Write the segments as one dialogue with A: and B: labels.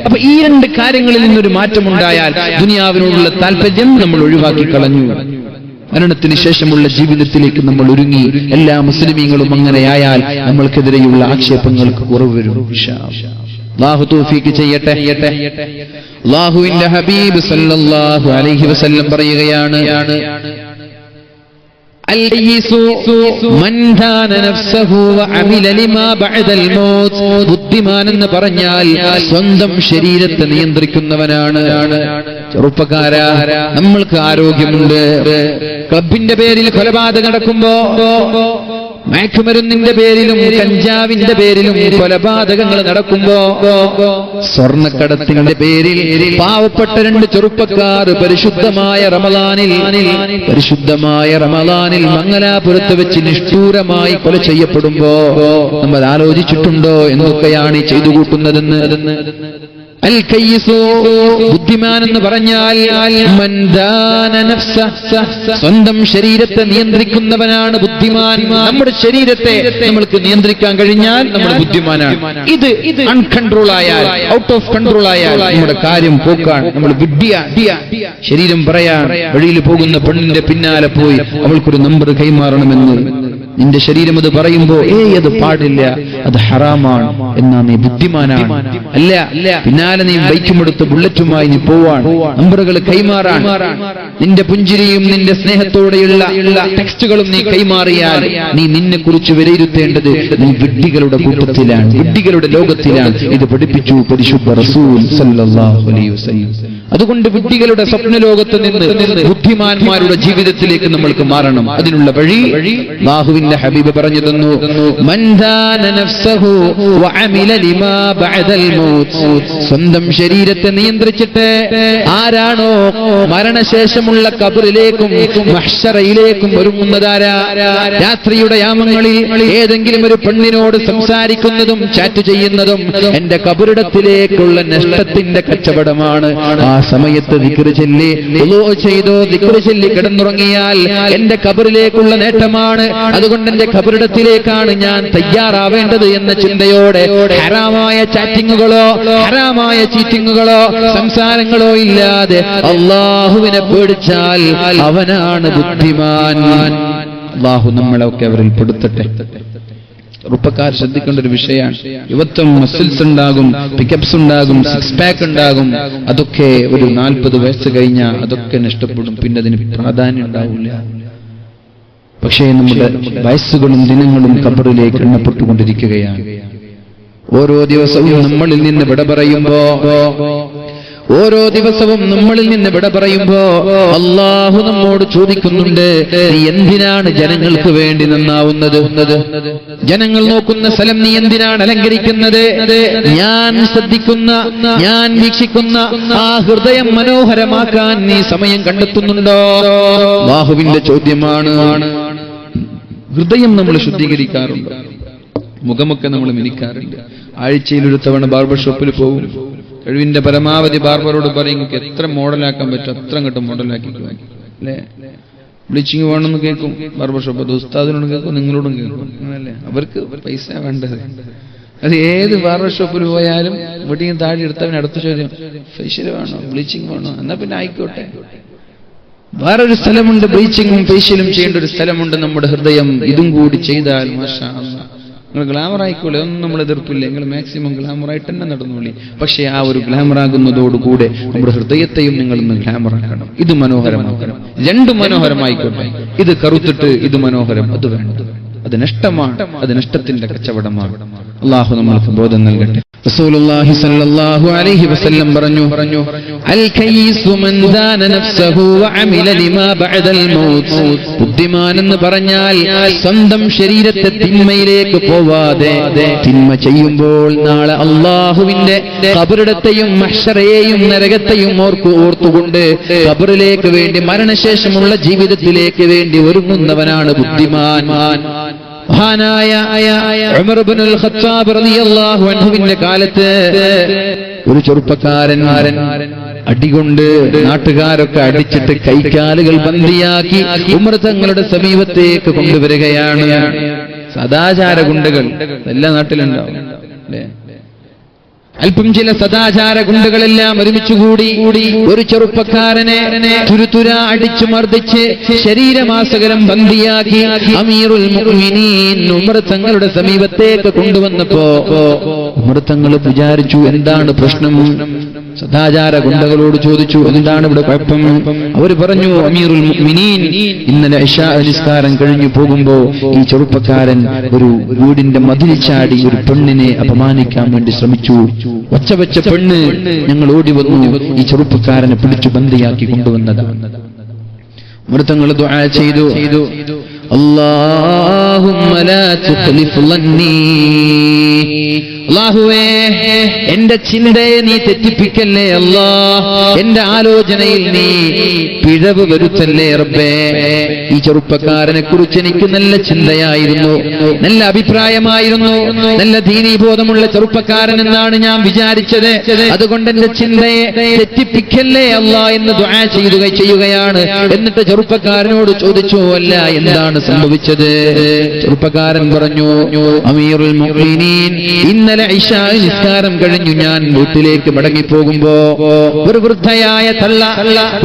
A: അപ്പൊ ഈ രണ്ട് കാര്യങ്ങളിൽ നിന്നൊരു മാറ്റമുണ്ടായാൽ ദുനിയാവിനോടുള്ള താല്പര്യം നമ്മൾ ഒഴിവാക്കി കളഞ്ഞു. മരണത്തിന് ശേഷമുള്ള ജീവിതത്തിലേക്ക് നമ്മൾ ഒരുങ്ങി. എല്ലാ മുസ്ലിമീങ്ങളും അങ്ങനെയായാൽ നമ്മൾക്കെതിരെയുള്ള ആക്ഷേപങ്ങൾക്ക് കുറവ് വരും. അല്ലാഹു തൗഫീഖ് ചെയ്യട്ടെ. അല്ലാഹുവിന്റെ ഹബീബ് സല്ലല്ലാഹു അലൈഹി വസല്ലം പറയുകയാണ്, ബുദ്ധിമാൻ എന്ന് പറഞ്ഞാൽ സ്വന്തം ശരീരത്തെ നിയന്ത്രിക്കുന്നവനാണ്. ചെറുപ്പക്കാരാ, നമ്മൾക്ക് ആരോഗ്യമുണ്ട്. ക്ലബിന്റെ പേരിൽ കൊലപാതകം നടക്കുമ്പോ, മയക്കുമരുന്നിന്റെ പേരിലും കഞ്ചാവിന്റെ പേരിലും കൊലപാതകങ്ങൾ നടക്കുമ്പോ, സ്വർണ്ണക്കടത്തിന്റെ പേരിൽ പാവപ്പെട്ട രണ്ട് ചെറുപ്പക്കാർ പരിശുദ്ധമായ റമളാനിൽ മംഗലാപുരത്ത് വെച്ച് നിഷ്ഠൂരമായി കൊല ചെയ്യപ്പെടുമ്പോ നമ്മൾ ആലോചിച്ചിട്ടുണ്ടോ എന്തൊക്കെയാണ് ചെയ്തു കൂട്ടുന്നതെന്ന്? ബുദ്ധിമാൻ എന്ന് പറഞ്ഞാൽ സ്വന്തം ശരീരത്തെ നിയന്ത്രിക്കുന്നവനാണ് ബുദ്ധിമാൻ. നമ്മുടെ ശരീരത്തെ നമ്മൾക്ക് നിയന്ത്രിക്കാൻ കഴിഞ്ഞാൽ നമ്മൾ ബുദ്ധിമാനാണ്. ഇത് അൺകൺട്രോൾ ആയാൽ, ഔട്ട് ഓഫ് കൺട്രോൾ ആയാൽ നമ്മുടെ കാര്യം പോക്കാൻ. നമ്മൾ ശരീരം പറയാൻ വഴിയിൽ പോകുന്ന പെണ്ണിന്റെ പിന്നാലെ പോയി അവൾക്കൊരു നമ്പർ കൈമാറണമെന്ന് നിന്റെ ശരീരം അത് പറയുമ്പോ അത് പാടില്ല, അത് ഹറാമാണ് എന്നാ നീ ബുദ്ധിമാനാണ്. അല്ല, പിന്നാലെ നീ ബൈക്കുമെടുത്ത് ബുള്ളറ്റുമായി നീ പോവാൻ, നമ്പറുകൾ കൈമാറാൻ. നിന്റെ പുഞ്ചിരിയും നിന്റെ സ്നേഹത്തോടെയുള്ള ടെക്സ്റ്റുകളും നീ കൈമാറിയാൽ നീ നിന്നെ കുറിച്ച് വിലയിരുത്തേണ്ടത് നീ വിഡ്ഢികളുടെ കൂട്ടത്തിലാണ്, വിഡ്ഢികളുടെ ലോകത്തിലാണ്. ഇത് പഠിപ്പിച്ചു പരിശുദ്ധ റസൂൽ സല്ലല്ലാഹു അലൈഹി വസല്ലം. അതുകൊണ്ട് വിഡ്ഢികളുടെ സ്വപ്നലോകത്ത് നിന്ന് ബുദ്ധിമാന്മാരുടെ ജീവിതത്തിലേക്ക് നമ്മൾക്ക് മാറണം. അതിനുള്ള വഴി അല്ലാഹുവിന്റെ ഹബീബ് പറഞ്ഞു തന്നു, മൻ ദാന നഫ്സഹു വഅമില ലിമാ ബഅദൽ മൗത്ത്. സ്വന്തം ശരീരത്തെ നിയന്ത്രിച്ചിട്ട് ആരാണോ മരണശേഷമുള്ള ഖബറിലേക്കും മഹ്ശറയിലേക്കും ഒരുങ്ങുന്നതാരാ? രാത്രിയുടെ യാമങ്ങളിൽ ഏതെങ്കിലും ഒരു പെണ്ണിനോട് സംസാരിക്കുന്നതും ചാറ്റ് ചെയ്യുന്നതും എന്റെ ഖബറിടത്തിലേക്കുള്ള നഷ്ടത്തിന്റെ കച്ചവടമാണ്. ആ സമയത്ത് ദിക്ർ ചൊല്ലി വുളൂ ചെയ്തോ ദിക്ർ ചൊല്ലി കിടന്നുറങ്ങിയാൽ എന്റെ ഖബറിലേക്കുള്ള നേട്ടമാണ്. അതുകൊണ്ട് എന്റെ ഖബറിടത്തിലേക്കാണ് ഞാൻ തയ്യാറാവേണ്ടത് എന്ന ചിന്തയോടെ ഹറാമായ ചാറ്റിങ്ങുകളോ ഹറാമായ ചീറ്റിങ്ങുകളോ സംസാരങ്ങളോ ഇല്ലാതെ അല്ലാഹുവിനെ പേടിച്ചാൽ അവനാണ് ബുദ്ധിമാൻ. അല്ലാഹു നമ്മളെയൊക്കെ അവരിൽ പെടുത്തട്ടെ. ചെറുപ്പക്കാർ ശ്രദ്ധിക്കേണ്ട ഒരു വിഷയമാണ്. യുവത്വം മസിൽസ് ഉണ്ടാകും, പിക്കപ്സ് ഉണ്ടാകും, സിക്സ് പാക്ക് ഉണ്ടാകും. അതൊക്കെ ഒരു 40 വയസ്സ് കഴിഞ്ഞാൽ അതൊക്കെ നഷ്ടപ്പെടും. പിന്നെ അതിന് പ്രാധാന്യം ഉണ്ടാവില്ല. പക്ഷേ നമ്മുടെ വയസ്സുകളും ദിനങ്ങളും ഖബറിലേക്ക് എണ്ണപ്പെട്ടുകൊണ്ടിരിക്കുകയാണ്. ഓരോ ദിവസവും നമ്മളിൽ നിന്ന് വിട പറയുമ്പോ അല്ലാഹു നമ്മോട് ചോദിക്കുന്നുണ്ട്, നീ എന്തിനാണ് ജനങ്ങൾക്ക് വേണ്ടി നന്നാവുന്നത്? ജനങ്ങൾ നോക്കുന്ന സ്ഥലം നീ എന്തിനാണ് അലങ്കരിക്കുന്നത്? ഞാൻ ശ്രദ്ധിക്കുന്ന, ഞാൻ വീക്ഷിക്കുന്ന ആ ഹൃദയം മനോഹരമാക്കാൻ നീ സമയം കണ്ടെത്തുന്നുണ്ടോ? അല്ലാഹുവിന്റെ ചോദ്യമാണ്. ഹൃദയം നമ്മൾ ശുദ്ധീകരിക്കാറുണ്ട്, മുഖമൊക്കെ നമ്മൾ മിനിക്കാറുണ്ട്. ആഴ്ചയിൽ ഒരു തവണ ബാർബർ ഷോപ്പിൽ പോകും. കഴിവിന്റെ പരമാവധി ബാർബറോട് പറയും, എത്ര മോഡലാക്കാൻ പറ്റും അത്ര അങ്ങോട്ട് മോഡലാക്കി അല്ലേ. ബ്ലീച്ചിങ് വേണമെന്ന് കേൾക്കും ബാർബർ ഷോപ്പ്, അത് ഉസ്താദിനോടും കേൾക്കും, നിങ്ങളോടും കേൾക്കും. അങ്ങനല്ലേ, അവർക്ക് പൈസ വേണ്ടത്. അത് ഏത് ബാർബർ ഷോപ്പിൽ പോയാലും വെട്ടിയും താഴെ എടുത്തവൻ അടുത്ത ചോദ്യം, ഫേഷ്യൽ വേണോ ബ്ലീച്ചിങ് വേണോ? എന്നാ പിന്നെ ആയിക്കോട്ടെ. വേറൊരു സ്ഥലമുണ്ട് ബ്ലീച്ചിങ്ങും ഫേഷ്യലും ചെയ്യേണ്ട ഒരു സ്ഥലമുണ്ട് നമ്മുടെ ഹൃദയം. ഇതും കൂടി ചെയ്താൽ മാഷാ അല്ലാഹ് നിങ്ങൾ ഗ്ലാമർ ആയിക്കോളെ, ഒന്നും നമ്മൾ എതിർപ്പില്ല. നിങ്ങൾ മാക്സിമം ഗ്ലാമറായിട്ട് തന്നെ നടന്നോളി. പക്ഷേ ആ ഒരു ഗ്ലാമർ ആകുന്നതോടുകൂടെ നമ്മുടെ ഹൃദയത്തെയും നിങ്ങളൊന്ന് ഗ്ലാമർ ആക്കണം. ഇത് മനോഹരമാക്കണം. രണ്ടും മനോഹരമായിക്കോട്ടെ. ഇത് കറുത്തിട്ട് ഇത് മനോഹരം, അത് വേണ്ട. അത് നഷ്ടമാണ്, അത് നഷ്ടത്തിന്റെ കച്ചവടമാണ്. അല്ലാഹു നമ്മൾക്ക് ബോധം നൽകട്ടെ. റസൂലുള്ളാഹി സ്വല്ലല്ലാഹു അലൈഹി വസല്ലം പറഞ്ഞു, അൽ കയ്യിസു മൻ ദാന നഫ്സഹു വഅമില ലിമാ ബഅദൽ മൗത്ത്. ബുദ്ധിമാൻ എന്ന് പറഞ്ഞാൽ സ്വന്തം ശരീരത്തെ തിന്മയിലേക്ക് പോവാതെ തിന്മ ചെയ്യുമ്പോൾ നാളെ അല്ലാഹുവിന്റെ ഖബറിടത്തെയും മഹ്ശറയെയും നരകത്തെയും ഓർത്തുകൊണ്ട് ഖബറിലേക്ക് വേണ്ടി മരണശേഷമുള്ള ജീവിതത്തിലേക്ക് വേണ്ടി ഒരുങ്ങുന്നവനാണ് ബുദ്ധിമാൻ. മഹാനായ ഉമർ ഇബ്നുൽ ഖത്താബ് റളിയല്ലാഹു അൻഹുവിന്റെ കാലത്ത് ഒരു ചെറുപ്പക്കാരൻ അടികൊണ്ട് നാട്ടുകാരൊക്കെ അടിച്ചിട്ട് കൈകാലുകൾ ബന്ദിയാക്കി ഉമർ തങ്ങളുടെ സമീപത്തേക്ക് കൊണ്ടുവരികയാണ്. സദാചാര ഗുണ്ടകൾ എല്ലാ നാട്ടിലുണ്ടാവും അല്ലേ. അല്പം ചില സദാചാര ഗുണ്ടകളെല്ലാം ഒരുമിച്ചുകൂടി ഒരു ചെറുപ്പക്കാരനെ തുരുതുര അടിച്ചു മർദ്ദിച്ച് ശരീരമാസകലം ബന്ദിയാക്കി അമീറുൽ മുഅ്മിനീൻ ഉമർ തങ്ങളുടെ സമീപത്തേക്ക് കൊണ്ടുവന്നപ്പോ ഉമർ തങ്ങൾ വിചാരിച്ചു, എന്താണ് പ്രശ്നം? സദാചാര ഗുണ്ടകളോട് ചോദിച്ചു, എന്താണ് ഇവിടെ കുഴപ്പം? അവർ പറഞ്ഞു, അമീറുൽ മുഅ്മിനീൻ, ഇന്നലെ ഇശാ നിസ്കാരം കഴിഞ്ഞു പോകുമ്പോ ഈ ചെറുപ്പക്കാരൻ ഒരു വീടിന്റെ മതിൽ ചാടി ഒരു പെണ്ണിനെ അപമാനിക്കാൻ വേണ്ടി ശ്രമിച്ചു. ഒച്ചവെച്ച പെണ്ണ് ഞങ്ങൾ ഓടി വന്നു, ഈ ചെറുപ്പക്കാരനെ പിടിച്ചു ബന്ദിയാക്കി കൊണ്ടുവന്നതാണ്. മൃതങ്ങൾ ദുആ ചെയ്തു, അല്ലാഹുമ്മ ലാ തുഖ്ലിഫ് ലന്നീ, അല്ലാഹുവേ എന്റെ ചിന്തയെ നീ തെറ്റിപ്പിക്കല്ലേ അല്ലാ, എന്റെ ആലോചനയിൽ നീ പിഴവ് വരുത്തല്ലേ റബ്ബേ. ഈ ചെറുപ്പക്കാരനെ കുറിച്ച് എനിക്ക് നല്ല ചിന്തയായിരുന്നു, നല്ല അഭിപ്രായമായിരുന്നു, നല്ല ദീനീബോധമുള്ള ചെറുപ്പക്കാരൻ എന്നാണ് ഞാൻ വിചാരിച്ചത്. അതുകൊണ്ട് എന്റെ ചിന്തയെ തെറ്റിപ്പിക്കല്ലേ അല്ലാ എന്ന് ദുആ ചെയ്യുകയാണ്. എന്നിട്ട് ചെറുപ്പക്കാരനോട് ചോദിച്ചു, അല്ല എന്താണ് സംഭവിച്ചത്? ചെറുപ്പക്കാരൻ പറഞ്ഞു, അമീറുൽ മുഅ്മിനീൻ, ഇന്നലെ ഇശാ നിസ്കാരം കഴിഞ്ഞു ഞാൻ വീട്ടിലേക്ക് മടങ്ങിപ്പോകുമ്പോ ഒരു വൃദ്ധയായ തള്ള,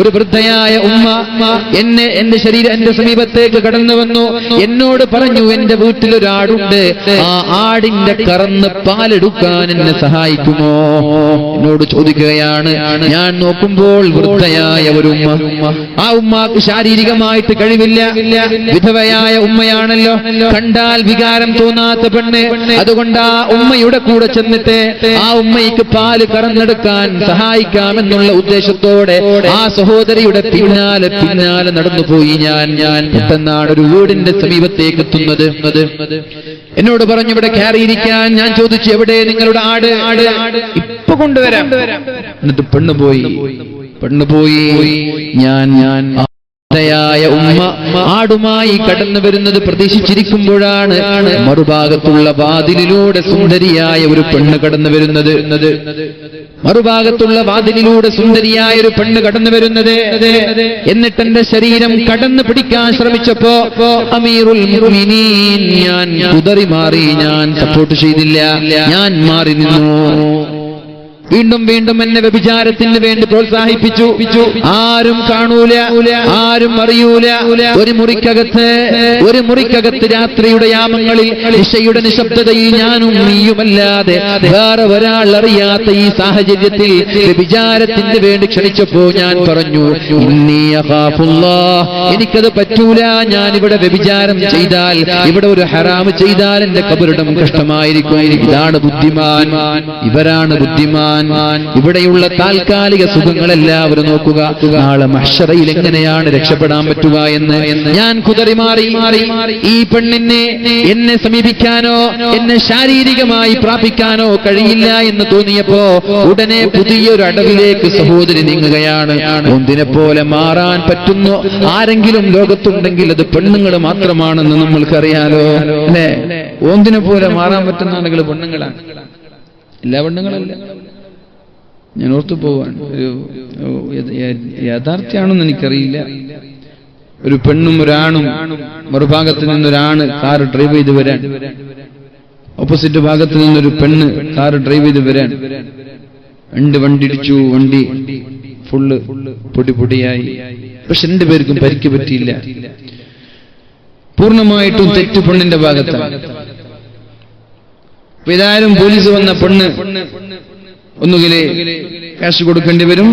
A: ഒരു വൃദ്ധയായ ഉമ്മ എന്റെ സമീപത്തേക്ക് കടന്നു വന്നു. എന്നോട് പറഞ്ഞു, എന്റെ വീട്ടിലൊരാടുണ്ട്, ആ ആടിന്റെ കറന്ന് പാലെടുക്കാൻ എന്നെ സഹായിക്കുമോ? എന്നോട് ചോദിക്കുകയാണ്. ഞാൻ നോക്കുമ്പോൾ വൃദ്ധയായ ഒരു ഉമ്മ, ആ ഉമ്മാക്ക് ശാരീരികമായിട്ട് കഴിവില്ല, വിധവയായ ഉമ്മയാണല്ലോ, കണ്ടാൽ വികാരം തോന്നാത്ത പെണ്ണ്. അതുകൊണ്ട് ആ ഉമ്മയുടെ കൂടെ ചെന്നിട്ട് ആ ഉമ്മയ്ക്ക് പാല് കറന്നെടുക്കാൻ സഹായിക്കാമെന്നുള്ള ഉദ്ദേശത്തോടെ ആ സഹോദരിയുടെ പിന്നാലെ നടന്നുപോയി. ഞാൻ പെട്ടെന്നാണ് ഒരു വീടിന്റെ സമീപത്തേക്ക് എത്തുന്നത്. എന്നോട് പറഞ്ഞു, ഇവിടെ കയറിയിരിക്കാൻ. ഞാൻ ചോദിച്ചു, എവിടെ നിങ്ങളുടെ ആട്? ഇപ്പൊ കൊണ്ടുവരാം. എന്നിട്ട് പെണ്ണുപോയി. ഞാൻ ായ ഉമ്മ ആടുമായി കടന്നു വരുന്നത് പ്രതീക്ഷിച്ചിരിക്കുമ്പോഴാണ് മറുഭാഗത്തുള്ള വാതിലിലൂടെ സുന്ദരിയായ ഒരു പെണ്ണ് കടന്നു വരുന്നത്. എന്നിട്ട് എന്റെ ശരീരം കടന്നു പിടിക്കാൻ ശ്രമിച്ചപ്പോ അമീറുൽ മുഅ്മിനീൻ, ഞാൻ കുതറി മാറി, ഞാൻ സപ്പോർട്ട് ചെയ്തില്ല, ഞാൻ മാറി നിന്നു. വീണ്ടും എന്നെ വ്യഭിചാരത്തിന് വേണ്ടി പ്രോത്സാഹിപ്പിച്ചു. ആരും കാണൂല, ആരും അറിയൂല. ഒരു മുറിക്കകത്ത് രാത്രിയുടെ യാമങ്ങളിൽ ഇശയുടെ നിശബ്ദതയിൽ ഞാനും നീയുമല്ലാതെ വേറെ ഒരാൾ അറിയാത്ത ഈ സാഹചര്യത്തിൽ വ്യഭിചാരത്തിന് വേണ്ടി ക്ഷണിച്ചപ്പോ ഞാൻ പറഞ്ഞു, ഇന്നി അഖാഫുല്ലാഹ്, എനിക്കത് പറ്റൂല. ഞാൻ ഇവിടെ വ്യഭിചാരം ചെയ്താൽ, ഇവിടെ ഒരു ഹറാമ് ചെയ്താൽ എന്റെ ഖബറിടം കഷ്ടമായിരിക്കും. ഇതാണ് ബുദ്ധിമാൻ, ഇവരാണ് ബുദ്ധിമാൻ. ഇവിടെയുള്ള താൽക്കാലിക സുഖങ്ങളെല്ലാവരും നോക്കുക, നാളെ മഹ്ശറയിൽ എങ്ങനെയാണ് രക്ഷപ്പെടാൻ പറ്റുക എന്ന് ഞാൻ കുതറി മാറി. ഈ പെണ്ണിനെ എന്നെ സമീപിക്കാനോ എന്നെ ശാരീരികമായി പ്രാപിക്കാനോ കഴിയില്ല എന്ന് തോന്നിയപ്പോ ഉടനെ പുതിയൊരു അടവിലേക്ക് സഹോദരി നീങ്ങുകയാണ്. ഒന്നിനെ പോലെ മാറാൻ പറ്റുന്നു ആരെങ്കിലും ലോകത്തുണ്ടെങ്കിൽ അത് പെണ്ണുങ്ങൾ മാത്രമാണെന്ന് നമ്മൾക്കറിയാലോ, അല്ലേ? ഒന്നിനെ പോലെ മാറാൻ പറ്റുന്ന ആളുകൾ പെണ്ണുങ്ങളാണ്, എല്ലാ പെണ്ണുങ്ങളല്ല. ഞാൻ ഓർത്തു പോവാൻ, ഒരു യാഥാർത്ഥ്യമാണെന്ന് എനിക്കറിയില്ല. ഒരു പെണ്ണും ഒരാണും മറുഭാഗത്ത് നിന്നൊരാണ് കാർ ഡ്രൈവ് ചെയ്ത് വരാൻ, ഓപ്പോസിറ്റ് ഭാഗത്ത് നിന്നൊരു പെണ്ണ് കാർ ഡ്രൈവ് ചെയ്ത് വരാൻ. വണ്ടി ഇടിച്ചു, വണ്ടി ഫുള്ള് പൊടിയായി. പക്ഷെ രണ്ടുപേർക്കും പരിക്ക് പറ്റിയില്ല. പൂർണ്ണമായിട്ടും തെറ്റ് പെണ്ണിന്റെ ഭാഗത്താണ്. ഏതായാലും പോലീസ് വന്ന പെണ്ണ് ഒന്നുകിൽ കാശ് കൊടുക്കേണ്ടി വരും,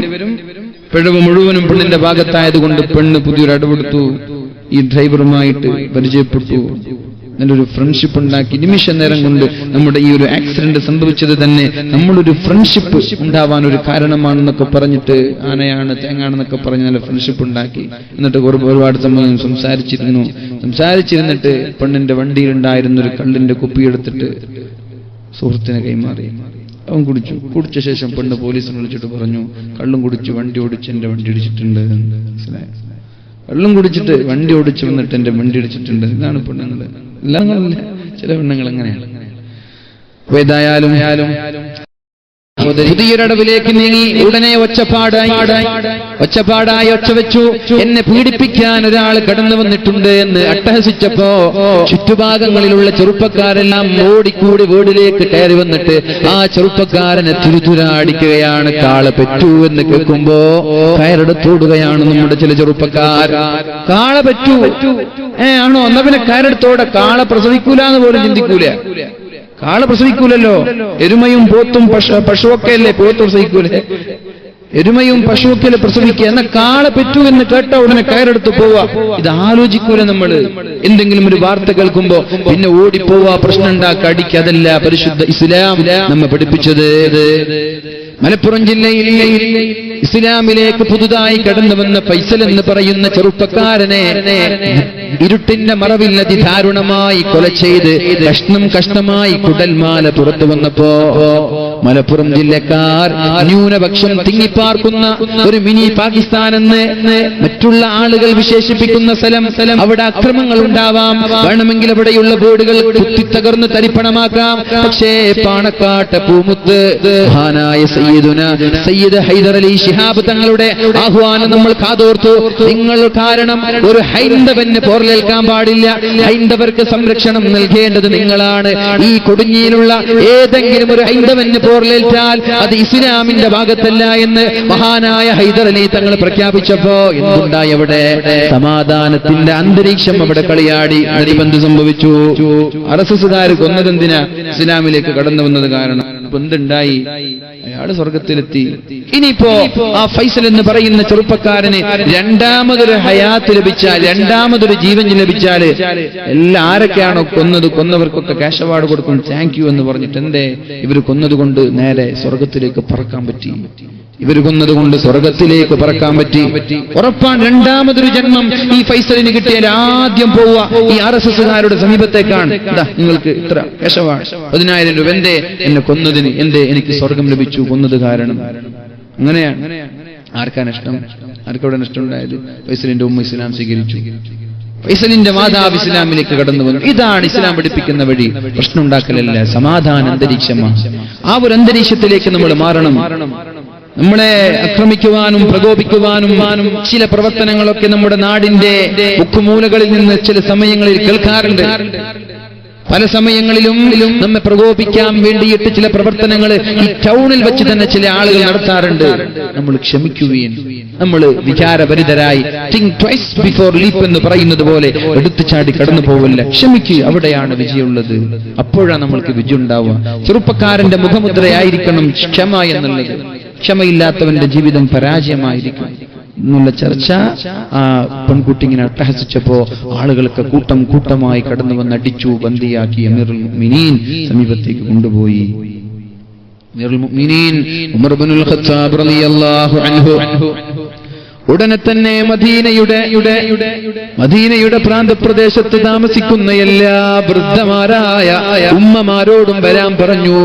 A: പിഴവ് മുഴുവനും പെണ്ണിന്റെ ഭാഗത്തായതുകൊണ്ട് പെണ്ണ് പുതിയൊരു അടവെടുത്തു. ഈ ഡ്രൈവറുമായിട്ട് പരിചയപ്പെട്ടു, നല്ലൊരു ഫ്രണ്ട്ഷിപ്പ് ഉണ്ടാക്കി. നിമിഷ നേരം കൊണ്ട് നമ്മുടെ ഈ ഒരു ആക്സിഡന്റ് സംഭവിച്ചത് തന്നെ നമ്മളൊരു ഫ്രണ്ട്ഷിപ്പ് ഉണ്ടാവാൻ ഒരു കാരണമാണെന്നൊക്കെ പറഞ്ഞിട്ട്, ആനയാണ് തേങ്ങാണെന്നൊക്കെ പറഞ്ഞ് നല്ല ഫ്രണ്ട്ഷിപ്പ് ഉണ്ടാക്കി. എന്നിട്ട് ഒരുപാട് സമയം സംസാരിച്ചിരുന്നിട്ട് പെണ്ണിന്റെ വണ്ടിയിലുണ്ടായിരുന്നൊരു കള്ളിന്റെ കുപ്പിയെടുത്തിട്ട് സുഹൃത്തിനെ കൈമാറി. അവൻ കുടിച്ച ശേഷം പെണ്ണ് പോലീസിനെ വിളിച്ചിട്ട് പറഞ്ഞു, കള്ളും കുടിച്ച് വണ്ടി ഓടിച്ച് എന്റെ വണ്ടി ഇടിച്ചിട്ടുണ്ട്. മനസ്സിലായോ? കള്ളും കുടിച്ചിട്ട് വണ്ടി ഓടിച്ചു വന്നിട്ട് എന്റെ വണ്ടി ഇടിച്ചിട്ടുണ്ട്. ഇതാണ് പെണ്ണുങ്ങൾ. എല്ലാങ്ങളും ചില പെണ്ണുങ്ങൾ എങ്ങനെയാണ്. ഏതായാലും പുതിയൊരടവിലേക്ക് നീങ്ങി. ഉടനെ ഒച്ചപ്പാടായി ഒച്ച വെച്ചു. എന്നെ പീഡിപ്പിക്കാൻ ഒരാൾ കടന്നു വന്നിട്ടുണ്ട് എന്ന് അട്ടഹസിച്ചപ്പോ ചുറ്റുഭാഗങ്ങളിലുള്ള ചെറുപ്പക്കാരെല്ലാം ഓടിക്കൂടി വീടിലേക്ക് കയറി വന്നിട്ട് ആ ചെറുപ്പക്കാരനെ തുരുതുരാടിക്കുകയാണ്. കാള പെറ്റു എന്ന് കേൾക്കുമ്പോ കയറെടുത്തോടുകയാണ് നമ്മുടെ ചില ചെറുപ്പക്കാർ. കാള പറ്റൂ ആണോ, എന്നാ പിന്നെ കയറെടുത്തോടെ. കാള പ്രസവിക്കൂലെന്ന് പോലും ചിന്തിക്കൂല. കാള പ്രസവിക്കൂലല്ലോ. എരുമയും പോത്തും പശുവൊക്കെ അല്ലേ പോത്ത് പ്രസവിക്കൂലേ? എരുമയും പശുവൊക്കെ പ്രസവിക്കുക. എന്നാൽ കാള പെറ്റു എന്ന് കേട്ട ഉടനെ കയറെടുത്ത് പോവാ. ഇത് ആലോചിക്കൂല നമ്മള്. എന്തെങ്കിലും ഒരു വാർത്ത കേൾക്കുമ്പോ പിന്നെ ഓടിപ്പോവാ, പ്രശ്നം ഉണ്ടാക്കുക, അടിക്കുക. അതല്ല പരിശുദ്ധ ഇസ്ലാം നമ്മെ പഠിപ്പിച്ചത്. മലപ്പുറം ജില്ലയിൽ ഇസ്ലാമിലേക്ക് പുതുതായി കടന്നു വന്ന ഫൈസൽ എന്ന് പറയുന്ന ചെറുപ്പക്കാരനെ ഇരുട്ടിന്റെ മറവിൽ അതിദാരുണമായി കൊല ചെയ്ത് കഷ്ണമായി കുടൽമാല പുറത്തു വന്നപ്പോ മലപ്പുറം ജില്ലക്കാർ ന്യൂനപക്ഷം തിങ്ങിപ്പാർക്കുന്ന ഒരു മിനി പാകിസ്ഥാൻ എന്ന് മറ്റുള്ള ആളുകൾ വിശേഷിപ്പിക്കുന്ന സ്ഥലം. അവിടെ അക്രമങ്ങൾ ഉണ്ടാവാം, വേണമെങ്കിൽ അവിടെയുള്ള ബോർഡുകൾ കുത്തിത്തകർന്ന് തരിപ്പണമാക്കാം. പക്ഷേ പാണക്കാട്ടെ പൂമുത്ത് മഹാനായ സയ്യിദ് ഹൈദർ അലി ശിഹാബ് തങ്ങളുടെ ആഹ്വാനം നമ്മൾ കാതോർത്തു. നിങ്ങൾ കാരണം ഒരു ഹൈന്ദവന് പോർലേൽക്കാൻ പാടില്ല. ഹൈന്ദവർക്ക് സംരക്ഷണം നൽകേണ്ടത് നിങ്ങളാണ്. ഈ കൊടുങ്ങിയിലുള്ള ഏതെങ്കിലും ഒരു ഹൈന്ദവന് പോർലേറ്റാൽ അത് ഇസ്ലാമിന്റെ ഭാഗത്തല്ല എന്ന് മഹാനായ ഹൈദർ അലി തങ്ങൾ പ്രഖ്യാപിച്ചപ്പോ എന്തുണ്ടായി? അവിടെ സമാധാനത്തിന്റെ അന്തരീക്ഷം അവിടെ കളിയാടി. അടിബന്ധു സംഭവിച്ചു. RSSകാർ കൊന്നതെന്തിനാ? ഇസ്ലാമിലേക്ക് കടന്നു വന്നത് കാരണം. എന്തുണ്ടായി? അയാള് സ്വർഗത്തിലെത്തി. ഇനിയിപ്പോ ആ ഫൈസൽ എന്ന് പറയുന്ന ചെറുപ്പക്കാരന് രണ്ടാമതൊരു ഹയാത്ത് ലഭിച്ചാൽ, രണ്ടാമതൊരു ജീവൻ ലഭിച്ചാൽ എല്ലാ ആരൊക്കെയാണോ കൊന്നവർക്കൊക്കെ ക്യാഷ് അവാർഡ് കൊടുക്കും, താങ്ക് യു എന്ന് പറഞ്ഞിട്ട്. എന്തേ? ഇവര് കൊന്നതുകൊണ്ട് നേരെ സ്വർഗത്തിലേക്ക് പറക്കാൻ പറ്റി. ഇവര് കൊന്നതുകൊണ്ട് സ്വർഗത്തിലേക്ക് പറക്കാൻ പറ്റി. ഉറപ്പാണ് രണ്ടാമതൊരു ജന്മം ഈ ഫൈസലിന് കിട്ടിയാൽ ആദ്യം പോവുക ഈ RSSകാരുടെ സമീപത്തേക്കാണ്. നിങ്ങൾക്ക് ഇത്ര ക്യാഷ് അവാർഡ് 10,000 രൂപ. എന്തേ? എന്നെ കൊന്നതിന്. എന്തേ? എനിക്ക് സ്വർഗം ലഭിച്ചു കൊന്നത് കാരണം. അങ്ങനെയാണ്. ആർക്കാ നഷ്ടം? ആർക്കവിടെ നഷ്ടമുണ്ടായത്? ഫൈസലിന്റെ ഉമ്മ ഇസ്ലാം സ്വീകരിച്ചു. ഫൈസലിന്റെ മാതാവ് ഇസ്ലാമിലേക്ക് കടന്നു വന്നു. ഇതാണ് ഇസ്ലാം പഠിപ്പിക്കുന്ന വഴി. പ്രശ്നം ഉണ്ടാക്കലല്ല, സമാധാന അന്തരീക്ഷമാണ്. ആ ഒരു അന്തരീക്ഷത്തിലേക്ക് നമ്മൾ മാറണം. നമ്മളെ ആക്രമിക്കുവാനും പ്രകോപിക്കുവാനും ചില പ്രവർത്തനങ്ങളൊക്കെ നമ്മുടെ നാടിന്റെ മുക്കുമൂലകളിൽ നിന്ന് ചില സമയങ്ങളിൽ കേൾക്കാറുണ്ട്. പല സമയങ്ങളിലും നമ്മെ പ്രകോപിക്കാൻ വേണ്ടിയിട്ട് ചില പ്രവർത്തനങ്ങൾ ഈ ടൗണിൽ വെച്ച് തന്നെ ചില ആളുകൾ നടത്താറുണ്ട്. നമ്മൾ ക്ഷമിക്കുകയും നമ്മൾ വിചാരഭരിതരായി തിങ്ക് ട്വൈസ് ബിഫോർ ലീപ്പ് എന്ന് പറയുന്നത് പോലെ എടുത്തു ചാടി കടന്നു പോവില്ല. ക്ഷമിക്കുക, അവിടെയാണ് വിജയമുള്ളത്. അപ്പോഴാണ് നമ്മൾക്ക് വിജയം ഉണ്ടാവുക. ചെറുപ്പക്കാരന്റെ മുഖമുദ്രയായിരിക്കണം ക്ഷമ എന്നുള്ളത്. ക്ഷമയില്ലാത്തവന്റെ ജീവിതം പരാജയമായിരിക്കും എന്നുള്ള ചർച്ച ആ പെൺകുട്ടി ഇങ്ങനെ അട്ടഹസിച്ചപ്പോ ആളുകളൊക്കെ കൂട്ടമായി കടന്നു വന്ന് അടിച്ചു, ബന്ദിയാക്കി അമീറുൽ മുഅ്മിനീൻ സമീപത്തേക്ക് കൊണ്ടുപോയി. അമീറുൽ മുഅ്മിനീൻ ഉമർ ഇബ്നുൽ ഖത്താബ് റളിയല്ലാഹു അൻഹു ഉടനെ തന്നെ മദീനയുടെ പ്രാന്തപ്രദേശത്ത് താമസിക്കുന്ന എല്ലാ വൃദ്ധമാരായ ഉമ്മമാരോടും വരാൻ പറഞ്ഞു.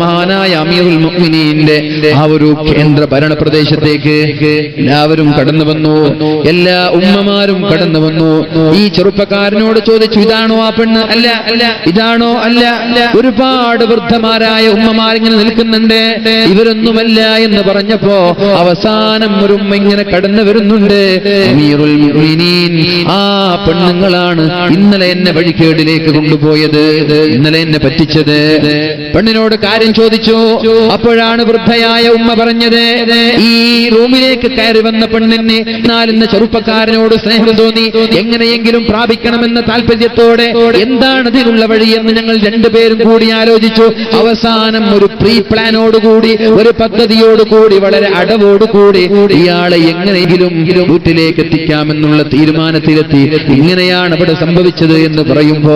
A: മഹാനായ അമീറുൽ മുഅ്മിനീന്റെ ആ ഒരു കേന്ദ്ര ഭരണ പ്രദേശത്തേക്ക് എല്ലാവരും കടന്നു വന്നു. എല്ലാ ഉമ്മമാരും കടന്നു വന്നു. ഈ ചെറുപ്പക്കാരനോട് ചോദിച്ചു, ഇതാണോ ആ പെണ്ണ്? അല്ല. ഇതാണോ? അല്ല. ഒരുപാട് വൃദ്ധമാരായ ഉമ്മമാരിങ്ങനെ നിൽക്കുന്നുണ്ട്. ഇവരൊന്നുമല്ല എന്ന് പറഞ്ഞപ്പോ അവസാനം ഒരു ഉമ്മ ഇങ്ങനെ കടന്നു വരുന്നുണ്ട്. അമീറുൽ മുഅ്മിനീൻ, ആ പെണ്ണുങ്ങളാണ് ഇന്നലെ എന്നെ വഴിക്കേടിലേക്ക് കൊണ്ടുപോയത്, ഇന്നലെ എന്നെ പറ്റിച്ചത്. പെണ്ണിനോട് കാര്യം ചോദിച്ചു. അപ്പോഴാണ് വൃദ്ധയായ ഉമ്മ പറഞ്ഞത്, ഈ റൂമിലേക്ക് കയറി വന്ന പെണ്ണിന് ഇന്ന് ചെറുപ്പക്കാരനോട് സ്നേഹം തോന്നി, എങ്ങനെയെങ്കിലും പ്രാപിക്കണമെന്ന താല്പര്യത്തോടെ എന്താണ് ഇതിനുള്ള വഴിയെന്ന് ഞങ്ങൾ രണ്ടുപേരും കൂടി ആലോചിച്ചു. അവസാനം ഒരു പ്രീ പ്ലാനോടുകൂടി, ഒരു പദ്ധതിയോടുകൂടി, വളരെ അടവോടുകൂടി ഇയാളെ എങ്ങനെയെങ്കിലും വീട്ടിലേക്ക് എത്തിക്കാമെന്നുള്ള തീരുമാനത്തിലെത്തി. ഇങ്ങനെയാണ് അവിടെ സംഭവിച്ചത് എന്ന് പറയുമ്പോ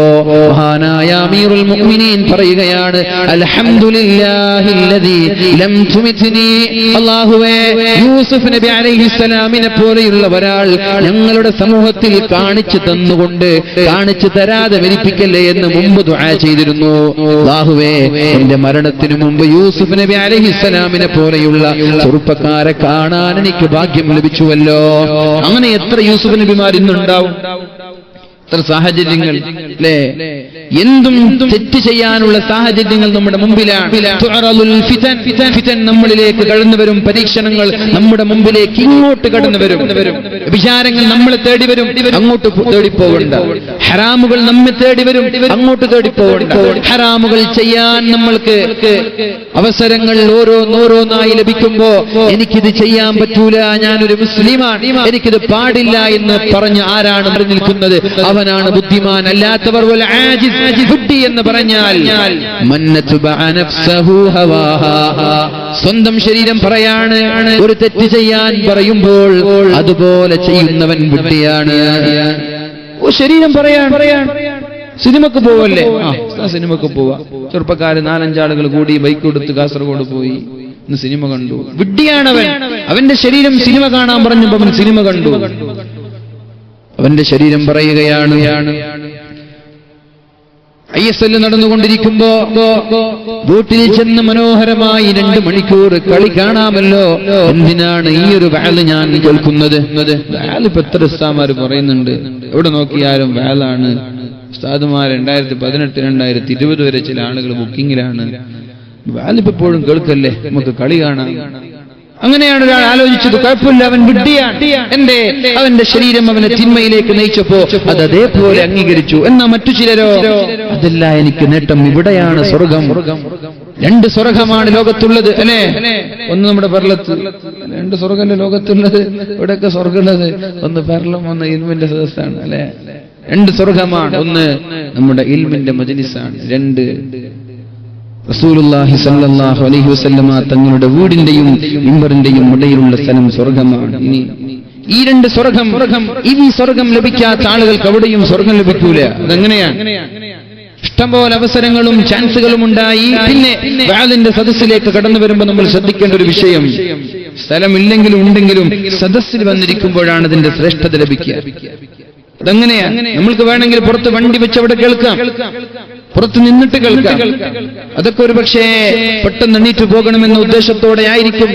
A: മഹാനായ അമീറുൽ മുഅ്മിനീൻ പറയുകയാണ്, അൽഹംദുലില്ലാഹില്ലദീ ലം തുമിത്നി. അല്ലാഹുവേ, യൂസുഫ് നബി അലൈഹിസ്സലാമിനെ പോലെയുള്ള ഒരാൾ ഞങ്ങളുടെ സമൂഹത്തിൽ കാണിച്ചു തന്നുകൊണ്ട് കാണിച്ചു തരാതെ മരിപ്പിക്കല്ലേ എന്ന് മുമ്പ് ദുആ ചെയ്തിരുന്നു. അല്ലാഹുവേ, എന്റെ മരണത്തിനു മുമ്പ് യൂസുഫ് നബി അലൈഹിസ്സലാമിനെ പോലെയുള്ള ചെറുപ്പക്കാരെ കാണാൻ എനിക്ക് ഭാഗ്യം ലഭിച്ചുവല്ലോ. അങ്ങനെ എത്ര യൂസുഫ് നബിമാർ ഇന്നുണ്ടാവും? എത്ര സാഹചര്യങ്ങൾ അല്ലേ? എന്തും തെറ്റ് ചെയ്യാനുള്ള സാഹചര്യങ്ങൾ നമ്മുടെ മുമ്പിലാണ്. ഫിതൻ നമ്മളിലേക്ക് കടന്നു വരും, പരീക്ഷണങ്ങൾ നമ്മുടെ മുമ്പിലേക്ക് ഇങ്ങോട്ട് കടന്നു വരും, വിചാരങ്ങൾ നമ്മളെ തേടി വരും, അങ്ങോട്ട് തേടിപ്പോകണ്ട. ഹറാമുകൾ നമ്മെ തേടി വരും, അങ്ങോട്ട് തേടിപ്പോകണ്ട. ഹറാമുകൾ ചെയ്യാൻ നമ്മൾക്ക് അവസരങ്ങൾ ഓരോന്നായി ലഭിക്കുമ്പോ എനിക്കിത് ചെയ്യാൻ പറ്റൂല, ഞാനൊരു മുസ്ലിമാണ്, എനിക്കിത് പാടില്ല എന്ന് പറഞ്ഞ് ആരാണ് മറിഞ്ഞു നിൽക്കുന്നത്? അവനാണ് ബുദ്ധിമാൻ. അല്ലാത്തവർ ബുദ്ധി എന്ന് പറഞ്ഞാൽ സ്വന്തം ശരീരം പറയാണ് ഒരു തെറ്റ് ചെയ്യാൻ പറയുമ്പോൾ അതുപോലെ ചെയ്യുന്നവൻ ബുദ്ധിയാണ്. ശരീരം പറയാൻ സിനിമക്ക് പോവല്ലേ, സിനിമക്ക് പോവാ. ചെറുപ്പക്കാര് 4-5 ആളുകൾ കൂടി ബൈക്ക് കൊടുത്ത് കാസർഗോഡ് പോയി, സിനിമ കണ്ടു. വിഡ്ഢിയാണവൻ. അവന്റെ ശരീരം സിനിമ കാണാൻ പറഞ്ഞപ്പോ അവൻ സിനിമ കണ്ടു. അവന്റെ ശരീരം പറയുകയാണ് ISL നടന്നുകൊണ്ടിരിക്കുമ്പോ വീട്ടിൽ ചെന്ന് മനോഹരമായി 2 മണിക്കൂർ കളി കാണാമല്ലോ, എന്തിനാണ് ഈ ഒരു വാല് ഞാൻ കേൾക്കുന്നത്? വാലിപ്പോ എത്ര ഉസ്താദുമാര് പറയുന്നുണ്ട്, എവിടെ നോക്കിയാലും വാലാണ്. ഉസ്താദുമാർ 2018, 2020 വരെ ചില ആളുകൾ ബുക്കിങ്ങിലാണ്. വാലിപ്പോഴും കേൾക്കല്ലേ, നമുക്ക് കളി കാണാം. അങ്ങനെയാണ് ഒരാൾ ആലോചിച്ചത്. കുഴപ്പമില്ല, അവൻ വിഡ്ഢിയാണ്. അവന്റെ ശരീരം അവനെ തിന്മയിലേക്ക് നയിച്ചപ്പോ അത് അതേപോലെ അംഗീകരിച്ചു. എന്നാ മറ്റു ചിലരോ അതല്ല, എനിക്ക് നേട്ടം ഇവിടെയാണ് സ്വർഗം. 2 സ്വർഗമാണ് ലോകത്തുള്ളത് അല്ലേ? ഒന്ന് നമ്മുടെ പെർലത്ത്, 2 സ്വർഗല്ലേ ലോകത്തുള്ളത്. ഇവിടെയൊക്കെ സ്വർഗമുള്ളത് ഒന്ന് പെർലം, ഒന്ന് ഇൽമിന്റെ സദസ്സാണ് അല്ലെ? 2 സ്വർഗമാണ്. ഒന്ന് നമ്മുടെ ഇൽമിന്റെ മജ്ലിസാണ്, 2 റസൂലുള്ളാഹി സ്വല്ലല്ലാഹു അലൈഹി വസല്ലമ തങ്ങളുടെ വീടിന്റെയും മിമ്പറിന്റെയും ഇടയിലുള്ള സ്ഥലം സ്വർഗമാണ്. ഇനി ഈ 2 സ്വർഗം, ഈ സ്വർഗം ലഭിക്കാത്ത ആളുകൾക്ക് എവിടെയും സ്വർഗം ലഭിക്കൂല. അതെങ്ങനെയാണ്? ഇഷ്ടംപോലെ അവസരങ്ങളും ചാൻസുകളും ഉണ്ടായി. പിന്നെ വാലിന്റെ സദസ്സിലേക്ക് കടന്നു വരുമ്പോൾ നമ്മൾ ശ്രദ്ധിക്കേണ്ട ഒരു വിഷയം, സ്ഥലമില്ലെങ്കിലും ഉണ്ടെങ്കിലും സദസ്സിൽ വന്നിരിക്കുമ്പോഴാണ് അതിന്റെ ശ്രേഷ്ഠത ലഭിക്കുക. അതെങ്ങനെയാ? നമ്മൾക്ക് വേണമെങ്കിൽ പുറത്ത് വണ്ടി വെച്ച് അവിടെ കേൾക്കാം, പുറത്ത് നിന്നിട്ട് കേൾക്കാം. അതൊക്കെ ഒരു പക്ഷേ പെട്ടെന്ന് എണീറ്റ് പോകണമെന്ന ഉദ്ദേശത്തോടെ ആയിരിക്കും.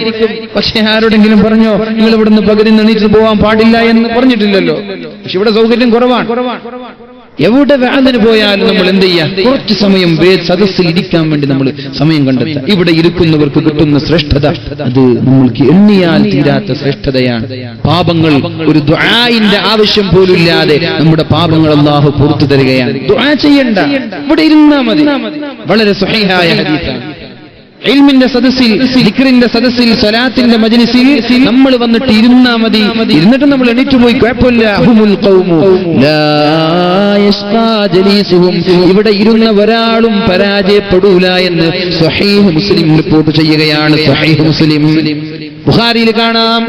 A: പക്ഷെ ആരോടെങ്കിലും പറഞ്ഞോ നിങ്ങൾ ഇവിടുന്ന് പകരം എണീറ്റ് പോകാൻ പാടില്ല എന്ന് പറഞ്ഞിട്ടില്ലല്ലോ. പക്ഷെ ഇവിടെ സൗകര്യം കുറവാണ്. എവിടെ വാലിന് പോയാലും നമ്മൾ എന്ത് ചെയ്യാം? കുറച്ച് സമയം സദസ്സിൽ ഇരിക്കാൻ വേണ്ടി നമ്മൾ സമയം കണ്ടെത്താം. ഇവിടെ ഇരിക്കുന്നവർക്ക് കിട്ടുന്ന ശ്രേഷ്ഠത അത് നമ്മൾക്ക് എണ്ണിയാൽ തീരാത്ത ശ്രേഷ്ഠതയാണ്. പാപങ്ങൾ ഒരു ദുആഇന്റെ ആവശ്യം പോലും ഇല്ലാതെ നമ്മുടെ പാപങ്ങൾ അല്ലാഹു പുറത്തു തരികയാണ്. ദുആ ചെയ്യണ്ട, ഇവിടെ ഇരുന്നാ മതി. വളരെ സ്വഹീഹായ ഹദീസാണ്. ഇൽമിന്റെ സദസ്സിൽ, ദിക്റിന്റെ സദസ്സിൽ, സ്വലാത്തിന്റെ മജ്ലിസിൽ നമ്മൾ വന്നിട്ട് ഇരുന്നാ മതി. ഇരുന്നിട്ട് നമ്മൾ എണീറ്റ് പോയി കുഴപ്പമില്ല. ഹുമുൽ ഖൗമു ലാ യസ്ഖാ ജലീസുഹും, ഇവിടെ ഇരുന്ന ഒരാളും പരാജയപ്പെടൂല എന്ന് സ്വഹീഹ് മുസ്ലിം റിപ്പോർട്ട് ചെയ്യുകയാണ്. സ്വഹീഹ് മുസ്ലിം, ബുഖാരിയിൽ കാണാം,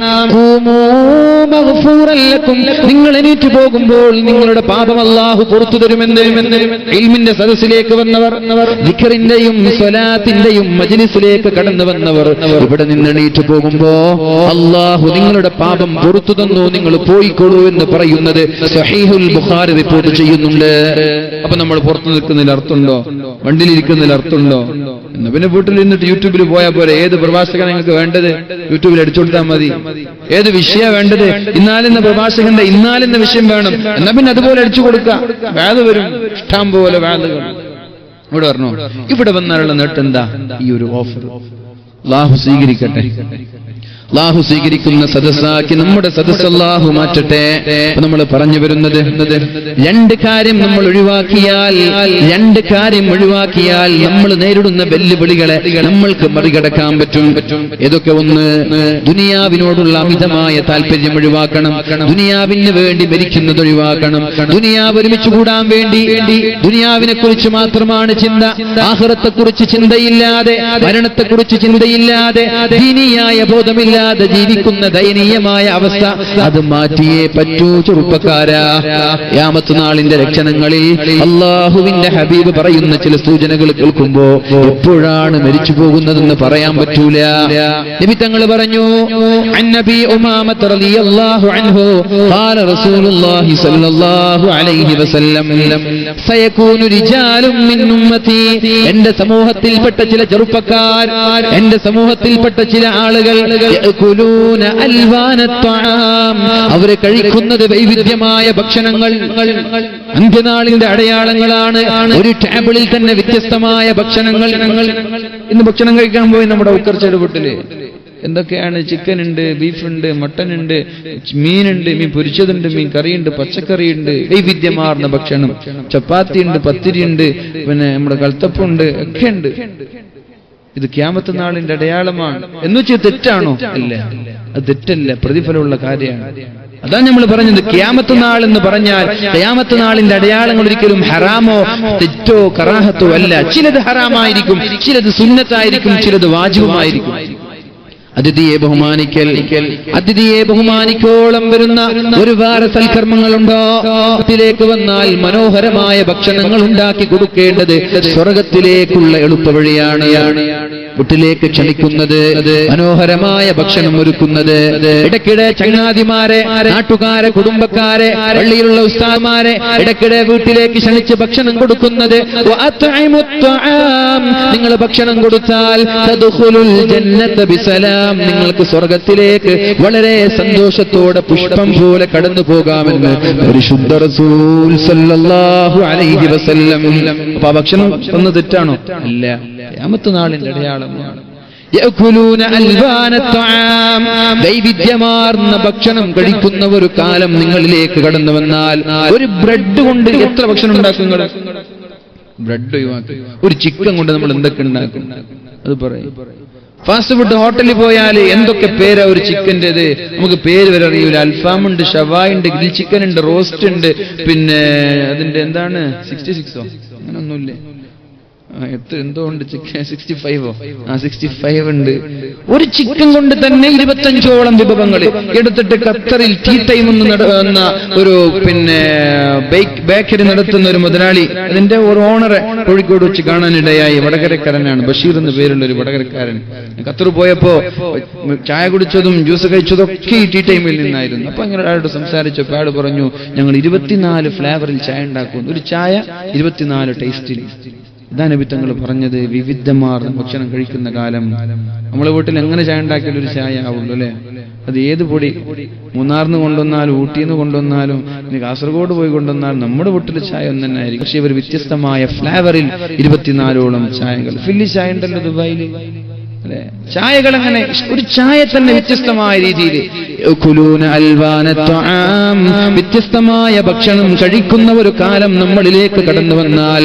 A: നിങ്ങൾ എണീറ്റ് പോകുമ്പോൾ നിങ്ങളുടെ പാപം അല്ലാഹു പുറത്തു തരുമെന്ന്. ഇൽമിന്റെ സദസ്സിലേക്ക് വന്നവർ, ദിക്റിന്റെയും സ്വലാത്തിന്റെയും മജ്ലിസിലേക്ക് കടന്നു വന്നവർ ഇവിടെ നിന്ന് എണീറ്റ് പോകുമ്പോ അല്ലാഹു നിങ്ങളുടെ പാപം പുറത്തു തന്നു, നിങ്ങൾ പോയിക്കോളൂ എന്ന് പറയുന്നത് സ്വഹീഹുൽ ബുഖാരി റിപ്പോർട്ട് ചെയ്യുന്നുണ്ട്. അപ്പൊ നമ്മൾ പുറത്തു നിൽക്കുന്നതിൽ അർത്ഥമുണ്ടോ? വണ്ടിയിലിരിക്കുന്നതിൽ അർത്ഥമുണ്ടോ? എന്നാ പിന്നെ വീട്ടിൽ നിന്നിട്ട് യൂട്യൂബിൽ പോയാൽ പോലെ. ഏത് പ്രഭാഷകൻ നിങ്ങൾക്ക് വേണ്ടത് യൂട്യൂബിൽ അടിച്ചു കൊടുത്താൽ മതി. ഏത് വിഷയം വേണ്ടത്? ഇന്നാലിന്ന പ്രഭാഷകന്റെ ഇന്നാലിന്ന വിഷയം വേണം, എന്നാ പിന്നെ അതുപോലെ അടിച്ചു കൊടുക്കാം. വേദ വരും, ഇഷ്ടം പോലെ വേദകൾ. ഇവിടെ പറഞ്ഞോ, ഇവിടെ വന്നാലുള്ള നേട്ടെന്താ? ഈ ഒരു ഓഫർ അല്ലാഹു സ്വീകരിക്കട്ടെ. അല്ലാഹു സ്വീകരിക്കുന്ന സദസ്സാക്കി നമ്മുടെ സദസ്സ് അല്ലാഹു മാറ്റട്ടെ. നമ്മൾ പറഞ്ഞു വരുന്നത് 2 കാര്യം നമ്മൾ ഒഴിവാക്കിയാൽ, 2 കാര്യം ഒഴിവാക്കിയാൽ നമ്മൾ നേരിടുന്ന വെല്ലുവിളികളെ നമ്മൾക്ക് മറികടക്കാൻ പറ്റും. ഏതൊക്കെ? ഒന്ന്, ദുനിയാവിനോടുള്ള അമിതമായ താല്പര്യം ഒഴിവാക്കണം. ദുനിയാവിന് വേണ്ടി മരിക്കുന്നത് ഒഴിവാക്കണം. ദുനിയാവ് ഒരുമിച്ച് കൂടാൻ വേണ്ടി ദുനിയാവിനെ കുറിച്ച് മാത്രമാണ് ചിന്ത. ആഖിറത്തെക്കുറിച്ച് ചിന്തയില്ലാതെ, മരണത്തെക്കുറിച്ച് ചിന്തയില്ലാതെ, ദീനിയായ ബോധമില്ല ജീവിക്കുന്ന ദയനീയമായ അവസ്ഥ അത് മാറ്റിയേ പറ്റൂ ചെറുപ്പക്കാരാ. ഖിയാമത്ത് നാളിന്റെ ലക്ഷണങ്ങളിൽ അല്ലാഹുവിന്റെ ഹബീബ് പറയുന്ന ചില സൂചനകൾ കേൾക്കുമ്പോ എപ്പോഴാണ് മരിച്ചു പോകുന്നതെന്ന് പറയാൻ പറ്റൂല. നബി തങ്ങൾ പറഞ്ഞു, അന്നബി ഉമാമ റളിയല്ലാഹു അൻഹു ഖാല റസൂലുള്ളാഹി സ്വല്ലല്ലാഹു അലൈഹി വസല്ലം സയകൂനു റിജാലും മിൻ ഉമ്മതി, എന്റെ സമൂഹത്തിൽപ്പെട്ട ചില ചെറുപ്പക്കാർ, എന്റെ സമൂഹത്തിൽപ്പെട്ട ചില ആളുകൾ യഅകുലൂന അൽവാനത് തആം, അവർ കഴിക്കുന്നത് വൈവിധ്യമായ ഭക്ഷണങ്ങൾ. അന്ത്യനാളിന്റെ അടയാളങ്ങളാണ് ഒരു ടേബിളിൽ തന്നെ വ്യത്യസ്തമായ ഭക്ഷണങ്ങൾ. ഇന്ന് ഭക്ഷണം കഴിക്കാൻ പോയി നമ്മുടെ ഉക്കർച്ചയുടെ വീട്ടില് എന്തൊക്കെയാണ്? ചിക്കൻ ഉണ്ട്, ബീഫ് ഉണ്ട്, മട്ടൻ ഉണ്ട്, മീനുണ്ട്, മീൻ പൊരിച്ചതുണ്ട്, മീൻ കറിയുണ്ട്, പച്ചക്കറിയുണ്ട്, വൈവിധ്യമാർന്ന ഭക്ഷണം. ചപ്പാത്തി ഉണ്ട്, പത്തിരി ഉണ്ട്, പിന്നെ നമ്മുടെ കൽത്തപ്പുണ്ട്, ഒക്കെ ഉണ്ട്. ഇത് ഖിയാമത്ത് നാളിന്റെ അടയാളമാണ് എന്ന് വെച്ചാൽ തെറ്റാണോ? അല്ല, അത് തെറ്റല്ല, പ്രതിഫലമുള്ള കാര്യമാണ്. അതാണ് നമ്മൾ പറഞ്ഞത്. ഖിയാമത്ത് നാൾ എന്ന് പറഞ്ഞാൽ ഖിയാമത്ത് നാളിന്റെ അടയാളങ്ങൾ ഒരിക്കലും ഹറാമോ തെറ്റോ കറാഹത്തോ അല്ല. ചിലത് ഹറാമായിരിക്കും, ചിലത് സുന്നത്തായിരിക്കും, ചിലത് വാജിബുമായിരിക്കും. അതിഥിയെ ബഹുമാനിക്കൽ, അതിഥിയെ ബഹുമാനിക്കോളം വരുന്ന ഒരുപാട് സൽക്കർമ്മങ്ങളുണ്ടോ? ത്തിലേക്ക് വന്നാൽ മനോഹരമായ ഭക്ഷണങ്ങൾ ഉണ്ടാക്കി കൊടുക്കേണ്ടത് സ്വർഗത്തിലേക്കുള്ള എളുപ്പവഴിയാണ്. വീട്ടിലേക്ക് ക്ഷണിക്കുന്നത്, മനോഹരമായ ഭക്ഷണം ഒരുക്കുന്നത്, ഇടയ്ക്കിടെ ചങ്ങാതിമാരെ, നാട്ടുകാരെ, കുടുംബക്കാരെ, പള്ളിയിലുള്ള ഉസ്താദ്മാരെ ഇടയ്ക്കിടെ വീട്ടിലേക്ക് ക്ഷണിച്ച് ഭക്ഷണം കൊടുക്കുന്നത്. നിങ്ങൾ ഭക്ഷണം കൊടുത്താൽ തദ്ഖുലുൽ ജന്നത ബിസലാം, നിങ്ങൾക്ക് സ്വർഗത്തിലേക്ക് വളരെ സന്തോഷത്തോടെ പുഷ്പം പോലെ കടന്നു പോകാമെന്ന് പരിശുദ്ധ റസൂൽ സല്ലല്ലാഹു അലൈഹി വസല്ലം. അപ്പൊ ഭക്ഷണം ഒന്ന് തെറ്റാണോ? അല്ല, ഖിയാമത്ത് നാളിന്റെ അടയാളമാണ്. യഅകുലൂന അൽവാനത് തആം, വൈവിധ്യമാർന്ന ഭക്ഷണം കഴിക്കുന്ന ഒരു കാലം നിങ്ങളിലേക്ക് കടന്നു വന്നാൽ ഒരു ബ്രെഡ് കൊണ്ട് എത്ര ഭക്ഷണം ഉണ്ടാക്കും? ബ്രെഡ് ഒഴിവാക്കി ഒരു ചിക്കൻ കൊണ്ട് നമ്മൾ എന്തൊക്കെ ഉണ്ടാക്കും? അത് പറയും. ഫാസ്റ്റ് ഫുഡ് ഹോട്ടലിൽ പോയാൽ എന്തൊക്കെ പേരാ ഒരു ചിക്കൻ്റെത്, നമുക്ക് പേര് വരെ അറിയൂല. അൽഫാം ഉണ്ട്, ഷവായ് ഉണ്ട്, ഗ്രിൽ ചിക്കൻ ഉണ്ട്, റോസ്റ്റ് ഉണ്ട്, പിന്നെ അതിന്റെ എന്താണ് 66ഓ അങ്ങനൊന്നുമില്ലേ, എന്തോ ഉണ്ട്, ചിക്കൻ 65ഓ 65 ഉണ്ട്. ഒരു ചിക്കൻ കൊണ്ട് തന്നെ 25ഓളം വിഭവങ്ങൾ എടുത്തിട്ട് ഖത്തറിൽ ടീ ടൈം എന്ന് നടന്ന ഒരു പിന്നെ ബേക്കറി നടത്തുന്ന ഒരു മുതലാളി, അതിന്റെ ഒരു ഓണറെ കോഴിക്കോട് വെച്ച് കാണാനിടയായി. വടകരക്കാരനാണ്, ബഷീർ എന്ന് പേരുള്ള ഒരു വടകരക്കാരൻ. ഖത്തർ പോയപ്പോ ചായ കുടിച്ചതും ജ്യൂസ് കഴിച്ചതും ഒക്കെ ഈ ടീ ടൈമിൽ നിന്നായിരുന്നു. അപ്പൊ അങ്ങനെ ഒരാളോട് സംസാരിച്ചപ്പോൾ അയാൾ പറഞ്ഞു, ഞങ്ങൾ 24 ഫ്ലേവറിൽ ചായ ഉണ്ടാക്കുന്നു, ഒരു ചായ 24 ടേസ്റ്റിൽ. ഇതാ നബി തങ്ങൾ പറഞ്ഞത്, വിവിധമാർന്ന ഭക്ഷണം കഴിക്കുന്ന കാലം. നമ്മളെ വീട്ടിൽ എങ്ങനെ ചായ ഉണ്ടാക്കിയാലും ഒരു ചായ ആവുള്ളൂ അല്ലെ? അത് ഏത് പൊടി, മൂന്നാറിന്ന് കൊണ്ടുവന്നാലും ഊട്ടിന്ന് കൊണ്ടുവന്നാലും ഇനി കാസർഗോഡ് പോയി കൊണ്ടുവന്നാലും നമ്മുടെ വീട്ടിൽ ചായ ഒന്നു തന്നെ ആയിരിക്കും. പക്ഷെ ഇവർ വ്യത്യസ്തമായ ഫ്ലേവറിൽ 24ഓളം ചായകൾ. ഫില്ലി ചായ ഉണ്ടല്ലോ ദുബായില് അല്ലെ? ചായകൾ അങ്ങനെ ഒരു ചായ തന്നെ വ്യത്യസ്തമായ രീതിയിൽ. വ്യത്യസ്തമായ ഭക്ഷണം കഴിക്കുന്ന ഒരു കാലം നമ്മളിലേക്ക് കടന്നു വന്നാൽ,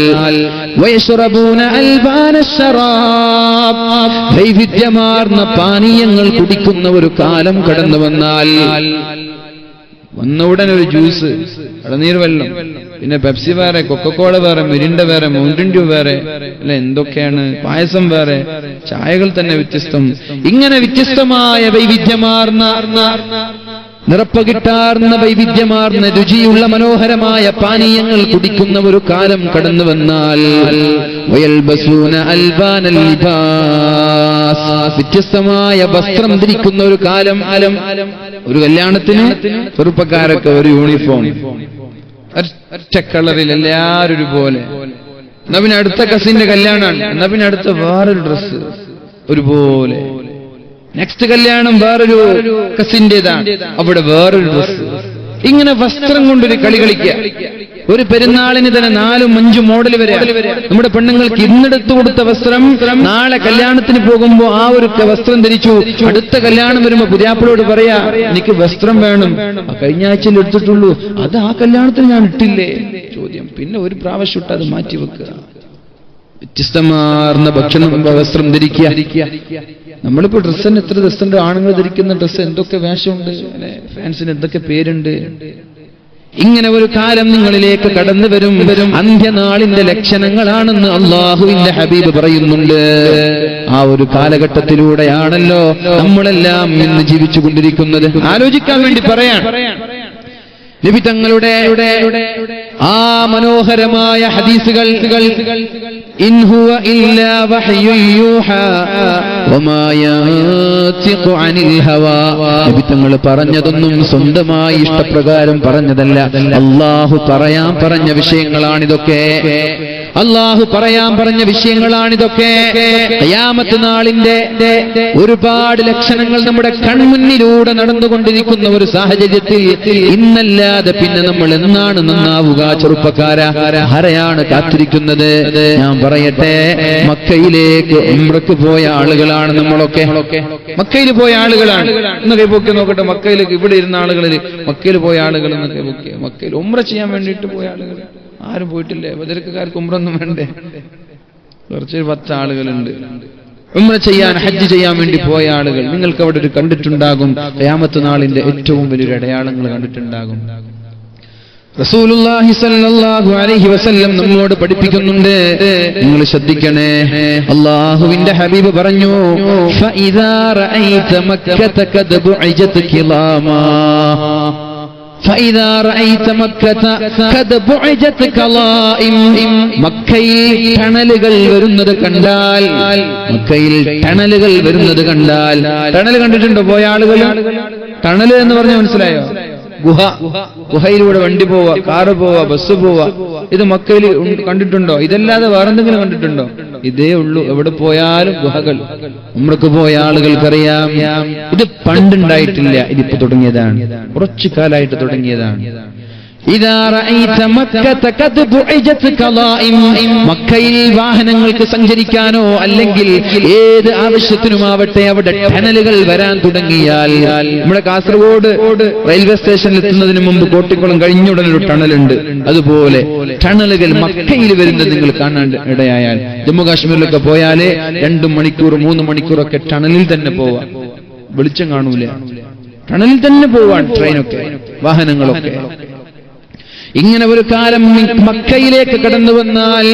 A: വൈവിധ്യമാർന്ന പാനീയങ്ങൾ കുടിക്കുന്ന ഒരു കാലം കടന്നു വന്നാൽ, വന്ന ഉടനെ ഒരു ജ്യൂസ്, ഇളനീർ വെള്ളം, പിന്നെ പെപ്സി വേറെ, കൊക്കക്കോള വേറെ, മിരിണ്ട വേറെ, മൗണ്ടൻ ഡ്യൂ വേറെ അല്ലെ, എന്തൊക്കെയാണ്, പായസം വേറെ, ചായകൾ തന്നെ വ്യത്യസ്തം. ഇങ്ങനെ വ്യത്യസ്തമായ വൈവിധ്യമാർന്ന നിറപ്പകിട്ടാർന്ന വൈവിധ്യമാർന്ന രുചിയുള്ള മനോഹരമായ പാനീയങ്ങൾ കുടിക്കുന്ന ഒരു കാലം കടന്നു വന്നാൽ, വ്യത്യസ്തമായ വസ്ത്രം ധരിക്കുന്ന ഒരു കാലം. ഒരു കല്യാണത്തിന് ചെറുപ്പക്കാരൊക്കെ ഒരു യൂണിഫോം, ഒറ്റ കളറിൽ എല്ലാവരും ഒരുപോലെ. എന്നാ പിന്നെ അടുത്ത കസിന്റെ കല്യാണമാണ്, എന്നാ പിന്നെ അടുത്ത വേറൊരു ഡ്രസ്സ് ഒരുപോലെ. നെക്സ്റ്റ് കല്യാണം വേറൊരു കസിന്റേതാണ്, അവിടെ വേറൊരു ഡ്രസ്സ്. ഇങ്ങനെ വസ്ത്രം കൊണ്ടൊരു കളി കളിക്കുക. ഒരു പെരുന്നാളിന് തന്നെ 4-5 മോഡൽ വരെ. നമ്മുടെ പെണ്ണുങ്ങൾക്ക് ഇന്നെടുത്തു കൊടുത്ത വസ്ത്രം നാളെ കല്യാണത്തിന് പോകുമ്പോ ആ ഒരു വസ്ത്രം ധരിച്ചു. അടുത്ത കല്യാണം വരുമ്പോ പുതിയാപ്പിളോട് പറയാ, എനിക്ക് വസ്ത്രം വേണം, കഴിഞ്ഞ ആഴ്ചയിൽ എടുത്തിട്ടുള്ളൂ, അത് ആ കല്യാണത്തിന് ഞാൻ ഇട്ടില്ലേ ചോദ്യം. പിന്നെ ഒരു പ്രാവശ്യം ഇട്ട് അത് മാറ്റിവെക്കുക. വ്യത്യസ്തമാർന്ന ഭക്ഷണം വസ്ത്രം ധരിക്കുക. നമ്മളിപ്പോ ഡ്രസ്സിന് എത്ര ഡ്രസ്സുണ്ട്, ആണുങ്ങൾ ധരിക്കുന്ന ഡ്രസ്സ് എന്തൊക്കെ വേഷമുണ്ട് അല്ലെ, ഫാൻസിന് എന്തൊക്കെ പേരുണ്ട്. ഇങ്ങനെ ഒരു കാലം നിങ്ങളിലേക്ക് കടന്നു വരും. അന്ത്യനാളിന്റെ ലക്ഷണങ്ങളാണെന്ന് അല്ലാഹുവിന്റെ ഹബീബ് പറയുന്നുണ്ട്. ആ ഒരു കാലഘട്ടത്തിലൂടെയാണല്ലോ നമ്മളെല്ലാം ഇന്ന് ജീവിച്ചുകൊണ്ടിരിക്കുന്നത്. ആലോചിക്കാൻ വേണ്ടി പറയാൻ നബി തങ്ങളുടെ ആ മനോഹരമായ ഹദീസുകൾ, ഇൻ ഹുവ ഇല്ലാ വഹ്യു യൂഹാ വമാ യൻതിഖു അനിൽ ഹവാ. നബി തങ്ങൾ പറഞ്ഞതൊന്നും സ്വന്തമായി ഇഷ്ടപ്രകാരം പറഞ്ഞതല്ല, അല്ലാഹു പറയാൻ പറഞ്ഞ വിഷയങ്ങളാണിതൊക്കെ. അള്ളാഹു പറയാൻ പറഞ്ഞ വിഷയങ്ങളാണിതൊക്കെ. ഖിയാമത്ത് നാളിന്റെ ഒരുപാട് ലക്ഷണങ്ങൾ നമ്മുടെ കൺമുന്നിലൂടെ നടന്നുകൊണ്ടിരിക്കുന്ന ഒരു സാഹചര്യത്തിൽ ഇന്നല്ലാതെ പിന്നെ നമ്മൾ എന്നാണ് നന്നാവുക? ചെറുപ്പക്കാരാ, ആരെയാണ് കാത്തിരിക്കുന്നത്? ഞാൻ പറയട്ടെ, മക്കയിലേക്ക് ഉംറക്ക് പോയ ആളുകളാണ് നമ്മളൊക്കെ. മക്കയിൽ പോയ ആളുകളാണ്. എന്നൊക്കെ പൊക്കി നോക്കട്ടെ, മക്കയിലേക്ക് ഇവിടെ ഇരുന്ന ആളുകളിൽ മക്കയിൽ പോയ ആളുകൾ എന്നൊക്കെ പൊക്കി. മക്കയിൽ ഉംറ ചെയ്യാൻ വേണ്ടിയിട്ട് പോയ ആളുകൾ ആരും പോയിട്ടില്ലേ? ബദർക്കാർക്ക് ഉംറൊന്നും വേണ്ടേ? കുറച്ച് 10 ആളുകളുണ്ട് ഉംറ ചെയ്യാൻ, ഹജ്ജ് ചെയ്യാൻ വേണ്ടി പോയ ആളുകൾ. നിങ്ങൾക്ക് അവിടെ ഒരു കണ്ടിട്ടുണ്ടാകും, ഖിയാമത്ത് നാളിന്റെ ഏറ്റവും വലിയൊരു അടയാളങ്ങൾ കണ്ടിട്ടുണ്ടാകും. റസൂലുള്ളാഹി സ്വല്ലല്ലാഹു അലൈഹി വസല്ലം നമ്മോട് പഠിപ്പിക്കുന്നുണ്ട്, നിങ്ങൾ ശ്രദ്ധിക്കണേ. അല്ലാഹുവിന്റെ ഹബീബ് പറഞ്ഞു, ഫഇദാ റഅയ്ത മക്കത ഖദ ബുഇജത് ഖിലാമാ فإذا رأيت مكة قد بعجت كلائم. മക്കയിൽ ടണലുകൾ വരുന്നത് കണ്ടാൽ, മക്കയിൽ ടണലുകൾ വരുന്നത് കണ്ടാൽ, ടണൽ കണ്ടിട്ടുണ്ടോ പോയ ആളുകൾ? ടണൽ എന്ന് പറഞ്ഞാൽ മനസ്സിലായോ? ഗുഹ. ഗുഹയിലൂടെ വണ്ടി പോവാ, കാറ് പോവാ, ബസ് പോവാ. ഇത് മക്കയിൽ കണ്ടിട്ടുണ്ടോ? ഇതല്ലാതെ വേറെന്തെങ്കിലും കണ്ടിട്ടുണ്ടോ? ഇതേ ഉള്ളൂ. എവിടെ പോയാലും ഗുഹകൾ. ഉംറക്ക് പോയ ആളുകൾക്കറിയാം, ഇത് പണ്ടുണ്ടായിട്ടില്ല, ഇതിപ്പോ തുടങ്ങിയതാണ്, കുറച്ചു കാലമായിട്ട് തുടങ്ങിയതാണ്. മക്കയിൽ വാഹനങ്ങൾക്ക് സഞ്ചരിക്കാനോ അല്ലെങ്കിൽ ഏത് ആവശ്യത്തിനുമാവട്ടെ അവിടെ ടണലുകൾ വരാൻ തുടങ്ങിയാൽ, നമ്മുടെ കാസർഗോഡ് റെയിൽവേ സ്റ്റേഷനിൽ എത്തുന്നതിന് മുമ്പ് കോട്ടിക്കുളം കഴിഞ്ഞുടൻ ഒരു ടണലുണ്ട്. അതുപോലെ ടണലുകൾ മക്കയിൽ വരുന്നത് നിങ്ങൾ കാണാൻ ഇടയായാൽ, ജമ്മു കാശ്മീരിലൊക്കെ പോയാല് 2 മണിക്കൂർ 3 മണിക്കൂറൊക്കെ ടണലിൽ തന്നെ പോവാം. വെളിച്ചം കാണൂല, ടണലിൽ തന്നെ പോവാൻ ട്രെയിനൊക്കെ, വാഹനങ്ങളൊക്കെ. ഇങ്ങനെ ഒരു കാലം മക്കയിലേക്ക് കടന്നു വന്നാൽ,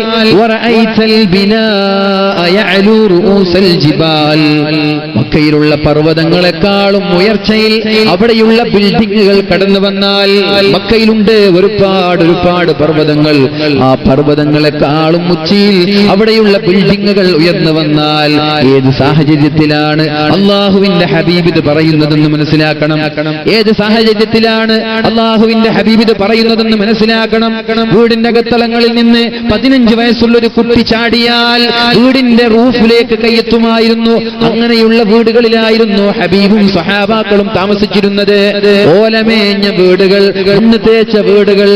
A: മക്കയിലുള്ള പർവ്വതങ്ങളെക്കാളും ഉയർച്ചയിൽ അവിടെയുള്ള ബിൽഡിങ്ങുകൾ കടന്നു വന്നാൽ, മക്കയിലുണ്ട് ഒരുപാട് പർവ്വതങ്ങൾ. ആ പർവ്വതങ്ങളെക്കാളും ഉച്ചിയിൽ അവിടെയുള്ള ബിൽഡിങ്ങുകൾ ഉയർന്നു വന്നാൽ, ഏത് സാഹചര്യത്തിലാണ് അള്ളാഹുവിന്റെ ഹബീബ് ഇത് പറയുന്നതെന്ന് മനസ്സിലാക്കണം. ഏത് സാഹചര്യത്തിലാണ് അള്ളാഹുവിന്റെ ഹബീബ് ഇത് പറയുന്നതെന്ന് മനസ്സിലാക്കണം. വീടിന്റെ അകത്തളങ്ങളിൽ നിന്ന് 15 വയസ്സുള്ളൊരു കുട്ടി ചാടിയാൽ വീടിന്റെ റൂഫിലേക്ക് കയ്യെത്തുമായിരുന്നു. അങ്ങനെയുള്ള വീടുകളിലായിരുന്നു ഹബീബും സഹാബാക്കളും താമസിച്ചിരുന്നത്. ഓലമേഞ്ഞ വീടുകൾ, മണ്ണ് തേച്ച വീടുകൾ,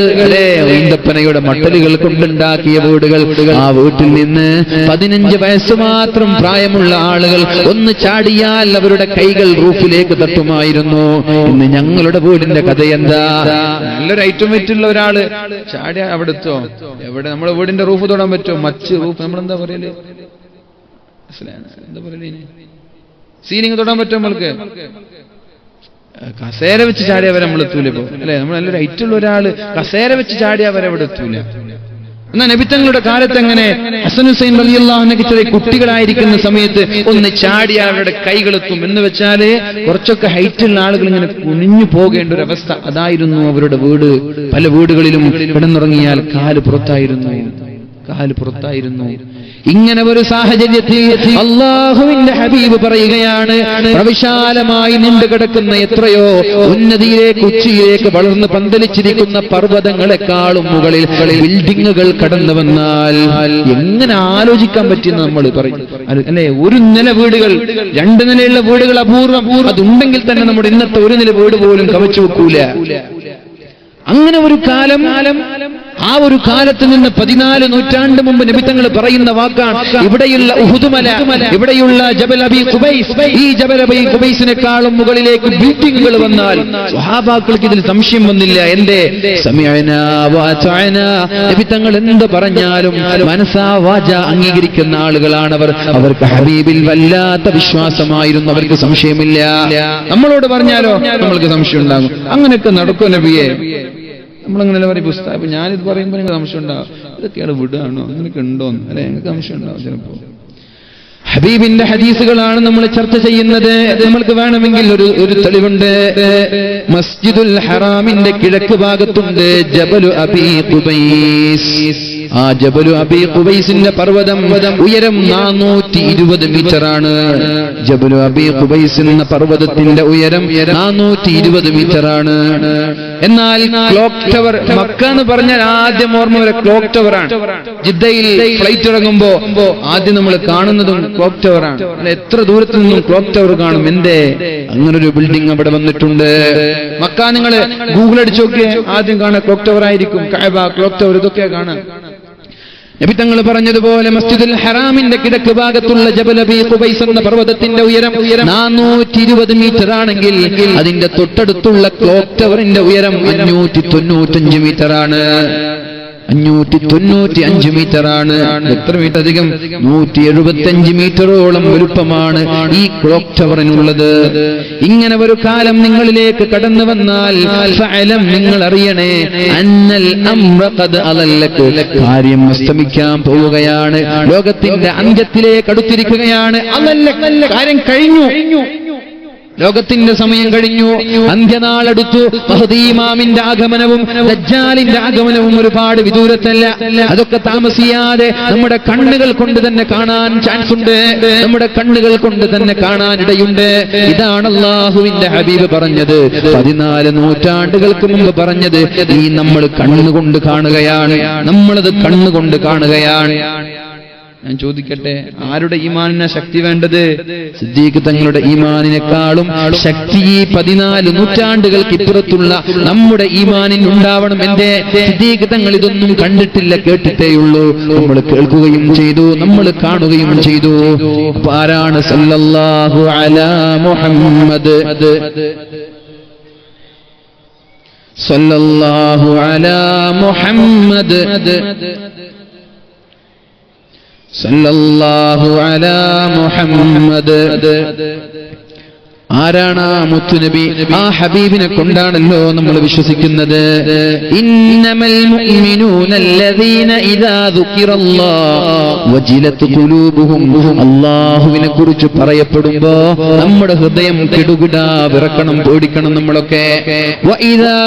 A: ഈന്തപ്പനയുടെ മട്ടലുകൾ കൊണ്ടുണ്ടാക്കിയ വീടുകൾ. ആ വീട്ടിൽ നിന്ന് 15 വയസ്സ് മാത്രം പ്രായമുള്ള ആളുകൾ ഒന്ന് ചാടിയാൽ അവരുടെ കൈകൾ റൂഫിലേക്ക് തട്ടുമായിരുന്നു. ഇന്ന് ഞങ്ങളുടെ വീടിന്റെ കഥ എന്താ? നല്ലൊരു ഐറ്റമേറ്റുള്ള ഒരാള് ചാടിയ അവിടെ എത്തോ? എവിടെ? നമ്മുടെ വീടിന്റെ റൂഫ് തൊടാൻ പറ്റുമോ? മച്ച് റൂഫ്, നമ്മളെന്താ പറയല്? എന്താ പറയല്? സീലിംഗ് തൊടാൻ പറ്റുമോ നമ്മൾക്ക്? കസേര വെച്ച് ചാടിയവരെ നമ്മൾ എത്തൂല ഇപ്പൊ, അല്ലെ? നമ്മൾ നല്ലൊരു ഐറ്റുള്ള ഒരാള് കസേര വെച്ച് ചാടിയവരെ അവിടെ എത്തൂല. എന്നാൽ നബിത്തങ്ങളുടെ കാലത്ത് എങ്ങനെ? ഹസൻ ഹുസൈൻ റളിയല്ലാഹു അൻഹു ചെറിയ കുട്ടികളായിരിക്കുന്ന സമയത്ത് ഒന്ന് ചാടി അവരുടെ കൈകളെത്തും. എന്ന് വെച്ചാല് കുറച്ചൊക്കെ ഹൈറ്റുള്ള ആളുകൾ ഇങ്ങനെ കുനിഞ്ഞു പോകേണ്ട ഒരു അവസ്ഥ. അതായിരുന്നു അവരുടെ വീട്. പല വീടുകളിലും കിടന്നുറങ്ങിയാൽ കാല് പുറത്തായിരുന്നു. ഇങ്ങനെ ഒരു സാഹചര്യത്തിൽ അല്ലാഹുവിന്റെ ഹബീബ് പറയുകയാണ്, പ്രവിശാലമായി നീണ്ടു കിടക്കുന്ന എത്രയോ ഉന്നതിയിലേക്ക് ഉച്ചിയിലേക്ക് വളർന്ന് പന്തലിച്ചിരിക്കുന്ന പർവ്വതങ്ങളെക്കാളും മുകളിൽ ബിൽഡിങ്ങുകൾ കടന്നു വന്നാൽ എങ്ങനെ ആലോചിക്കാൻ പറ്റുമെന്ന് നമ്മൾ പറയും, അല്ലെ? ഒരു നില വീടുകൾ, 2 നിലയുള്ള വീടുകൾ അപൂർവം. അതുണ്ടെങ്കിൽ തന്നെ നമ്മുടെ ഇന്നത്തെ 1 നില വീട് പോലും കവച്ചു വെക്കൂല. അങ്ങനെ ഒരു കാലം, ആ ഒരു കാലത്ത് നിന്ന് 14 നൂറ്റാണ്ട് മുമ്പ് നബിത്തങ്ങൾ പറയുന്ന വാക്കാണ്. ഇവിടെയുള്ള ഉഹുദുമല, ഇവിടെയുള്ള ജബൽ അബി ഖുബൈസ്, ഈ ജബൽ അബി ഖുബൈസിനെക്കാളും മുകളിലേക്ക് ബിൽഡിങ്ങുകൾ വന്നാൽ സ്വഹാബാക്കൾക്ക് ഇതിൽ സംശയം വന്നില്ല. എന്റെ സമിഅനാ വഅതഅനാ, നബിത്തങ്ങൾ എന്ത് പറഞ്ഞാലും മനസാ വാച അംഗീകരിക്കുന്ന ആളുകളാണ് അവർ. അവർക്ക് ഹബീബിൽ വല്ലാത്ത വിശ്വാസമായിരുന്നു, അവർക്ക് സംശയമില്ല. നമ്മളോട് പറഞ്ഞാലോ നമ്മൾക്ക് സംശയം ഉണ്ടാകും. അങ്ങനെയൊക്കെ നടക്കും നബിയെ? നമ്മളങ്ങനെ പറയും പുസ്തകം. ഞാനിത് പറയുമ്പോൾ നിങ്ങൾക്ക് സംശയം ഉണ്ടാവും, ഇതൊക്കെയാണ് വിടുകയാണോ, അങ്ങനെയൊക്കെ ഉണ്ടോന്ന്, അല്ലെ? നിങ്ങൾക്ക് സംശയം ഉണ്ടാവും ചിലപ്പോ. ഹബീബിന്റെ ഹദീസുകളാണ് നമ്മൾ ചർച്ച ചെയ്യുന്നത്. നമ്മൾക്ക് വേണമെങ്കിൽ ഒരു തെളിവുണ്ട്. മസ്ജിദുൽ ഹറാമിന്റെ കിഴക്ക് ഭാഗത്തുണ്ട് ജബലു അബീ ഖുബൈസ്. ആ ജബലു അബീ ഖുബൈസിന്റെ പർവ്വതം ഉയരം 420 മീറ്ററാണ്. ജബലു അബീ ഖുബൈസ് എന്ന പർവ്വതത്തിന്റെ ഉയരം 420 മീറ്ററാണ്. എന്നാൽ ക്ലോക്ക് ടവർ, മക്ക എന്ന് പറഞ്ഞാൽ ആദ്യം ഓർമ്മ വരെ ക്ലോക്ക് ടവറാണ്. ജിദ്ദയിൽ ഫ്ലൈറ്റ് ഇറങ്ങുമ്പോ ആദ്യം നമ്മൾ കാണുന്നതും ക്ലോക്ക് ടവറാണ്. എത്ര ദൂരത്തു നിന്നും ക്ലോക്ക് ടവർ കാണും. എന്തേ അങ്ങനൊരു ബിൽഡിംഗ് അവിടെ വന്നിട്ടുണ്ട്. മക്ക നിങ്ങൾ ഗൂഗിൾ അടിച്ചു നോക്കിയേ, ആദ്യം കാണാൻ ക്ലോക്ക് ടവർ ആയിരിക്കും. കഅബ, ക്ലോക്ക് ടവർ, ഇതൊക്കെ കാണാം. നബി തങ്ങൾ പറഞ്ഞതുപോലെ മസ്ജിദുൽ ഹറാമിന്റെ കിഴക്ക് ഭാഗത്തുള്ള ജബൽ അബീ ഖുബൈസ് എന്ന പർവ്വതത്തിന്റെ ഉയരം 420 മീറ്റർ ആണെങ്കിൽ അതിന്റെ തൊട്ടടുത്തുള്ള ക്ലോക്ക് ടവറിന്റെ ഉയരം 595 മീറ്റർ ആണ്. 595 മീറ്ററാണ്. എത്ര മീറ്റർ അധികം? 175 മീറ്ററോളം വലുപ്പമാണ് ഈ ക്ലോക്ക് ടവറിനുള്ളത്. ഇങ്ങനെ ഒരു കാലം നിങ്ങളിലേക്ക് കടന്നു വന്നാൽ ഫഅലം, നിങ്ങൾ അറിയണേ, അന്നൽ അംറ ഖദ് അളല്ലക, കാര്യം അസ്തമിക്കാൻ പോവുകയാണ്. ലോകത്തിന്റെ അന്ത്യത്തിലേക്ക് അടുത്തിരിക്കുകയാണ്. അളല്ലക, കാര്യം കഴിഞ്ഞു. ലോകത്തിന്റെ സമയം കഴിഞ്ഞു, അന്ത്യനാളെടുത്തു. മഹ്ദി ഇമാമിന്റെ ആഗമനവും ദജ്ജാലിന്റെ ആഗമനവും ഒരുപാട് വിദൂരത്തല്ല. അതൊക്കെ താമസിയാതെ നമ്മുടെ കണ്ണുകൾ കൊണ്ട് തന്നെ കാണാൻ ചാൻസ് ഉണ്ട്. നമ്മുടെ കണ്ണുകൾ കൊണ്ട് തന്നെ കാണാൻ ഇടയുണ്ട്. ഇതാണ് അല്ലാഹുവിന്റെ ഹബീബ് പറഞ്ഞത്. 14 നൂറ്റാണ്ടുകൾക്ക് മുമ്പ് പറഞ്ഞത് ഈ നമ്മൾ കണ്ണുകൊണ്ട് കാണുകയാണ്. നമ്മളത് കണ്ണുകൊണ്ട് കാണുകയാണ്. ഞാൻ ചോദിക്കട്ടെ, ആരുടെ ഈമാനിനാ ശക്തി വേണ്ടത്? സിദ്ദീഖ് തങ്ങളുടെ ഈമാനിനെക്കാളും ശക്തി 14 നൂറ്റാണ്ടുകൾക്ക് ഇപ്പുറത്തുള്ള നമ്മുടെ ഈമാനിന് ഉണ്ടാവണം. എന്തേ? സിദ്ദീഖ് തങ്ങൾ ഇതൊന്നും കണ്ടിട്ടില്ല, കേട്ടിട്ടേയുള്ളൂ. നമ്മൾ കേൾക്കുകയും ചെയ്തു, നമ്മൾ കാണുകയും ചെയ്തു. ആരാണ്? സല്ലല്ലാഹു അലാ മുഹമ്മദ്, സല്ലല്ലാഹു അലാ മുഹമ്മദ്, സല്ലല്ലാഹു അലാ മുഹമ്മദ്. ആരാണ് ആ മുത്തുനബി? ആ ഹബീബിനെ കൊണ്ടാണല്ലോ നമ്മൾ വിശ്വസിക്കുന്നത്. ഇന്നമൽ മുഅ്മിനൂന അല്ലദീന ഇദാ ദുകിറല്ലാഹു വജിലത് ഖുലൂബുഹും. അല്ലാഹുവിനെ കുറിച്ച് പറയപ്പെടുമ്പോ നമ്മുടെ ഹൃദയം കിടുകിടാ വിറക്കണം, പേടിക്കണം നമ്മളൊക്കെ. വഇദാ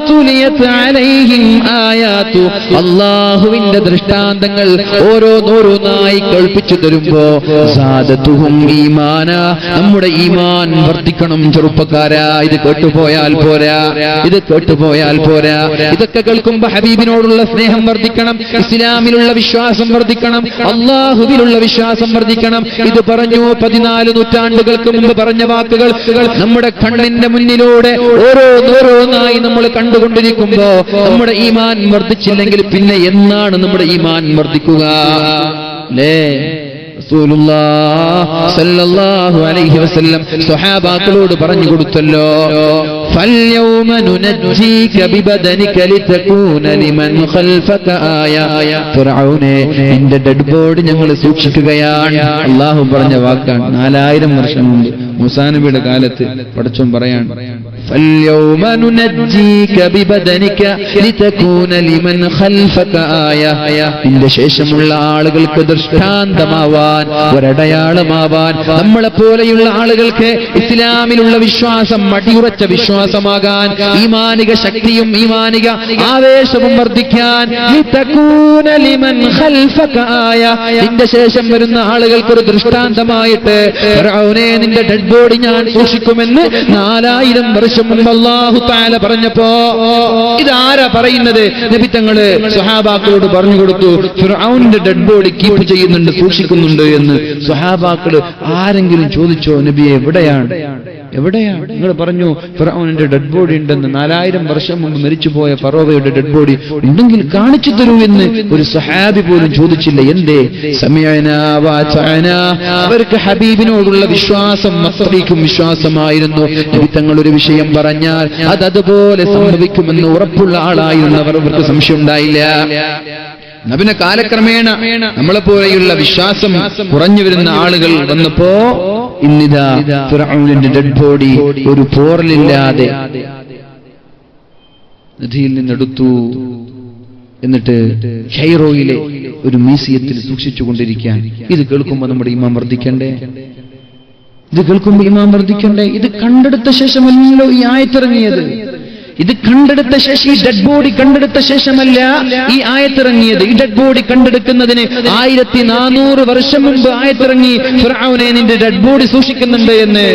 A: തുലിയത് അലൈഹിം ആയാതു, അല്ലാഹുവിന്റെ ദൃഷ്ടാന്തങ്ങൾ ഓരോന്നോരോന്നായി കേൾപ്പിച്ചു തരുമ്പോ സാദതുഹും ഈമാന, നമ്മുടെ ഈമാൻ വർദ്ധിക്കണം. ചെറുപ്പക്കാരാ, ഇത് കേട്ടുപോയാൽ പോരാ, ഇത് കേട്ടുപോയാൽ പോരാ. ഇതൊക്കെ കേൾക്കുമ്പോ ഹബീബിനോടുള്ള സ്നേഹം വർദ്ധിക്കണം, ഇസ്ലാമിലുള്ള വിശ്വാസം വർദ്ധിക്കണം, അല്ലാഹുവിലുള്ള വിശ്വാസം വർദ്ധിക്കണം. ഇത് പറഞ്ഞു 14 നൂറ്റാണ്ടുകൾക്ക് മുമ്പ് പറഞ്ഞ വാക്കുകൾ നമ്മുടെ കണ്ണിന്റെ മുന്നിലൂടെ ഓരോന്നോരോന്നായി നമ്മൾ കണ്ടുകൊണ്ടിരിക്കുമ്പോ നമ്മുടെ ഈമാൻ വർദ്ധിച്ചില്ലെങ്കിൽ പിന്നെ എന്നാണ് നമ്മുടെ ഈമാൻ വർദ്ധിക്കുക? അല്ലേ? റസൂലുള്ളാഹി സ്വല്ലല്ലാഹു അലൈഹി വസല്ലം സ്വഹാബാക്കളോട് പറഞ്ഞു കൊടുത്തല്ലോ, ഫൽയൗമ നുനജ്ജീക ബിബദനിക ലിതകൂന ലിമൻ ഖൽഫക ആയ. ഫിർഔനെ, നിന്റെ ഡെഡ് ബോഡി ഞങ്ങൾ സൂക്ഷിക്കുകയാണ്. അല്ലാഹു പറഞ്ഞ വാക്കാണ്. 4000 വർഷം മുമ്പ് മൂസാ നബിയുടെ കാലത്ത് പടച്ചോൻ പറയാണ്, ഫൽയൗമ നുനജ്ജീക ബിബദനിക ലിതകൂന ലിമൻ ഖൽഫക ആയ. നിന്റെ ശേഷമുള്ള ആളുകൾക്ക് ദൃഷ്ടാന്തമാവാൻ, ഒരടയാളമാവാൻ, നമ്മളെ പോലെയുള്ള ആളുകൾക്ക് ഇസ്ലാമിലുള്ള വിശ്വാസം അടിയുറച്ച വിശ്വാസമാകാൻ, ഈമാനിക ശക്തിയും ഈമാനിക ആവേശവും വർദ്ധിക്കാൻ. ലിതകൂന ലിമൻ ഖൽഫക ആയ, നിന്റെ ശേഷം വരുന്ന ആളുകൾക്ക് ഒരു ദൃഷ്ടാന്തമായിട്ട് ഫിർഔനെ, നിന്റെ ഡെഡ് ബോഡി ഞാൻ സൂക്ഷിക്കുമെന്ന് 4000 വർഷം മുമ്പ് അല്ലാഹു തആല പറഞ്ഞപ്പോ ഇതാരാ പറയുന്നത്? നബി തങ്ങള് സ്വഹാബാക്കളോട് പറഞ്ഞു കൊടുത്തു, ഫിർഔനിന്റെ ഡെഡ് ബോഡി കീപ്പ് ചെയ്യുന്നുണ്ട്, സൂക്ഷിക്കുന്നുണ്ട് എന്ന്. സ്വഹാബാക്കള് ആരെങ്കിലും ചോദിച്ചോ, നബിയെ എവിടെയാണ്, എവിടെയാണ്? നിങ്ങൾ പറഞ്ഞു ഫിർഔനിന്റെ ഡെഡ് ബോഡി ഉണ്ടെന്ന്. 4000 വർഷം മുമ്പ് മരിച്ചുപോയ ഫറോവയുടെ ഡെഡ് ബോഡി ഉണ്ടെങ്കിൽ കാണിച്ചു തരൂ എന്ന് ഒരു സ്വഹാബി പോലും ചോദിച്ചില്ല. എന്തേ? സമയനാ വഅതഅനാ. അവർക്ക് ഹബീബിനോടുള്ള വിശ്വാസം അത്രയ്ക്കും വിശ്വാസമായിരുന്നു. നബി തങ്ങൾ ഒരു വിഷയം പറഞ്ഞാൽ അതുപോലെ സംഭവിക്കുമെന്ന് ഉറപ്പുള്ള ആളായിരുന്നവർ. അവർക്ക് സംശയം ഉണ്ടായില്ല. നബിനെ കാലക്രമേണ നമ്മളെപ്പോലെയുള്ള വിശ്വാസം കുറഞ്ഞു വരുന്ന ആളുകൾ വന്നപ്പോ ഇന്നിതാ ഫിർഔനിന്റെ ഡെഡ് ബോഡി ഒരു പോറലില്ലാതെ നദിയിൽ നിന്നെടുത്തു. എന്നിട്ട് കൈറോയിലെ ഒരു മ്യൂസിയത്തിൽ സൂക്ഷിച്ചുകൊണ്ടിരിക്കാൻ. ഇത് കേൾക്കുമ്പോ നമ്മുടെ ഈമാൻ വർദ്ധിക്കണ്ടേ? ഇത് കേൾക്കുമ്പോ ഈമാൻ വർദ്ധിക്കണ്ടേ? ഇത് കണ്ടെടുത്ത ശേഷമല്ലോ ഈ ആയത്തിറങ്ങിയത്. ഇത് കണ്ടെടുത്ത ശേഷം, ഈ ഡെഡ് ബോഡി കണ്ടെടുത്ത ശേഷമല്ല ഈ ആയത്തിറങ്ങിയത്. ഈ ഡെഡ് ബോഡി കണ്ടെടുക്കുന്നതിന് 1400 വർഷം മുൻപ് ആയത്തിറങ്ങി, ഫിർഔനെ നിന്റെ ഡെഡ് ബോഡി സൂക്ഷിക്കുന്നുണ്ട് എന്ന്.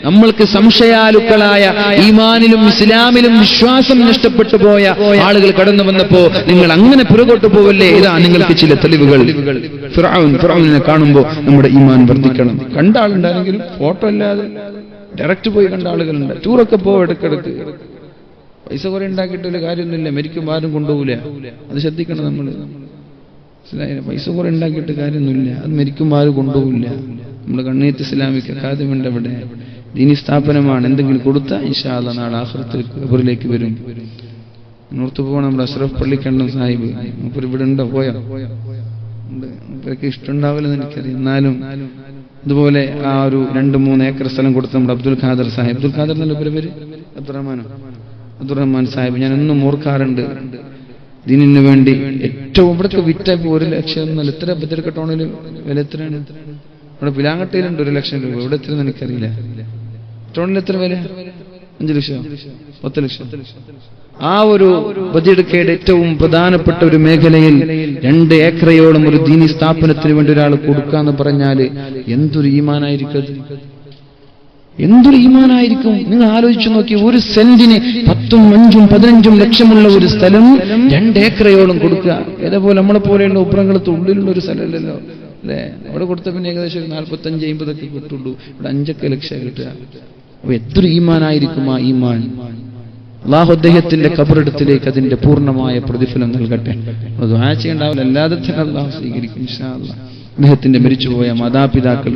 A: നമ്മൾക്ക് സംശയാലുക്കളായ, ഈമാനിലും ഇസ്ലാമിലും വിശ്വാസം നഷ്ടപ്പെട്ടു പോയ ആളുകൾ കടന്നു വന്നപ്പോ നിങ്ങൾ അങ്ങനെ പുറകോട്ട് പോവല്ലേ, ഇതാ നിങ്ങൾക്ക് ചില തെളിവുകൾ. ഫിർഔനെ കാണുമ്പോൾ നമ്മുടെ ഈമാൻ വർദ്ധിക്കണം. കണ്ട ആളുണ്ടാണെങ്കിലും ഫോട്ടോ അല്ലാതെ ഡയറക്റ്റ് പോയി കണ്ട ആളുകളുണ്ട്. ടൂറൊക്കെ പോവും ഇടക്കിടക്ക്. പൈസ കുറെ ഉണ്ടാക്കിയിട്ട് ഒരു കാര്യമൊന്നുമില്ല, മരിക്കുമ്പോൾ ആരും കൊണ്ടുപോകില്ല. അത് ശ്രദ്ധിക്കണം നമ്മൾ. പൈസ കുറെ ഉണ്ടാക്കിയിട്ട് കാര്യമൊന്നുമില്ല, അത് മരിക്കുമ്പോൾ ആരും കൊണ്ടുപോകില്ല. നമ്മുടെ കണ്ണീത്ത് ഇസ്ലാമിക് അക്കാദമിയുടെ അവിടെ ദീനി സ്ഥാപനമാണ്. എന്തെങ്കിലും കൊടുത്താൽ ഇൻഷാ അല്ലാഹ് നാളെ ആഖിറത്തിൽ ഖബറിലേക്ക് വരും. നോർത്ത് പോകണം. നമ്മുടെ അഷ്റഫ് പള്ളിക്കണ്ടം സാഹിബ് മൂപ്പർ ഇവിടെ ഉണ്ടോ? പോയോ? മൂപ്പർക്ക് ഇഷ്ടമുണ്ടാവില്ലെന്ന് എനിക്കറിയാം. എന്നാലും ഇതുപോലെ ആ ഒരു 2-3 ഏക്കർ സ്ഥലം കൊടുത്ത നമ്മുടെ അബ്ദുൽ ഖാദർ സാഹിബ്, അബ്ദുൽ ഖാദർ എന്നല്ല പേര്, അബ്ദുറഹ്മാൻ സാഹിബ്, ഞാൻ എന്നും ഓർക്കാറുണ്ട്. ദീനിന് വേണ്ടി ഏറ്റവും ഇവിടൊക്കെ വിറ്റ 1 ലക്ഷം എന്നല്ല, എത്ര ബദർക ടൗണിൽ വില എത്രയാണ്? ഇവിടെ പിലാങ്കട്ടയിലുണ്ട് 1 ലക്ഷം രൂപ. ഇവിടെ എത്രയെന്ന് എനിക്കറിയില്ല. ടൗണിൽ എത്ര വില? 5 ലക്ഷം, 10 ലക്ഷം. ആ ഒരു ബദിയടുക്കയുടെ ഏറ്റവും പ്രധാനപ്പെട്ട ഒരു മേഖലയിൽ 2 ഏക്കറയോളം ഒരു ദീനി സ്ഥാപനത്തിന് വേണ്ടി ഒരാൾ കൊടുക്കാന്ന് പറഞ്ഞാല് എന്തൊരു ഈമാനായിരിക്കും, എന്തൊരു ഈമാനായിരിക്കും. നിങ്ങൾ ആലോചിച്ചു നോക്കി, ഒരു സെന്റിന് 10ഉം 5ഉം 15ഉം ലക്ഷമുള്ള ഒരു സ്ഥലം 2 ഏക്കറയോളം കൊടുക്കുക. അതേപോലെ നമ്മളെ പോലെയുള്ള ഉപ്രങ്ങളത്ത് ഉള്ളിലുള്ള ഒരു സ്ഥലമല്ലല്ലോ അല്ലെ. അവിടെ കൊടുത്ത പിന്നെ ഏകദേശം 45-50 ഒക്കെ കിട്ടുള്ളൂ. ഇവിടെ 5 ലക്ഷം കിട്ടുക. അപ്പൊ എത്ര ഈമാനായിരിക്കും ആ ഈമാൻ. അല്ലാഹു അദ്ദേഹത്തിന്റെ ഖബറിടത്തിലേക്ക് അതിന്റെ പൂർണ്ണമായ പ്രതിഫലം നൽകട്ടെ. ദുആ ചെയ്യണ്ടാവില്ല, അല്ലാതെ തന്നെ അല്ലാഹു സ്വീകരിക്കും ഇൻഷാ അല്ലാഹ്. അദ്ദേഹത്തിന്റെ മരിച്ചുപോയ മാതാപിതാക്കൾ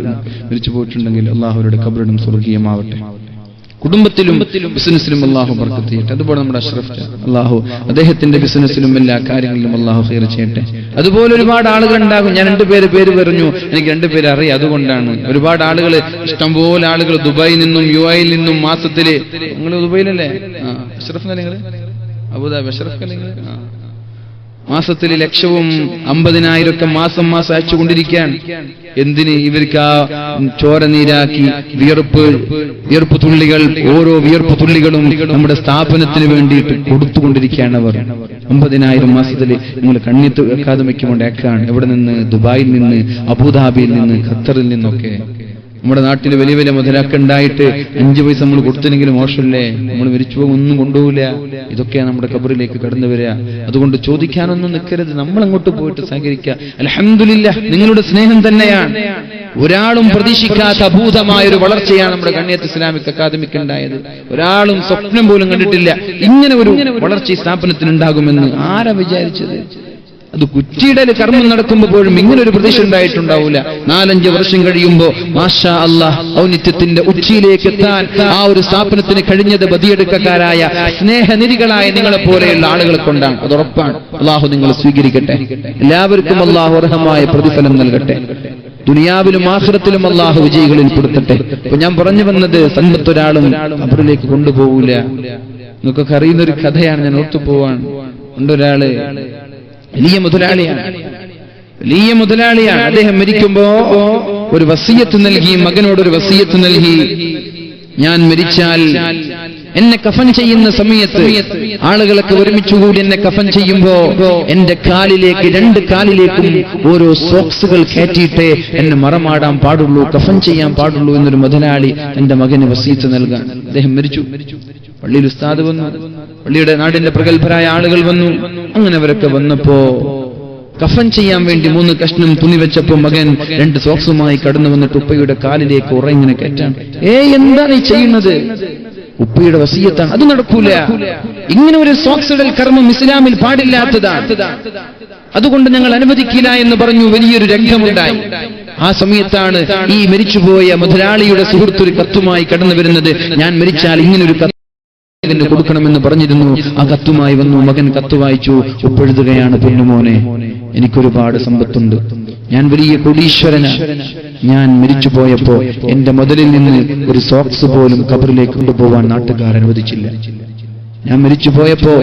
A: മരിച്ചു പോയിട്ടുണ്ടെങ്കിൽ അല്ലാഹുവിന്റെ ഖബറിടം സ്വർഗീയമാവട്ടെ. കുടുംബത്തിലും ബിസിനസ്സിലും അല്ലാഹു ബർക്കത്ത് ചെയ്യട്ടെ. അതുപോലെ നമ്മുടെ അഷ്റഫ് അല്ലാഹു അദ്ദേഹത്തിന്റെ ബിസിനസ്സിലും എല്ലാ കാര്യങ്ങളിലും അല്ലാഹു ഖൈർ ചെയ്യട്ടെ. അതുപോലെ ഒരുപാട് ആളുകൾ ഉണ്ടാകും. ഞാൻ 2 പേര് പറഞ്ഞു, എനിക്ക് 2 പേരെ അറിയാം, അതുകൊണ്ടാണ്. ഒരുപാട് ആളുകൾ, ഇഷ്ടംപോലെ ആളുകൾ ദുബായിൽ നിന്നും UAE നിന്നും മാസത്തില്. നിങ്ങൾ ദുബായിലല്ലേ? അഷ്റഫ് നിങ്ങൾ അബുദാബി, അഷ്റഫ് നിങ്ങൾ മാസത്തിൽ 1,50,000 ഒക്കെ മാസം അയച്ചുകൊണ്ടിരിക്കാൻ. എന്തിന്? ഇവർക്ക് ആ ചോര നീരാക്കി വിയർപ്പ് തുള്ളികൾ, ഓരോ വിയർപ്പ് തുള്ളികളും നമ്മുടെ സ്ഥാപനത്തിന് വേണ്ടിയിട്ട് കൊടുത്തുകൊണ്ടിരിക്കുകയാണ് അവർ. 50,000 മാസത്തിൽ നിങ്ങൾ കണ്ണീത്ത് അക്കാദമിക്ക് കൊണ്ടേക്കാണ്. എവിടെ നിന്ന്? ദുബായിൽ നിന്ന്, അബുദാബിയിൽ നിന്ന്, ഖത്തറിൽ നിന്നൊക്കെ. നമ്മുടെ നാട്ടിൽ വലിയ വലിയ മുതലൊക്കെ ഉണ്ടായിട്ട് 5 പൈസ നമ്മൾ കൊടുത്തില്ലെങ്കിലും മോശമല്ലേ? നമ്മൾ മരിച്ചു പോകും, ഒന്നും കൊണ്ടുപോകില്ല. ഇതൊക്കെയാണ് നമ്മുടെ ഖബറിലേക്ക് കടന്നു വരിക. അതുകൊണ്ട് ചോദിക്കാനൊന്നും നിൽക്കരുത്, നമ്മൾ അങ്ങോട്ട് പോയിട്ട് സഹകരിക്കുക. അൽഹംദുലില്ലാഹ്, നിങ്ങളുടെ സ്നേഹം തന്നെയാണ്. ഒരാളും പ്രതീക്ഷിക്കാത്ത അഭൂതമായ ഒരു വളർച്ചയാണ് നമ്മുടെ കണ്ണിയത്ത് ഇസ്ലാമിക് അക്കാദമിക്ക് ഉണ്ടായത്. ഒരാളും സ്വപ്നം പോലും കണ്ടിട്ടില്ല ഇങ്ങനെ ഒരു വളർച്ച ഈ സ്ഥാപനത്തിനുണ്ടാകുമെന്ന്. ആരാ വിചാരിച്ചത്? അത് കുറ്റിയിടൽ കർമ്മം നടക്കുമ്പോൾ പോലും ഇങ്ങനൊരു പ്രതീക്ഷ ഉണ്ടായിട്ടുണ്ടാവില്ല. 4-5 വർഷം കഴിയുമ്പോൾ മാഷാ അല്ലാഹ് ഔന്നിത്യത്തിന്റെ ഉച്ചിയിലേക്ക് എത്താൻ ആ ഒരു സ്ഥാപനത്തിന് കഴിഞ്ഞത് ബദിയടുക്കക്കാരായ സ്നേഹനിധികളായ നിങ്ങളെ പോലെയുള്ള ആളുകളെ കൊണ്ടാണ്. അത് ഉറപ്പാണ്. അല്ലാഹു നിങ്ങൾ സ്വീകരിക്കട്ടെ. എല്ലാവർക്കും അല്ലാഹു അർഹമായ പ്രതിഫലം നൽകട്ടെ. ദുനിയാവിലും ആഖിറത്തിലും അല്ലാഹു വിജയികളിൽ പെടുത്തട്ടെ. അപ്പൊ ഞാൻ പറഞ്ഞു വന്നത്, സമ്പത്തൊരാളും ഖബറിലേക്ക് കൊണ്ടുപോകൂല. നിങ്ങൾക്കൊക്കെ അറിയുന്നൊരു കഥയാണ്, ഞാൻ ഓർത്തുപോവാൻ. ഉണ്ടൊരാള് വലിയ മുതലാളിയാണ്. അദ്ദേഹം മരിക്കുമ്പോ ഒരു വസിയത്ത് നൽകി, മകനോടൊരു വസിയത്ത് നൽകി, ഞാൻ മരിച്ചാൽ എന്നെ കഫൻ ചെയ്യുന്ന സമയത്ത് ആളുകളൊക്കെ ഒരുമിച്ചുകൂടി എന്നെ കഫൻ ചെയ്യുമ്പോ എന്റെ കാലിലേക്ക്, 2 കാലിലേക്കും ഓരോ സോക്സുകൾ കയറ്റിയിട്ടേ എന്നെ മറമാടാൻ പാടുള്ളൂ, കഫൻ ചെയ്യാൻ പാടുള്ളൂ എന്നൊരു മുതലാളി എന്റെ മകന് വസിയത്ത് നൽകാൻ. അദ്ദേഹം മരിച്ചു. പള്ളിയിൽ ഉസ്താദ് വന്നു, പള്ളിയുടെ നാടിന്റെ പ്രഗത്ഭരായ ആളുകൾ വന്നു. അങ്ങനെ അവരൊക്കെ വന്നപ്പോ കഫൻ ചെയ്യാൻ വേണ്ടി 3 കഷ്ണം തുണി വെച്ചപ്പോ മകൻ 2 സോക്സുമായി കടന്നു വന്നിട്ട് ഉപ്പയുടെ കാലിലേക്ക് ഉറങ്ങിനെ കയറ്റാൻ. എന്താ നീ ചെയ്യുന്നത്? ഉപ്പയുടെ വസിയത്താണ്, അത് നടക്കൂല. ഇങ്ങനെ ഒരു സോക്സിടൽ കർമ്മം ഇസ്ലാമിൽ പാടില്ലാത്തതാണ്. അതുകൊണ്ട് ഞങ്ങൾ അനുവദിക്കില്ല എന്ന് പറഞ്ഞു. വലിയൊരു രംഗമുണ്ടായി. ആ സമയത്താണ് ഈ മരിച്ചുപോയ മുതലാളിയുടെ സുഹൃത്തൊരു കത്തുമായി കടന്നു വരുന്നത്. ഞാൻ മരിച്ചാൽ ഇങ്ങനൊരു കത്ത് കൊടുക്കണമെന്ന് പറഞ്ഞിരുന്നു. ആ കത്തുമായി വന്നു. മകൻ കത്ത് വായിച്ചു. ഒപ്പെഴുതുകയാണ്, പൊന്നുമോനെ, എനിക്കൊരുപാട് സമ്പത്തുണ്ട്, ഞാൻ വലിയ കോടീശ്വരനാണ്. ഞാൻ മരിച്ചു പോയപ്പോ എന്റെ മുതലിൽ നിന്ന് ഒരു സോക്സ് പോലും ഖബറിലേക്ക് കൊണ്ടുപോവാൻ നാട്ടുകാർ അനുവദിച്ചില്ല. ഞാൻ മരിച്ചു പോയപ്പോ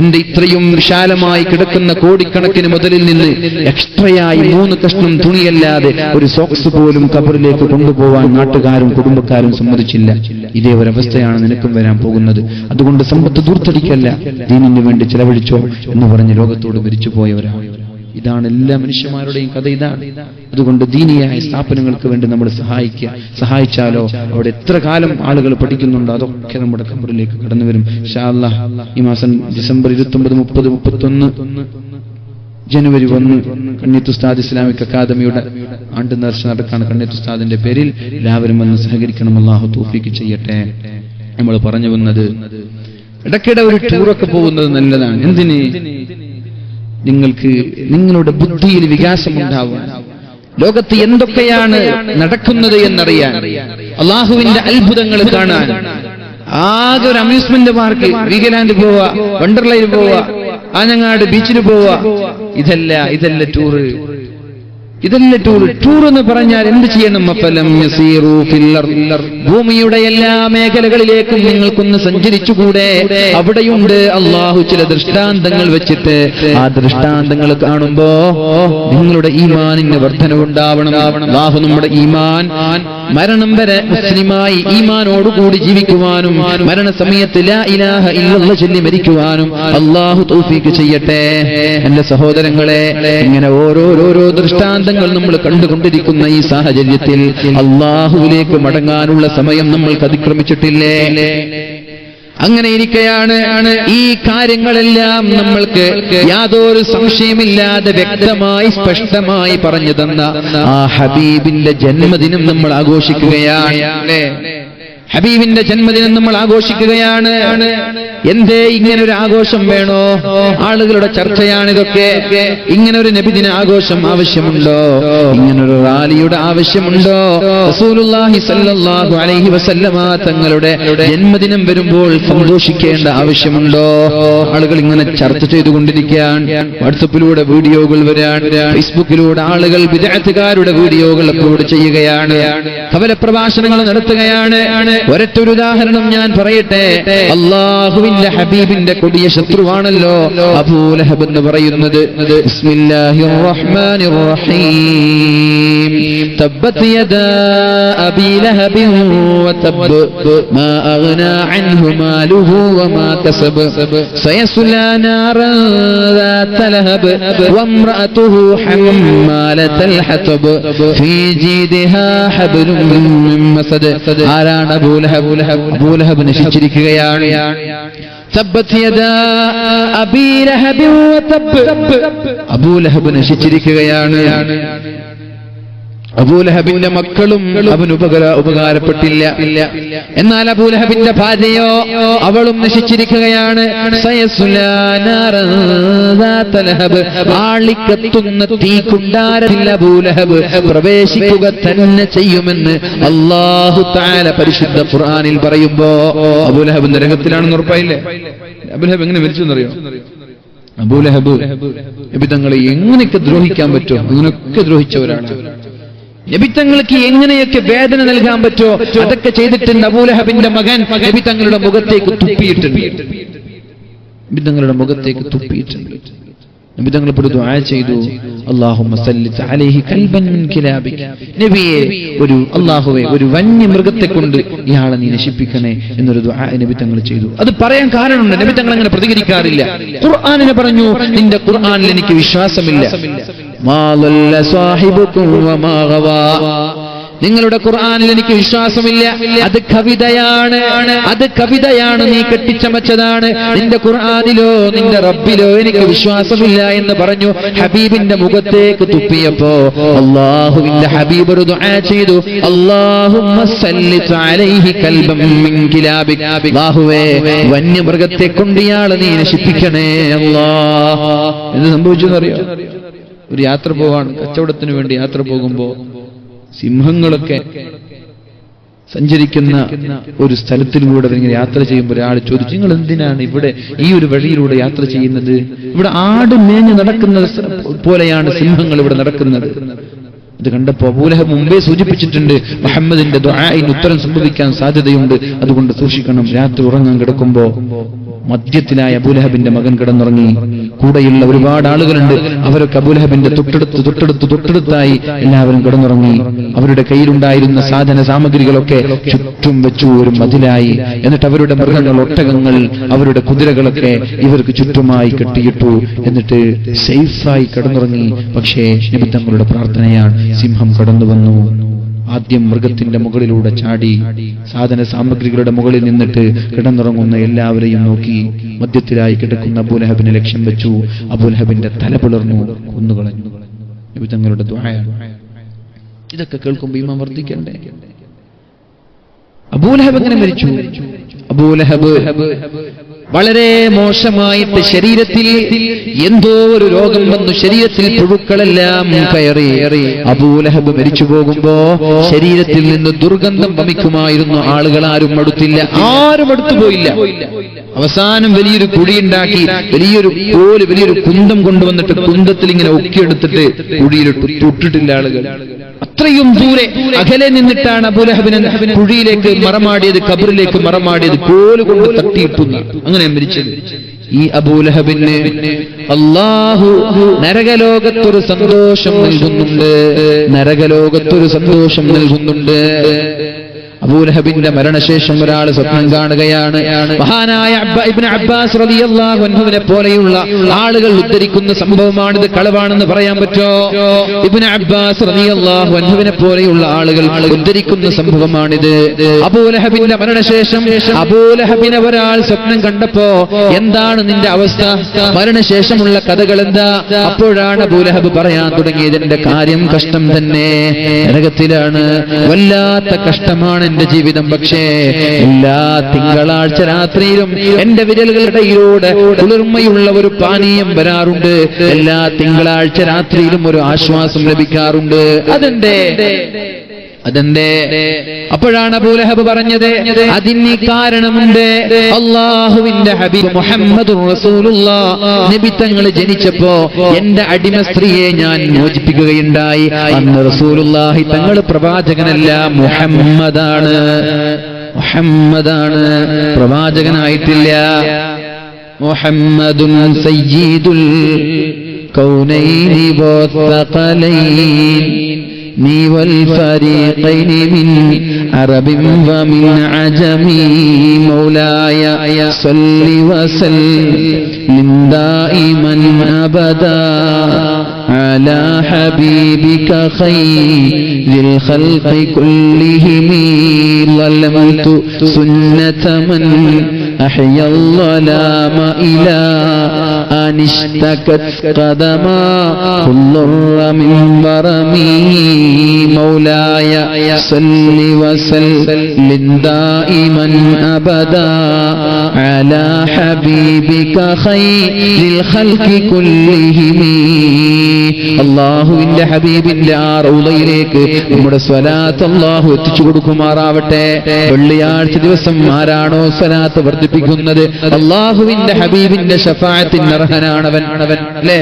A: എന്റെ ഇത്രയും വിശാലമായി കിടക്കുന്ന കോടിക്കണക്കിന് മുതലിൽ നിന്ന് എക്സ്ട്രയായി 3 കഷ്ണം തുണിയല്ലാതെ ഒരു സോക്സ് പോലും ഖബറിലേക്ക് കൊണ്ടുപോവാൻ നാട്ടുകാരും കുടുംബക്കാരും സമ്മതിച്ചില്ല. ഇതേ ഒരവസ്ഥയാണ് നിനക്കും വരാൻ പോകുന്നത്. അതുകൊണ്ട് സമ്പത്ത് ദൂർത്തടിക്കല്ല, ദീനിന് വേണ്ടി ചെലവഴിച്ചോ എന്ന് പറഞ്ഞ് ലോകത്തോട് മരിച്ചു പോയവരാണ്. ഇതാണ് എല്ലാ മനുഷ്യന്മാരുടെയും കഥ. ഇതാണ്. അതുകൊണ്ട് ദീനിയായ സ്ഥാപനങ്ങൾക്ക് വേണ്ടി നമ്മൾ സഹായിച്ചാലോ അവിടെ എത്ര കാലം ആളുകൾ പഠിക്കുന്നുണ്ടോ അതൊക്കെ നമ്മുടെ ഖബറിലേക്ക് കടന്നു വരും. ഇൻഷാ അല്ലാഹ് ഈ മാസം ഡിസംബർ 29, 30, 31, ജനുവരി 1 കണ്ണിയത്ത് ഉസ്താദ് ഇസ്ലാമിക് അക്കാദമിയുടെ ആണ്ട് നേർച്ച നടക്കാണ്. കണ്ണിയത്ത് ഉസ്താദിന്റെ പേരിൽ എല്ലാവരും വന്ന് സഹകരിക്കണം. അല്ലാഹു തൗഫീഖ് ചെയ്യട്ടെ. നമ്മൾ പറഞ്ഞു വന്നത് ഇടയ്ക്കിടെ ഒരു ടൂറൊക്കെ പോകുന്നത് നല്ലതാണ്. എന്തിന്? നിങ്ങൾക്ക് നിങ്ങളുടെ ബുദ്ധിയിൽ വികാസമുണ്ടാവാൻ, ലോകത്ത് എന്തൊക്കെയാണ് നടക്കുന്നത് എന്നറിയാൻ, അള്ളാഹുവിന്റെ അത്ഭുതങ്ങൾ കാണാൻ. ആകെ ഒരു അമ്യൂസ്മെന്റ് പാർക്ക്, വീഗലാൻഡ് പോവാ, വണ്ടർലയിൽ പോവാ, ആഞ്ഞങ്ങാട് ബീച്ചിൽ പോവാ, ഇതല്ല ടൂറ്. ടൂർ എന്ന് പറഞ്ഞാൽ എന്ത് ചെയ്യണം? ഭൂമിയുടെ എല്ലാ മേഖലകളിലേക്കും നിങ്ങൾക്കൊന്ന് സഞ്ചരിച്ചുകൂടെ? അവിടെയുണ്ട് അള്ളാഹു ചില ദൃഷ്ടാന്തങ്ങൾ വെച്ചിട്ട്. ആ ദൃഷ്ടാന്തങ്ങൾ കാണുമ്പോ നിങ്ങളുടെ ഈമാനിന് വർധനവുണ്ടാവണം. അള്ളാഹു നമ്മുടെ ഈമാൻ മരണം വരെ മുസ്ലിമായി ഈമാനോടുകൂടി ജീവിക്കുവാനും മരണസമയത്ത് ലാ ഇലാഹ ഇല്ലല്ലാഹ് ചൊല്ലി മരിക്കുവാനും അള്ളാഹു തൗഫീഖ് ചെയ്യട്ടെ. എന്റെ സഹോദരങ്ങളെ, ഇങ്ങനെ ഓരോരോ ദൃഷ്ടാന്തങ്ങൾ നമ്മൾ കണ്ടുകൊണ്ടിരിക്കുന്ന ഈ സാഹചര്യത്തിൽ അള്ളാഹുവിലേക്ക് മടങ്ങാനുള്ള സമയം നമ്മൾക്ക് അതിക്രമിച്ചിട്ടില്ലേ? അങ്ങനെ ഇരിക്കെയാണ് ഈ കാര്യങ്ങളെല്ലാം നമ്മൾക്ക് യാതൊരു സംശയമില്ലാതെ വ്യക്തമായി സ്പഷ്ടമായി പറഞ്ഞു തന്ന ആ ഹബീബിന്റെ ജന്മദിനം നമ്മൾ ആഘോഷിക്കുകയാണ്. ഹബീബിന്റെ ജന്മദിനം നമ്മൾ ആഘോഷിക്കുകയാണ്. എന്തേ ഇങ്ങനെ ഒരു ആഘോഷം വേണോ? ആളുകളുടെ ചർച്ചയാണിതൊക്കെ. ഇങ്ങനെ ഒരു നബിദിന ആഘോഷം ആവശ്യമുണ്ടോ? ഇങ്ങനൊരു റാലിയുടെ ആവശ്യമുണ്ടോ? റസൂലുള്ളാഹി സ്വല്ലല്ലാഹു അലൈഹി വസല്ലമ തങ്ങളുടെ ജന്മദിനം വരുമ്പോൾ സന്തോഷിക്കേണ്ട ആവശ്യമുണ്ടോ? ആളുകൾ ഇങ്ങനെ ചർച്ച ചെയ്തുകൊണ്ടിരിക്കാൻ, വാട്സപ്പിലൂടെ വീഡിയോകൾ വരാൻ, ഫേസ്ബുക്കിലൂടെ ആളുകൾ ബിദ്അത്തുകാരുടെ വീഡിയോകൾ അപ്ലോഡ് ചെയ്യുകയാണ്, കവല പ്രഭാഷണങ്ങൾ നടത്തുകയാണ്. ഒരൊറ്റൊരു ഉദാഹരണം ഞാൻ പറയട്ടെ. അല്ലാഹുവിന്റെ ഹബീബിന്റെ കൊടിയ ശത്രുവാണല്ലോ അബൂ ലഹബ് എന്ന് പറയുന്നത്. ബിസ്മില്ലാഹിർ റഹ്മാനിർ റഹീം. തബ്ബത് യദാ അബീ ലഹബിൻ വതബ് മാ അഗ്നാ അൻഹു മാലുഹു വമാ കസബ് സയസ്ലാ നാറൻ ذات ലഹബ് വംറഅതുഹു ഹമ്മാലത്തൽ ഹതബ് ഫീ ജീദിഹാ ഹബ്ലുൻ മിൻ മസദ്. ആരാണ് അബൂ ലഹബ് നശിച്ചിരിക്കുകയാണ്. തബ്ബത് യദാ അബീ ലഹബിൻ വതബ്. അബൂ ലഹബ് നശിച്ചിരിക്കുകയാണ്. അബൂലഹബിന്റെ മക്കളും അവന് ഉപകാരപ്പെട്ടില്ല. എന്നാൽ അബൂലഹബിന്റെ ഭാര്യയോ അവളും നശിച്ചിരിക്കുകയാണ്. ആളിക്കത്തുന്ന തീക്കുണ്ടാരത്തിൽ അബൂലഹബ് പ്രവേശിക്കുക തന്നെ ചെയ്യുമെന്ന് അല്ലാഹു തആല പരിശുദ്ധ ഖുർആനിൽ പറയുമ്പോ അബൂലഹബ് നരകത്തിലാണെന്ന് ഉറപ്പായില്ലേ? അബൂലഹബ് എങ്ങനെ മരിച്ചെന്നറിയോ? അബൂലഹബ് നബി തങ്ങളെ എങ്ങനെയൊക്കെ ദ്രോഹിക്കാൻ പറ്റുമോ അങ്ങനെയൊക്കെ ദ്രോഹിച്ചവരാണ്. നബി തങ്ങൾക്ക് എങ്ങനെയൊക്കെ വേദന നൽകാൻ പറ്റുമോ അതൊക്കെ ചെയ്തിട്ടുണ്ട്. അബൂലഹബിന്റെ മകൻ നബി തങ്ങളുടെ മുഖത്തേക്ക് തുപ്പിയിട്ടുണ്ട്. നബി തങ്ങൾ ഇപ്പോൾ ദുആ ചെയ്തു, അല്ലാഹുമ്മ സല്ലിത് അലൈഹി കൽബൻ മിൻ കിലാബിക. നബിയെ, അല്ലാഹുവേ, ഒരു വന്യമൃഗത്തെ കൊണ്ട് ഇയാളെ നീ നശിപ്പിക്കണേ എന്നൊരു ദുആ നബി തങ്ങൾ ചെയ്തു. അത് പറയാൻ കാരണമുണ്ട്. നബി തങ്ങൾ അങ്ങനെ പ്രതികരിക്കാറില്ല. ഖുർആനിനെ പറഞ്ഞു, നിന്റെ ഖുർആനിൽ എനിക്ക് വിശ്വാസമില്ല. മാ ളല്ല സാഹിബുകും വമാ ഗവാ. നിങ്ങളുടെ ഖുർആനിൽ എനിക്ക് വിശ്വാസമില്ല. അത് കവിതയാണ്, നീ കെട്ടിച്ചമച്ചതാണ്. നിന്റെ ഖുർആനിലോ നിന്റെ റബ്ബിലോ എനിക്ക് വിശ്വാസമില്ല എന്ന് പറഞ്ഞു ഹബീബിന്റെ മുഖത്തേക്ക് തുപ്പിയപ്പോ അല്ലാഹുവിന്റെ ഹബീബ് ഒരു ദുആ ചെയ്തു, അല്ലാഹുമ്മ സല്ലിത് അലൈഹി കൽബൻ മിൻ കിലാബിക. അല്ലാഹുവേ, വന്യമൃഗത്തെ കൊണ്ട് ഇയാളെ നീ നശിപ്പിക്കണേ അല്ലാഹ്. എന്ത് സംഭവിച്ചെന്നറിയോ? ഒരു യാത്ര പോവാണ്, കച്ചവടത്തിന് വേണ്ടി യാത്ര പോകുമ്പോ സിംഹങ്ങളൊക്കെ സഞ്ചരിക്കുന്ന ഒരു സ്ഥലത്തിലൂടെ ഇങ്ങനെ യാത്ര ചെയ്യുമ്പോൾ ഒരാൾ ചോദിച്ചു, നിങ്ങൾ എന്തിനാണ് ഇവിടെ ഈ ഒരു വഴിയിലൂടെ യാത്ര ചെയ്യുന്നത്? ഇവിടെ ആട് മേഞ്ഞ് നടക്കുന്നത് പോലെയാണ് സിംഹങ്ങൾ ഇവിടെ നടക്കുന്നത്. ഇത് കണ്ടപ്പോ അബൂലഹബ് മുമ്പേ സൂചിപ്പിച്ചിട്ടുണ്ട്, മുഹമ്മദിന്റെ ദുആഇന് ഉത്തരം സംഭവിക്കാൻ സാധ്യതയുണ്ട്, അതുകൊണ്ട് സൂക്ഷിക്കണം. രാത്രി ഉറങ്ങാൻ കിടക്കുമ്പോ മധ്യത്തിലായ അബൂലഹബിന്റെ മകൻ കിടന്നുറങ്ങി. കൂടെയുള്ള ഒരുപാട് ആളുകളുണ്ട്, അവരൊക്കെ അബൂലഹബിന്റെ തൊട്ടടുത്തായി എല്ലാവരും കിടന്നുറങ്ങി. അവരുടെ കയ്യിലുണ്ടായിരുന്ന സാധന സാമഗ്രികളൊക്കെ ചുറ്റും വെച്ചു ഒരു മതിലായി. എന്നിട്ട് അവരുടെ മൃഗങ്ങൾ, ഒട്ടകങ്ങൾ, അവരുടെ കുതിരകളൊക്കെ ഇവർക്ക് ചുറ്റുമായി കെട്ടിയിട്ടു. എന്നിട്ട് സേഫായി കിടന്നുറങ്ങി. പക്ഷേ നബി തങ്ങളുടെ പ്രാർത്ഥനയാണ്, സിംഹം കടന്നു വന്നു. ആദ്യം മൃഗത്തിന്റെ മുകളിലൂടെ ചാടി സാധന സാമഗ്രികളുടെ മുകളിൽ നിന്നിട്ട് കിടന്നുറങ്ങുന്ന എല്ലാവരെയും നോക്കി മധ്യത്തിലായി കിടക്കുന്ന അബൂലഹബിനെ ലക്ഷ്യം വെച്ചു. അബൂലഹബിന്റെ തല പിളർന്നു, കൊന്നുകളഞ്ഞു. നബി തങ്ങളുടെ ദുആയാണ്. ഇതൊക്കെ കേൾക്കുമ്പോൾ ഈമാൻ വർദ്ധിക്കണ്ടേ? അബൂലഹബ് എങ്ങനെ മരിച്ചു? അബൂലഹബ് വളരെ മോശമായിട്ട് ശരീരത്തിൽ എന്തോ ഒരു രോഗം വന്നു, ശരീരത്തിൽ പുഴുക്കളെല്ലാം കയറി. അബൂലഹബ് മരിച്ചു പോകുമ്പോ ശരീരത്തിൽ നിന്ന് ദുർഗന്ധം വമിക്കുമായിരുന്നു. ആളുകൾ ആരും അടുത്തില്ല, ആരും അടുത്തുപോയില്ല. അവസാനം വലിയൊരു കുഴിയുണ്ടാക്കി, വലിയൊരു കുന്തം കൊണ്ടുവന്നിട്ട് കുന്തത്തിൽ ഇങ്ങനെ ഒക്കിയെടുത്തിട്ട് കുഴിയിലിട്ടു. തൊട്ടിട്ടില്ല ആളുകൾ. അത്രയും ദൂരെ അകലെ നിന്നിട്ടാണ് അബൂലഹബിനെ കുഴിയിലേക്ക് മറമാടിയത്, കബറിലേക്ക് മറമാടിയത്, കോലുകൊണ്ട് തട്ടിയിട്ടുന്ന. അങ്ങനെ മരിച്ചത്. ഈ അബൂലഹബിന് അല്ലാഹു നരകലോകത്തൊരു സന്തോഷം നൽകുന്നുണ്ട്, നരകലോകത്തൊരു സന്തോഷം നൽകുന്നുണ്ട്. അബൂലഹബിന്റെ മരണശേഷം ഒരാൾ സ്വപ്നം കാണുകയാണ്. മഹാനായ ഇബ്നു അബ്ബാസ് റളിയല്ലാഹു അൻഹുവിനെ പോലെയുള്ള ആളുകൾ ഉദ്ധരിക്കുന്ന സംഭവമാണിത്. കളവാണെന്ന് പറയാൻ പറ്റോ? ഇബ്നു അബ്ബാസ് റളിയല്ലാഹു അൻഹുവിനെ പോലെയുള്ള ആളുകൾ ഉദ്ധരിക്കുന്ന സംഭവമാണിത്. അബൂലഹബിന്റെ മരണശേഷം അബൂലഹബിനെ ഒരാൾ സ്വപ്നം കണ്ടപ്പോ, എന്താണ് നിന്റെ അവസ്ഥ, മരണശേഷമുള്ള കഥകൾ എന്താ? അപ്പോഴാണ് അബൂലഹബ് പറയാൻ തുടങ്ങിയത്, എന്റെ കാര്യം കഷ്ടം തന്നെ, നരകത്തിലാണ്, വല്ലാത്ത കഷ്ടമാണ് എന്റെ ജീവിതം. പക്ഷേ എല്ലാ തിങ്കളാഴ്ച രാത്രിയിലും എന്റെ വിരലുകളുടെയിലൂടെ കുളിർമയുള്ള ഒരു പാനീയം വരാറുണ്ട്. എല്ലാ തിങ്കളാഴ്ച രാത്രിയിലും ഒരു ആശ്വാസം ലഭിക്കാറുണ്ട്. അതെന്തേ? അപ്പോഴാണ് അബൂലഹബ് പറഞ്ഞത്, അതിന് കാരണമുണ്ട്. അല്ലാഹുവിന്റെ ഹബീബ് മുഹമ്മദുർ റസൂലുള്ളാഹ് നബി തങ്ങൾ ജനിച്ചപ്പോ എന്റെ അടിമ സ്ത്രീയെ ഞാൻ മോചിപ്പിക്കുകയുണ്ടായി. അന്ന് റസൂലുള്ളാഹി തങ്ങൾ പ്രവാചകനല്ല, മുഹമ്മദാണ്, പ്രവാചകനായിട്ടില്ല. മുഹമ്മദുൻ സയ്യിദുൽ കൗനൈനി വസ്സഖലൈൻ നീ والفريقين من عرب ومن عجم مولاي صل وسلم دائما أبدا على حبيبك خير الخلق كلهم ظلمت سنة من أحيا الظلام إلى أن اشتكت قدما كل من برمي مولاي صل وسلم دائما أبدا على حبيبك خير الخلق كلهم. അല്ലാഹുവിന്റെ ഹബീബിന്റെ ആ റൗളയിലേക്ക് നമ്മുടെ സ്വലാത്ത് അല്ലാഹു എത്തിച്ചു കൊടുക്കുമാറാവട്ടെ. വെള്ളിയാഴ്ച ദിവസം ആരാണോ സ്വലാത്ത് വർദ്ധിപ്പിക്കുന്നത്, അല്ലാഹുവിന്റെ ഹബീബിന്റെ ശഫാഅത്തിന് അർഹനാണവൻ. അല്ലേ?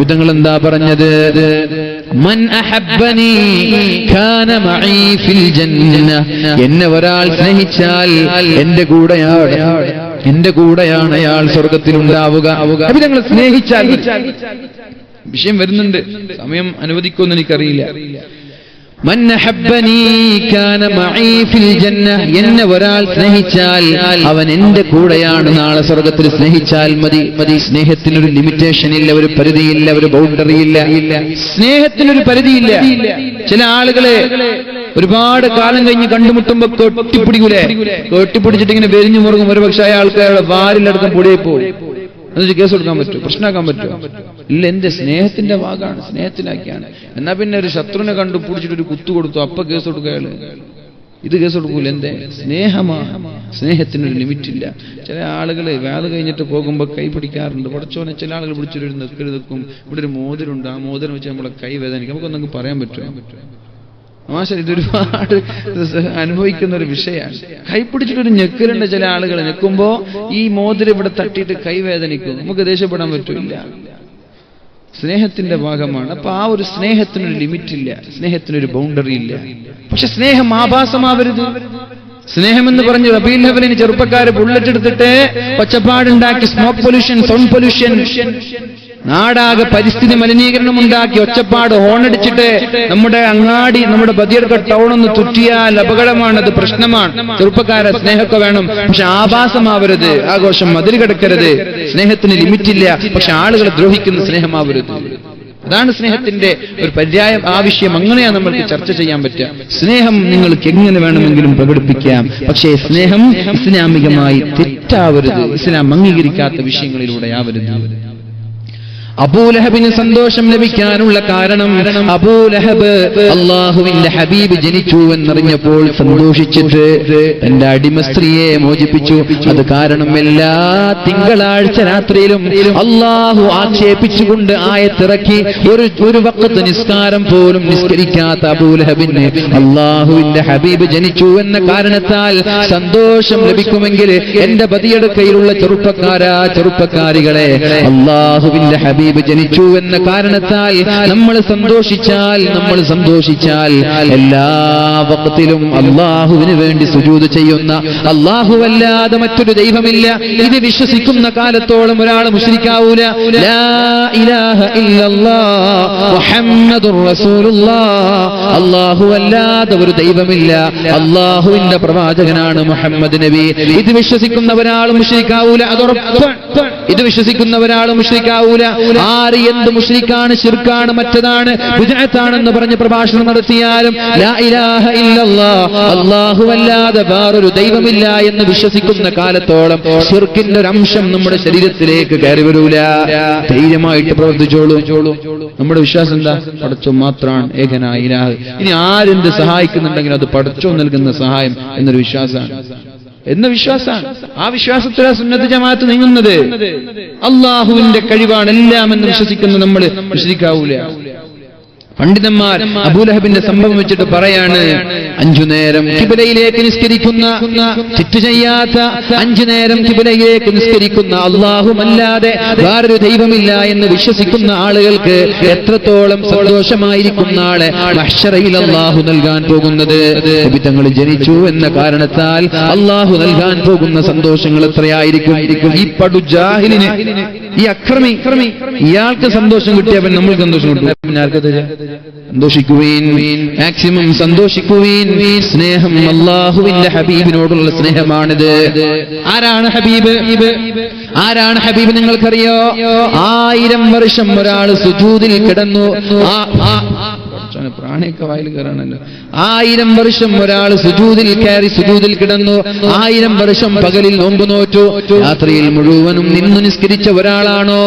A: വിധങ്ങൾ എന്താ പറഞ്ഞത്? മൻ അഹബ്ബനി കാന മഈ ഫിൽ ജന്ന. എന്നെ ഒരാൾ സ്നേഹിച്ചാൽ എന്റെ കൂടെയാണ് അയാൾ സ്വർഗ്ഗത്തിൽ ഉണ്ടാവുക. വിധങ്ങൾ സ്നേഹിച്ചാൽ വിഷയം വരുന്നുണ്ട്, സമയം അനുവദിക്കുമെന്ന് എനിക്കറിയില്ല. മൻ അഹബ്ബനി കാന മഈ ഫിൽ ജന്ന. എന്നെ ഒരാൾ സ്നേഹിച്ചാൽ അവൻ എന്റെ കൂടെയാണ് നാളെ സ്വർഗ്ഗത്തിൽ. സ്നേഹിച്ചാൽ മതി. സ്നേഹത്തിനൊരു ലിമിറ്റേഷൻ ഇല്ല, ഒരു പരിധിയില്ല, ഒരു ബൗണ്ടറി ഇല്ല. സ്നേഹത്തിനൊരു പരിധിയില്ല. ചില ആളുകളെ ഒരുപാട് കാലം കഴിഞ്ഞ് കണ്ടുമുട്ടുമ്പോ കെട്ടിപ്പിടിക്കൂലേ, കെട്ടിപ്പിടിച്ചിട്ട് ഇങ്ങനെ വെരിഞ്ഞു മുറുകും. ഒരുപക്ഷെ അയാൾക്കാരുടെ വാരിലടക്കം പൊടിയായി പോകും. എന്നിട്ട് കേസ് കൊടുക്കാൻ പറ്റുമോ? പ്രശ്നമാക്കാൻ പറ്റുമോ? ഇല്ല. എന്റെ സ്നേഹത്തിന്റെ ഭാഗമാണ്, സ്നേഹത്തിലാക്കിയാണ്. എന്നാ പിന്നെ ഒരു ശത്രുവിനെ കണ്ടു പിടിച്ചിട്ട് ഒരു കുത്തു കൊടുത്തു, അപ്പൊ കേസ് കൊടുക്കുക അയാള്. ഇത് കേസ് കൊടുക്കൂല. എന്തേ? സ്നേഹമാണ്. സ്നേഹത്തിനൊരു ലിമിറ്റില്ല. ചില ആളുകൾ വേല കഴിഞ്ഞിട്ട് പോകുമ്പോ കൈ പിടിക്കാറുണ്ട്. പടച്ചോനെ, ചില ആളുകൾ പിടിച്ചൊരു നിൽക്കും. ഇവിടെ ഒരു മോതിരമുണ്ട്, ആ മോതിരം വെച്ച് നമ്മളെ കൈ വേദനിക്കും. നമുക്കൊന്നും പറയാൻ പറ്റുമോ? മാഷ, ഇതൊരുപാട് അനുഭവിക്കുന്ന ഒരു വിഷയമാണ്. കൈ പിടിച്ചിട്ടൊരു ഞെക്കലുണ്ട്. ചില ആളുകൾ ഞെക്കുമ്പോ ഈ മോതിരം ഇവിടെ തട്ടിയിട്ട് കൈ വേദനിക്കും. നമുക്ക് ദേഷ്യപ്പെടാൻ പറ്റില്ല. സ്നേഹത്തിന്റെ ഭാഗമാണ്. അപ്പൊ ആ ഒരു സ്നേഹത്തിനൊരു ലിമിറ്റ് ഇല്ല, സ്നേഹത്തിനൊരു ബൗണ്ടറി ഇല്ല. പക്ഷെ സ്നേഹം ആഭാസമാവരുത്. സ്നേഹമെന്ന് പറഞ്ഞ് റബീഉൽ അവ്വലിന് ചെറുപ്പക്കാര് ബുള്ളറ്റ് എടുത്തിട്ട് ഒച്ചപ്പാടുണ്ടാക്കി, സ്മോക്ക് പൊല്യൂഷൻ, സൗണ്ട് പൊല്യൂഷൻ, നാടാകെ പരിസ്ഥിതി മലിനീകരണം ഉണ്ടാക്കി, ഒച്ചപ്പാട്, ഹോണടിച്ചിട്ട് നമ്മുടെ അങ്ങാടി, നമ്മുടെ ബദിയർക്ക ടൗൺ ഒന്ന് തുറ്റിയാൽ അപകടമാണത്, പ്രശ്നമാണ്. ചെറുപ്പക്കാരെ സ്നേഹമൊക്കെ വേണം, പക്ഷെ ആഭാസമാവരുത്, ആഘോഷം മതിൽകടക്കരുത്, സ്നേഹത്തിന് ലിമിറ്റില്ല, പക്ഷെ ആളുകളെ ദ്രോഹിക്കുന്ന സ്നേഹമാവരുത്. അതാണ് സ്നേഹത്തിന്റെ ഒരു പര്യായം, ആവശ്യം. അങ്ങനെയാണ് നമ്മൾക്ക് ചർച്ച ചെയ്യാൻ പറ്റുക. സ്നേഹം നിങ്ങൾക്ക് എങ്ങനെ വേണമെങ്കിലും പ്രകടിപ്പിക്കാം, പക്ഷേ സ്നേഹം ഇസ്ലാമികമായി തെറ്റാവരുത്, ഇസ്ലാം അംഗീകരിക്കാത്ത വിഷയങ്ങളിലൂടെ ആവരുത്. അബൂലഹബിന് സന്തോഷം ലഭിക്കാനുള്ള കാരണം, അബൂലഹബ് അള്ളാഹുവിന്റെ ഹബീബ് ജനിച്ചു എന്നറിഞ്ഞപ്പോൾ സന്തോഷിച്ചിട്ട് തന്റെ അടിമ സ്ത്രീയെ മോചിപ്പിച്ചു. അത് കാരണം എല്ലാ തിങ്കളാഴ്ച രാത്രിയിലും അള്ളാഹു ആക്ഷേപിച്ചുകൊണ്ട് ആയത്തിറക്കി. ഒരു വഖത്ത് നിസ്കാരം പോലും നിസ്കരിക്കാത്ത അബൂലഹബിന് അള്ളാഹുവിന്റെ ഹബീബ് ജനിച്ചു എന്ന കാരണത്താൽ സന്തോഷം ലഭിക്കുമെങ്കിൽ എന്റെ ബദിയടുക്കയിലുള്ള ചെറുപ്പക്കാരികളെ, അള്ളാഹുവിന്റെ ഹബീബ് ജനിച്ചു എന്ന കാരണത്താൽ നമ്മൾ സന്തോഷിച്ചാൽ എല്ലാ വഖത്തിലും അല്ലാഹുവിന് വേണ്ടി സുജൂദ് ചെയ്യുന്ന, അല്ലാഹുവല്ലാതെ മറ്റൊരു ദൈവമില്ല, ഇത് വിശ്വസിക്കുന്ന കാലത്തോളം ഒരാൾ മുശ്രിക്കാവൂല. ലാ ഇലാഹ ഇല്ലല്ലാഹ് മുഹമ്മദുർ റസൂലുള്ളാഹ്, അല്ലാഹുവല്ലാതെ ഒരു ദൈവമില്ല, അല്ലാഹുവിന്റെ പ്രവാചകനാണ് മുഹമ്മദ് നബി. ഇത് വിശ്വസിക്കുന്ന ഒരാൾ മുശ്രിക്കാവൂല, അതുറപ്പാണ്. ഇത് വിശ്വസിക്കുന്ന ഒരാൾ മുശ്രിക്കാവൂല. ആര് എന്ത് മുശ്രിക്കാണ്, ശിർക്കാണ്, മറ്റതാണ്, ബിദ്അത്താണെന്ന് പറഞ്ഞ് പ്രഭാഷണം നടത്തിയാലും ലാ ഇലാഹ ഇല്ലല്ലാഹ് അല്ലാഹുവല്ലാതെ വേറൊരു ദൈവമില്ല എന്ന് വിശ്വസിക്കുന്ന കാലത്തോളം ശിർക്കിന്റെ ഒരു അംശം നമ്മുടെ ശരീരത്തിലേക്ക് കയറി വരൂല. ധൈര്യമായിട്ട് പ്രവർത്തിച്ചോളൂ. നമ്മുടെ വിശ്വാസം എന്താ? പടച്ചോ മാത്രമാണ് ഏകനായ ഇലാഹ്. ഇനി ആരെന്ത് സഹായിക്കുന്നുണ്ടെങ്കിൽ അത് പടച്ചോ നൽകുന്ന സഹായം എന്നൊരു വിശ്വാസമാണ്. ആ വിശ്വാസത്തിലാ സുന്നത്ത് ജമാഅത്ത് നീങ്ങുന്നത്. അള്ളാഹുവിന്റെ കഴിവാണ് എല്ലാം എന്ന് വിശ്വസിക്കുന്ന നമ്മൾ മുശ്രിക്കാവൂല. പണ്ഡിതന്മാർ അബൂലഹബിന്റെ സംഭവം വെച്ചിട്ട് പറയാണ്, 5 നേരം കിബിലയിലേക്ക് നിസ്കരിക്കുന്ന, തെറ്റ് ചെയ്യാത്ത 5 നേരം കിബിലയിലേക്ക് നിസ്കരിക്കുന്ന, അല്ലാഹുവല്ലാതെ വേറൊരു ദൈവമില്ല എന്ന് വിശ്വസിക്കുന്ന ആളുകൾക്ക് എത്രത്തോളം സന്തോഷമായിരിക്കും നാളെ മഹ്ശറയിൽ അല്ലാഹു നൽകാൻ പോകുന്നത്. നബി തങ്ങൾ ജനിച്ചു എന്ന കാരണത്താൽ അല്ലാഹു നൽകാൻ പോകുന്ന സന്തോഷങ്ങൾ എത്രയായിരിക്കും. ഈ പടുജാഹിലിന്, ഈ അക്രമി, ഇയാൾക്ക് സന്തോഷം കിട്ടിയവൻ നമ്മൾക്ക് സന്തോഷം കിട്ടും. സന്തോഷിക്കുവീൻ, മാക്സിമം സന്തോഷിക്കുവീൻ. സ്നേഹം അല്ലാഹുവിന്റെ ഹബീബിനോടുള്ള സ്നേഹമാണിത്. ആരാണ് ഹബീബ് നിങ്ങൾക്കറിയോ? 1000 വർഷം ഒരാൾ സുജൂദിൽ കിടന്നു. പ്രാണിയൊക്കെ വായിൽ കയറാണല്ലോ. 1000 വർഷം ഒരാൾ സുജൂദിൽ കയറി, സുജൂദിൽ കിടന്നു. 1000 വർഷം പകലിൽ നോമ്പ് നോറ്റു. രാത്രിയിൽ മുഴുവനും നിന്ന് നിസ്കരിച്ച ഒരാളാണോ?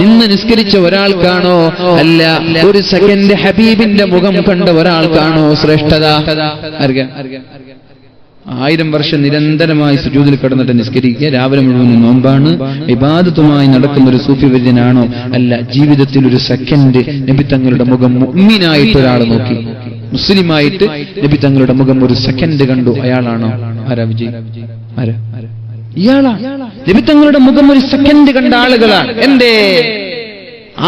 A: നിന്ന് നിസ്കരിച്ച ഒരാൾക്കാണോ? അല്ല, ഒരു സെക്കൻഡ് ഹബീബിന്റെ മുഖം കണ്ട ഒരാൾക്കാണോ ശ്രേഷ്ഠത? 1000 വർഷം നിരന്തരമായി സുജൂദിൽ കിടന്നിട്ട് നിസ്കരിക്കുക, രാവിലെ മുഴുവൻ നോമ്പാണ്, ഇബാദത്തുമായി നടക്കുന്ന ഒരു സൂഫി വര്യനാണോ? അല്ല, ജീവിതത്തിൽ ഒരു സെക്കൻഡ് നബി തങ്ങളുടെ മുഖം മുഅ്മിനായിട്ട് ഒരാൾ നോക്കി, മുസ്ലിമായിട്ട് നബി തങ്ങളുടെ മുഖം ഒരു സെക്കൻഡ് കണ്ടു, അയാളാണോ? ആരാ വിജയ്? ഇയാളാ. നബി തങ്ങളുടെ മുഖം ഒരു സെക്കൻഡ് കണ്ട ആളുകളാണ്. എന്തേ?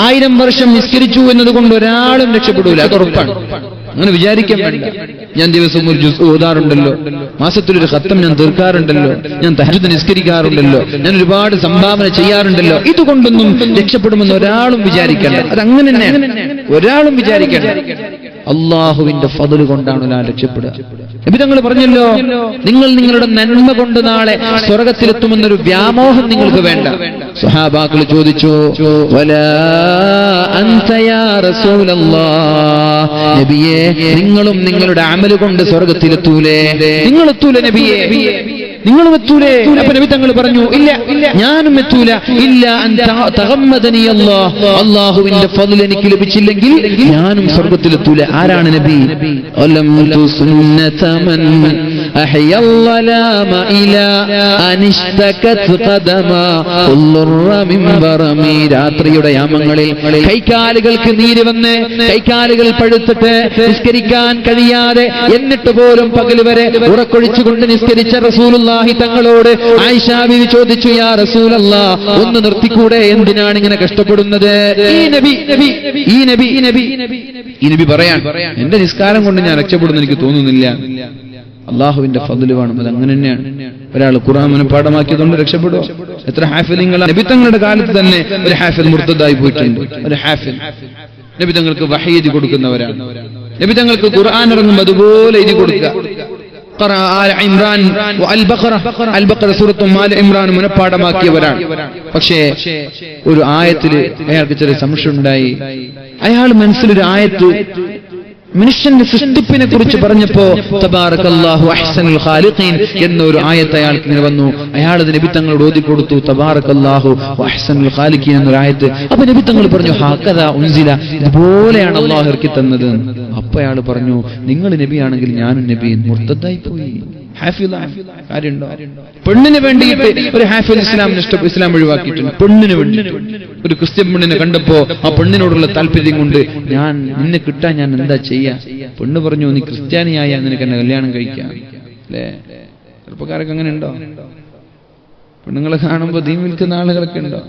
A: 1000 വർഷം നിസ്കരിച്ചു എന്നതുകൊണ്ട് ഒരാളും രക്ഷപ്പെടൂല, അത് ഉറപ്പാണ്. അങ്ങനെ വിചാരിക്കാൻ വേണ്ട. ഞാൻ ദിവസം ഒരു ജുസ് ഓതാറുണ്ടല്ലോ, മാസത്തിലൊരു ഖത്തം ഞാൻ തീർക്കാറുണ്ടല്ലോ, ഞാൻ തഹജ്ജുദ് നിസ്കരിക്കാറുണ്ടല്ലോ, ഞാൻ ഒരുപാട് സംഭാവന ചെയ്യാറുണ്ടല്ലോ, ഇതുകൊണ്ടൊന്നും രക്ഷപ്പെടുമെന്ന് ഒരാളും വിചാരിക്കണ്ട. അതങ്ങനെ തന്നെയാണ്, ഒരാളും വിചാരിക്കണ്ട. അള്ളാഹുവിന്റെ ഫضل കൊണ്ടാണ് ഒരാൾ രക്ഷപ്പെടുക. നബി തങ്ങൾ പറഞ്ഞല്ലോ, നിങ്ങൾ നിങ്ങളുടെ നന്മ കൊണ്ട് നാളെ സ്വർഗത്തിലെത്തുമെന്നൊരു വ്യാമോഹം നിങ്ങൾക്ക് വേണ്ട. സ്വഹാബാക്കൾ ചോദിച്ചു, വലാ അൻത യാ റസൂലല്ലാഹ്, നബിയേ നിങ്ങളും നിങ്ങളുടെ അമല് കൊണ്ട് സ്വർഗത്തിലെത്തൂലേ? നിങ്ങളെത്തൂലേ നബിയേ? നിങ്ങളും എത്തൂലേ? അപ്പൊ നബി തങ്ങൾ പറഞ്ഞു, ഇല്ല, ഞാനും എത്തൂല. ഇല്ല അൻ തഗമ്മദനി അല്ലാഹ്, അല്ലാഹുവിന്റെ ഫضل എനിക്ക് ലഭിച്ചില്ലെങ്കിൽ ഞാനും സ്വർഗ്ഗത്തിലെത്തൂല. ആരാണ് നബി? അലം തുസുന്നത മൻ അഹ്യൽ വലാമ ഇലാ അനിഷ്തകത് ഖദമാ ഉള്ളുറ മിൻ ബറമി. രാത്രിയുടെ യാമങ്ങളിൽ കൈകാലുകൾക്ക് നീര് വന്ന് കൈകാലുകൾ പഴുത്തിട്ട് നിസ്കരിക്കാൻ കഴിയാതെ, എന്നിട്ട് പോലും പകൽ വരെ ഉറക്കൊഴിച്ചുകൊണ്ട് നിസ്കരിച്ച റസൂലുള്ളാഹി തങ്ങളോട് ആയിഷ ബീവി ചോദിച്ചു, യാ റസൂലല്ലാഹ്, ഒന്ന് നിർത്തിക്കൂടെ? എന്തിനാണ് ഇങ്ങനെ കഷ്ടപ്പെടുന്നത്? ഈ നബി പറയാൻ, എന്റെ നിസ്കാരം കൊണ്ട് ഞാൻ രക്ഷപ്പെടുന്നു എനിക്ക് തോന്നുന്നില്ല. അള്ളാഹുവിന്റെ ഫദ്ല് വേണം. അത് അങ്ങനെ തന്നെയാണ്. ഒരാൾ ഖുർആൻ മനഃപാഠമാക്കിയതുകൊണ്ട് രക്ഷപ്പെടുമോ? എത്ര ഹാഫിലിങ്ങൾ നബി തങ്ങളുടെ കാലത്ത് തന്നെ ഒരു ഹാഫിൽ മുർത്തദായി പോയിട്ടുണ്ട്. ഒരു ഹാഫിൽ നബി തങ്ങൾക്ക് വഹി എഴുതി കൊടുക്കുന്നവരാണ്. നബി തങ്ങൾക്ക് ഖുർആൻ ഇറങ്ങുമ്പോൾ അതുപോലെ എഴുതി കൊടുക്കുക. മനഃപ്പാഠമാക്കിയവരാണ്. പക്ഷേ ഒരു ആയത്തില് അയാൾക്ക് ചെറിയ സംശയം ഉണ്ടായി. അയാൾ മനസ്സിലൊരു ആയത്ത് മനുഷ്യന്റെ സൃഷ്ടിപ്പിനെ കുറിച്ച് പറഞ്ഞപ്പോ തബാറകല്ലാഹു അഹ്സനുൽ ഖാലിഖീൻ എന്നൊരു ആയത്ത് അയാൾക്ക് ഇങ്ങനെ വന്നു. അയാൾ അത് നബി തങ്ങളോട് ഓതി കൊടുത്തു. തബാറകല്ലാഹു അഹ്സനുൽ ഖാലിഖീൻ എന്നൊരു ആയത്ത്. അപ്പൊ നബി തങ്ങൾ പറഞ്ഞു, ഹാകദാ ഉൻസില, ഇതുപോലെയാണ് അല്ലാഹു ഇറക്കി തന്നത്. അപ്പൊ അയാൾ പറഞ്ഞു, നിങ്ങൾ നബിയാണെങ്കിൽ ഞാനും നബി. മുർത്തദായി പോയി. കാര്യമുണ്ടോ? പെണ്ണിന് വേണ്ടിയിട്ട് ഒരു ഹാഫിൽ ഇസ്ലാം ഒഴിവാക്കിയിട്ടുണ്ട്. പെണ്ണിന് വേണ്ടി ഒരു ക്രിസ്ത്യൻ പെണ്ണിനെ കണ്ടപ്പോ ആ പെണ്ണിനോടുള്ള താല്പര്യം കൊണ്ട് ഞാൻ നിന്നെ കിട്ടാൻ ഞാൻ എന്താ ചെയ്യാ? പെണ്ണ് പറഞ്ഞു, നീ ക്രിസ്ത്യാനിയായ നിനക്ക് എന്നെ കല്യാണം കഴിക്കാം. അല്ലേ? ചെറുപ്പക്കാരൊക്കെ അങ്ങനെ ഉണ്ടോ? പെണ്ണുങ്ങളെ കാണുമ്പോ ദീൻ വിൽക്കുന്ന ആളുകളൊക്കെ ഉണ്ടോ?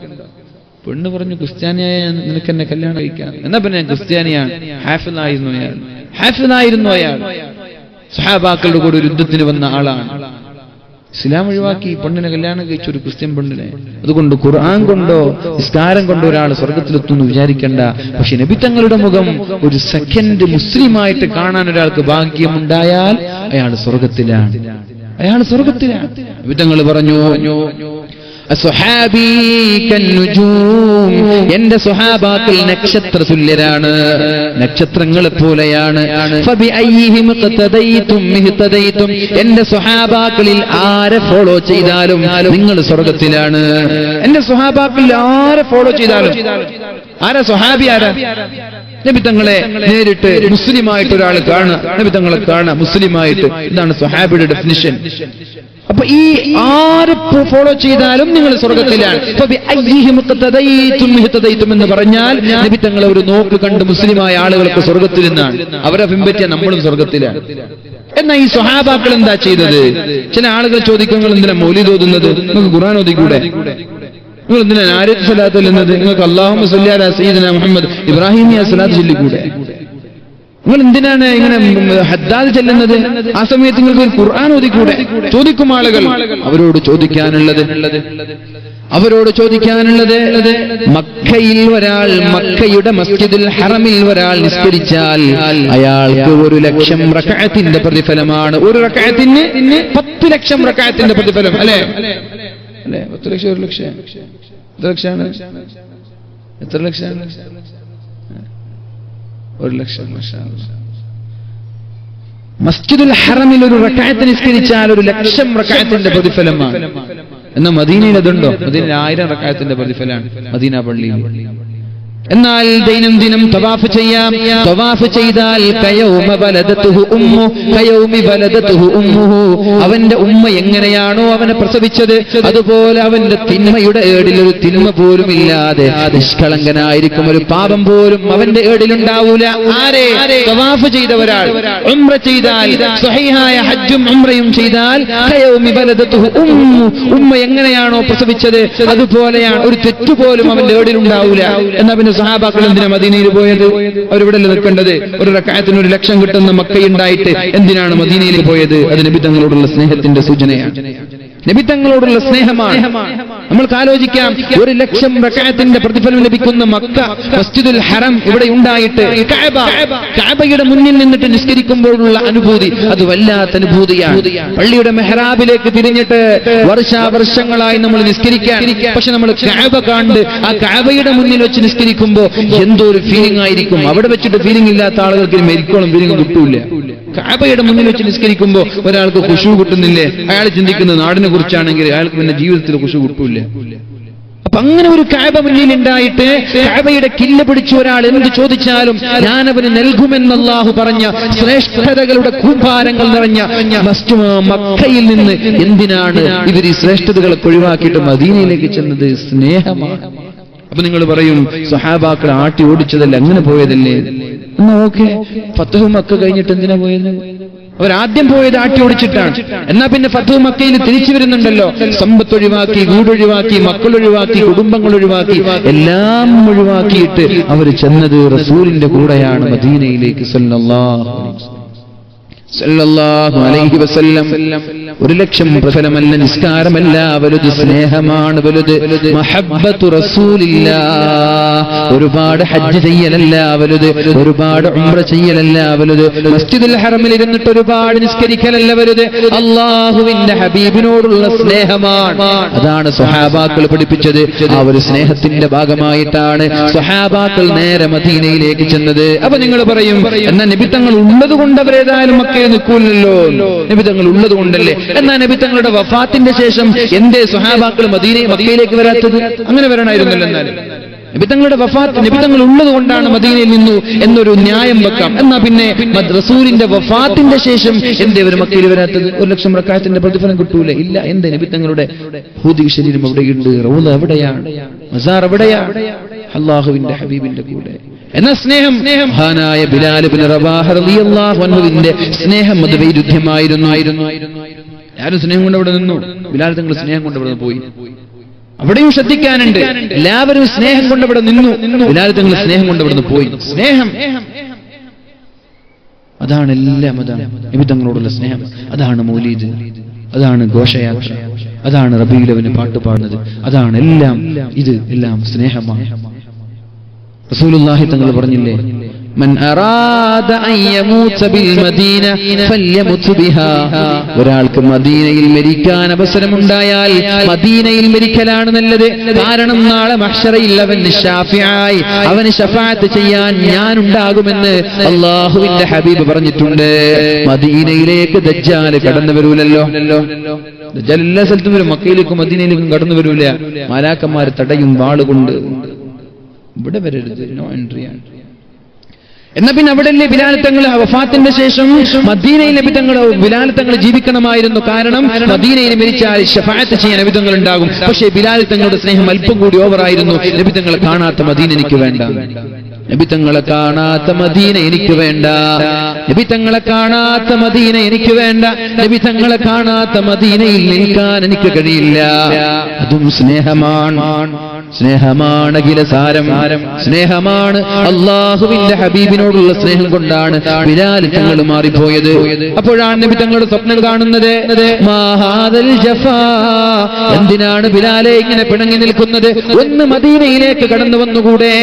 A: പെണ്ണ് പറഞ്ഞു, ക്രിസ്ത്യാനിയായ നിനക്ക് എന്നെ കല്യാണം കഴിക്കാം. എന്നാ പിന്നെ ഞാൻ ക്രിസ്ത്യാനിയാണ്. ഹാഫിലായിരുന്നു അയാൾ. സഹാബാക്കളുടെ കൂടെ ഒരു യുദ്ധത്തിന് വന്ന ആളാണ്. ഇസ്ലാം ഒഴിവാക്കി പെണ്ണിനെ കല്യാണം കഴിച്ച ഒരു ക്രിസ്ത്യൻ പെണ്ണിനെ. അതുകൊണ്ട് ഖുർആൻ കൊണ്ടോ നിസ്കാരം കൊണ്ടോ ഒരാൾ സ്വർഗത്തിലെത്തുന്നു വിചാരിക്കണ്ട. പക്ഷെ നബി തങ്ങളുടെ മുഖം ഒരു സെക്കൻഡ് മുസ്ലിമായിട്ട് കാണാൻ ഒരാൾക്ക് ഭാഗ്യമുണ്ടായാൽ അയാൾ സ്വർഗത്തിലാണ്. നബി തങ്ങൾ പറഞ്ഞു, എന്റെ സ്വഹാബാക്കൾ നക്ഷത്ര തുല്യരാണ്, നക്ഷത്രങ്ങളെ പോലെയാണ്. എന്റെ സ്വഹാബാക്കളിൽ ആരെ ഫോളോ ചെയ്താലും നിങ്ങൾ സ്വർഗത്തിലാണ്. എന്റെ സ്വഹാബാക്കളിൽ ആരെ ഫോളോ ചെയ്താലും. ആരാ സ്വഹാബി? ആരാ? നബി തങ്ങളെ നേരിട്ട് മുസ്ലിമായിട്ട് ഒരാൾ കാണുക, നബി തങ്ങളെ കാണുക മുസ്ലിമായിട്ട്. ഇതാണ് സ്വഹാബിയുടെ ഡെഫിനിഷൻ. അപ്പൊ ഈ ആര് ഫോളോ ചെയ്താലും നിങ്ങൾ സ്വർഗത്തിലാണ്. എന്ന് പറഞ്ഞാൽ നബി തങ്ങളെ ഒരു നോക്ക് കണ്ട് മുസ്ലിമായ ആളുകൾക്ക് സ്വർഗത്തിൽ നിന്നാണ്. അവരെ പിൻപറ്റിയ നമ്മളും സ്വർഗത്തിലാണ്. എന്നാൽ ഈ സ്വഹാബാക്കൾ എന്താ ചെയ്തത്? ചില ആളുകൾ ചോദിക്കും, നിങ്ങൾ എന്തിനാ മൗലിദ് ഓതുന്നത്? നിങ്ങൾക്ക് ഖുർആൻ ഓതിക്കൂടെ? നിങ്ങൾ എന്തിനാ ആരിഫ് സ്വലാത്ത് ചൊല്ലുന്നത്? നിങ്ങൾക്ക് അല്ലാഹുമ്മ സ്വല്ലി അലാ സയ്യിദിനാ മുഹമ്മദ് ഇബ്രാഹിമിയ സ്വലാത്ത് ചൊല്ലിക്കൂടെ? നിങ്ങൾ എന്തിനാണ് ഇങ്ങനെ ഹദ്ദാദ് ചെല്ലുന്നത്? ആ സമയത്ത് നിങ്ങൾക്ക് ഖുർആൻ ഓതിക്കൂടെ? ചോദിക്കും ആളുകൾ. അവരോട് ചോദിക്കാനുള്ളത് മക്കയിൽ ഒരാൾ, മക്കയുടെ മസ്ജിദുൽ ഹറമിൽ ഒരാൾ നിസ്കരിച്ചാൽ അയാൾക്ക് 1,00,000 റക്അത്തിന്റെ പ്രതിഫലമാണ്. ഒരു റക്അത്തിന് 10 ലക്ഷം റക്അത്തിന്റെ പ്രതിഫലം. അല്ലേ? 10 ലക്ഷം, 1 ലക്ഷം. എത്ര ലക്ഷമാണ്? 1 ലക്ഷം. മസ്ജിദുൽ ഹറമിൽ ഒരു റക്അത്ത് നിസ്കരിച്ചാൽ 1,00,000 റക്അത്തിന്റെ പ്രതിഫലമാണ്. എന്നാൽ മദീനയിൽ അതുണ്ടോ? മദീനയിൽ 1000 റക്അത്തിന്റെ പ്രതിഫലമാണ് മദീന പള്ളിയിൽ. എന്നാൽ ദൈനംദിനം തവാഫ് ചെയ്യാം. തവാഫ് ചെയ്താൽ അവന്റെ ഉമ്മ എങ്ങനെയാണോ അവനെ പ്രസവിച്ചത് അതുപോലെ അവന്റെ തിന്മയുടെ ഏടിൽ ഒരു തിന്മ പോലും ഇല്ലാതെ നിഷ്കളങ്കനായിരിക്കും. ഒരു പാപം പോലും അവന്റെ ഏടിലുണ്ടാവൂല. ആരെ? തവാഫ് ചെയ്ത ഒരാൾ. ഉംറ ചെയ്താൽ, സ്വഹീഹായ ഹജ്ജും ഉംറയും ചെയ്താൽ ഉമ്മ എങ്ങനെയാണോ പ്രസവിച്ചത് അതുപോലെയാണ്. ഒരു തെറ്റുപോലും അവന്റെ ഏടിലുണ്ടാവൂല. എന്നാ പിന്നെ സഹാബാക്കൾ എന്തിനാ മദീനയിൽ പോയത്? അവരിവിടെ നിൽക്കേണ്ടത്. ഒരു റക്അത്തിന് 1,00,000 കിട്ടുന്ന മക്കയുണ്ടായിട്ട് എന്തിനാണ് മദീനയിൽ പോയത്? അത് നബി തങ്ങളോടുള്ള സ്നേഹത്തിന്റെ സൂചനയാണ്. നബി തങ്ങളോടുള്ള സ്നേഹമാണ്. നമ്മൾക്ക് ആലോചിക്കാം, 1,00,000 റക്അത്തിന്റെ പ്രതിഫലം ലഭിക്കുന്ന മക്ക മസ്ജിദുൽ ഹറം ഇവിടെ ഉണ്ടായിട്ട് കഅബയുടെ മുന്നിൽ നിന്നിട്ട് നിസ്കരിക്കുമ്പോഴുള്ള അനുഭൂതി അത് വല്ലാത്ത അനുഭൂതിയാണ്. പള്ളിയുടെ മെഹ്റാബിലേക്ക് തിരിഞ്ഞിട്ട് വർഷങ്ങളായി നമ്മൾ നിസ്കരിക്കാൻ, പക്ഷെ നമ്മൾ കഅബ കണ്ട് ആ കഅബയുടെ മുന്നിൽ വെച്ച് നിസ്കരിക്കുമ്പോൾ എന്തോ ഒരു ഫീലിംഗ് ആയിരിക്കും. അവിടെ വെച്ചിട്ട് ഫീലിംഗ് ഇല്ലാത്ത ആളുകൾക്ക് മരിക്കോളം ഫീലിംഗ് കിട്ടൂല. കഅബയുടെ മുന്നിൽ വെച്ച് നിസ്കരിക്കുമ്പോൾ ഒരാൾക്ക് ഖുശൂ കിട്ടുന്നില്ലേ? അയാൾ ചിന്തിക്കുന്നത് നാടിനെ കുറിച്ചാണെങ്കിൽ അയാൾക്ക് പിന്നെ ജീവിതത്തിൽ ഖുശൂ കിട്ടൂല. അപ്പൊ അങ്ങനെ ഒരു കഅബ മുന്നിൽ ഉണ്ടായിട്ട് കഅബയുടെ കില്ല പിടിച്ച ഒരാൾ എന്ത് ചോദിച്ചാലും ഞാനവന് നൽകുമെന്ന് അല്ലാഹു പറഞ്ഞ ശ്രേഷ്ഠതകളുടെ കൂമ്പാരങ്ങൾ നിറഞ്ഞ മക്കയിൽ നിന്ന് എന്തിനാണ് ഇവർ ഈ ശ്രേഷ്ഠതകളൊക്കെ ഒഴിവാക്കിയിട്ട് മദീനയിലേക്ക് ചെന്നത്? സ്നേഹമാണ്. അപ്പൊ നിങ്ങൾ പറയും, സ്വഹാബാക്കൾ ആട്ടി ഓടിച്ചതല്ല, അങ്ങനെ പോയതല്ലേ? എന്നാ ഓക്കെ, ഫത്ഹു മക്ക കഴിഞ്ഞിട്ട് എന്തിനാ പോയത്? അവരാദ്യം പോയത് ആട്ടി ഓടിച്ചിട്ടാണ്. എന്നാ പിന്നെ ഫത്ഹു മക്കയിൽ തിരിച്ചു വരുന്നുണ്ടല്ലോ. സമ്പത്ത് ഒഴിവാക്കി, വീടൊഴിവാക്കി, മക്കളൊഴിവാക്കി, കുടുംബങ്ങൾ ഒഴിവാക്കി, എല്ലാം ഒഴിവാക്കിയിട്ട് അവർ ചെന്നത് റസൂലിന്റെ കൂടെയാണ് മദീനയിലേക്ക് സല്ലല്ലാഹു അലൈഹി വസല്ലം. സല്ലല്ലാഹു അലൈഹി വസല്ലം. 1,00,000 പ്രതിഫലമല്ല, നിസ്കാരമല്ല, വലുത് സ്നേഹമാണ്, വലുത് മഹബ്ബത്തു റസൂലില്ലാഹ്. ഒരുപാട് ഹജ്ജ് ചെയ്യലല്ല വലുത്, ഒരുപാട് ഉംറ ചെയ്യലല്ല വലുത്, മസ്ജിദുൽ ഹറമിൽ ഇരുന്നിട്ട് ഒരുപാട് നിസ്കരിക്കലല്ല വലുത്, അല്ലാഹുവിന്റെ ഹബീബിനോടുള്ള സ്നേഹമാണ്. അതാണ് സ്വഹാബാക്കൾ പഠിപ്പിച്ചത്. ആ ഒരു സ്നേഹത്തിന്റെ ഭാഗമായിട്ടാണ് സ്വഹാബാക്കൾ നേരെ മദീനയിലേക്ക് ചെന്നത്. അപ്പൊ നിങ്ങൾ പറയും, എന്നാ നബി തങ്ങൾ ഉള്ളത് കൊണ്ട് അവരേതായാലും മക്കയിൽ നിൽക്കൂലല്ലോ, നബി തങ്ങൾ ഉള്ളത് കൊണ്ടല്ലേ. എന്നാ നബി തങ്ങളുടെ വഫാത്തിന്റെ ശേഷം എന്തേ സ്വഹാബാക്കൾ മക്കയിലേക്ക് വരാത്തത്? അങ്ങനെ വരണമായിരുന്നല്ലോ. എന്നാലും നബി തങ്ങളുടെ വഫാത്ത്, നബി തങ്ങൾ ഉള്ളത് കൊണ്ടാണ് മദീനയിൽ നിന്നു എന്നൊരു ന്യായം വെക്കാം. എന്നാ പിന്നെ റസൂലിന്റെ വഫാത്തിന്റെ ശേഷം എന്തേ ഒരു മക്കയിൽ വരാത്തത്? 1,00,000 റക്അത്തിന്റെ പ്രതിഫലം കിട്ടൂലേ? ഇല്ല. എന്തേ? നബി തങ്ങളുടെ ഭൗതിക ശരീരം എവിടെയുണ്ട്? റൗള എവിടെയാണ്? മസാർ എവിടെയാണ്? അല്ലാഹുവിന്റെ ഹബീബിന്റെ കൂടെ. എന്ന സ്നേഹം, മഹാനായ ബിലാൽ ഇബ്നു റബാഹ് റളിയല്ലാഹു അൻഹുവിന്റെ സ്നേഹം അത് വൈരുദ്ധ്യമായിരുന്നു. ആരും സ്നേഹം കൊണ്ട് അവിടെ നിന്നു, ബിലാൽ തങ്ങൾ സ്നേഹം കൊണ്ട് അവിടെ പോയി. അവിടെയും ശ്രദ്ധിക്കാനുണ്ട്. എല്ലാവരും സ്നേഹം കൊണ്ട് അവിടെ നിന്നു, ബിലാൽ തങ്ങൾ സ്നേഹം കൊണ്ട് അവിടെ പോയി. സ്നേഹം അതാണ് എല്ലാം. അതാണ് നബി തങ്ങളോടുള്ള സ്നേഹം. അതാണ് മൗലീദ്, അതാണ് ഘോഷയാത്ര, അതാണ് റബീഉൽ അവ്വൽ പാട്ട് പാടുന്നത്, അതാണ് എല്ലാം. ഇത് എല്ലാം സ്നേഹമാണ്. റസൂലുള്ളാഹി തങ്ങൾ പറഞ്ഞില്ലേ, മൻ അറാദ അൻ യമൂത ബിൽ മദീന ഫല്യമുത് ബിഹാ. ഒരാൾക്ക് മദീനയിൽ മരിക്കാൻ അവസരമുണ്ടായാൽ മദീനയിൽ മരിക്കലാണ് നല്ലത്. കാരണം നാളെ മഹ്ശറയിൽ അവന് ശാഫിആയി, അവന് ശഫാഅത്ത് ചെയ്യാൻ ഞാൻ ഉണ്ടാകുമെന്ന് അല്ലാഹുവിന്റെ ഹബീബ് പറഞ്ഞിട്ടുണ്ട്. മദീനയിലേക്ക് ദജ്ജാൽ കടന്നു വരൂലല്ലോ. ദജ്ജാൽ എല്ലാ സ്ഥലത്തും വരും, മക്കയിലേക്കും മദീനയിലേക്കും കടന്നു വരൂല. മാലാക്കന്മാർ തടയും വാളുകൊണ്ട്. ഇവിടെ വരരുത്, നോ എൻട്രി ആണ്. എന്നാ പിന്നെ അവിടെയല്ലേ ബിലാൽ തങ്ങൾ വഫാത്തിന്റെ ശേഷം മദീനയിൽ നബി തങ്ങൾ, ബിലാൽ തങ്ങൾ ജീവിക്കണമായിരുന്നു. കാരണം മദീനയിൽ മരിച്ചാൽ ശഫാഅത്ത് ചെയ്യാൻ നബി തങ്ങൾ ഉണ്ടാകും. പക്ഷേ ബിലാൽ തങ്ങളുടെ സ്നേഹം അല്പം കൂടി ഓവറായിരുന്നു. നബി തങ്ങളെ കാണാത്ത മദീന എനിക്ക് വേണ്ട, നബി തങ്ങളെ കാണാത്ത മദീന എനിക്ക് വേണ്ട, നബി തങ്ങളെ കാണാത്ത മദീന എനിക്ക് വേണ്ട, നബി തങ്ങളെ കാണാത്ത മദീനയിൽ നിൽക്കാൻ എനിക്ക് കഴിയില്ല. അതും സ്നേഹമാണ്. സ്നേഹമാണ് അഖിലസാരം. സ്നേഹമാണ് അല്ലാഹുവിന്റെ ഹബീബിനോടുള്ള സ്നേഹം കൊണ്ടാണ് ബിലാൽ തങ്ങൾ മാറിപ്പോയത്. അപ്പോഴാണ് നബി തങ്ങളുടെ സ്വപ്നം കാണുന്നത്. മാഹാദൽ ജഫാ, എന്തിനാണ് ബിലാലെ ഇങ്ങനെ പിണങ്ങി നിൽക്കുന്നത്? ഒന്ന് മദീനയിലേക്ക് കടന്നു വന്നുകൂടെ?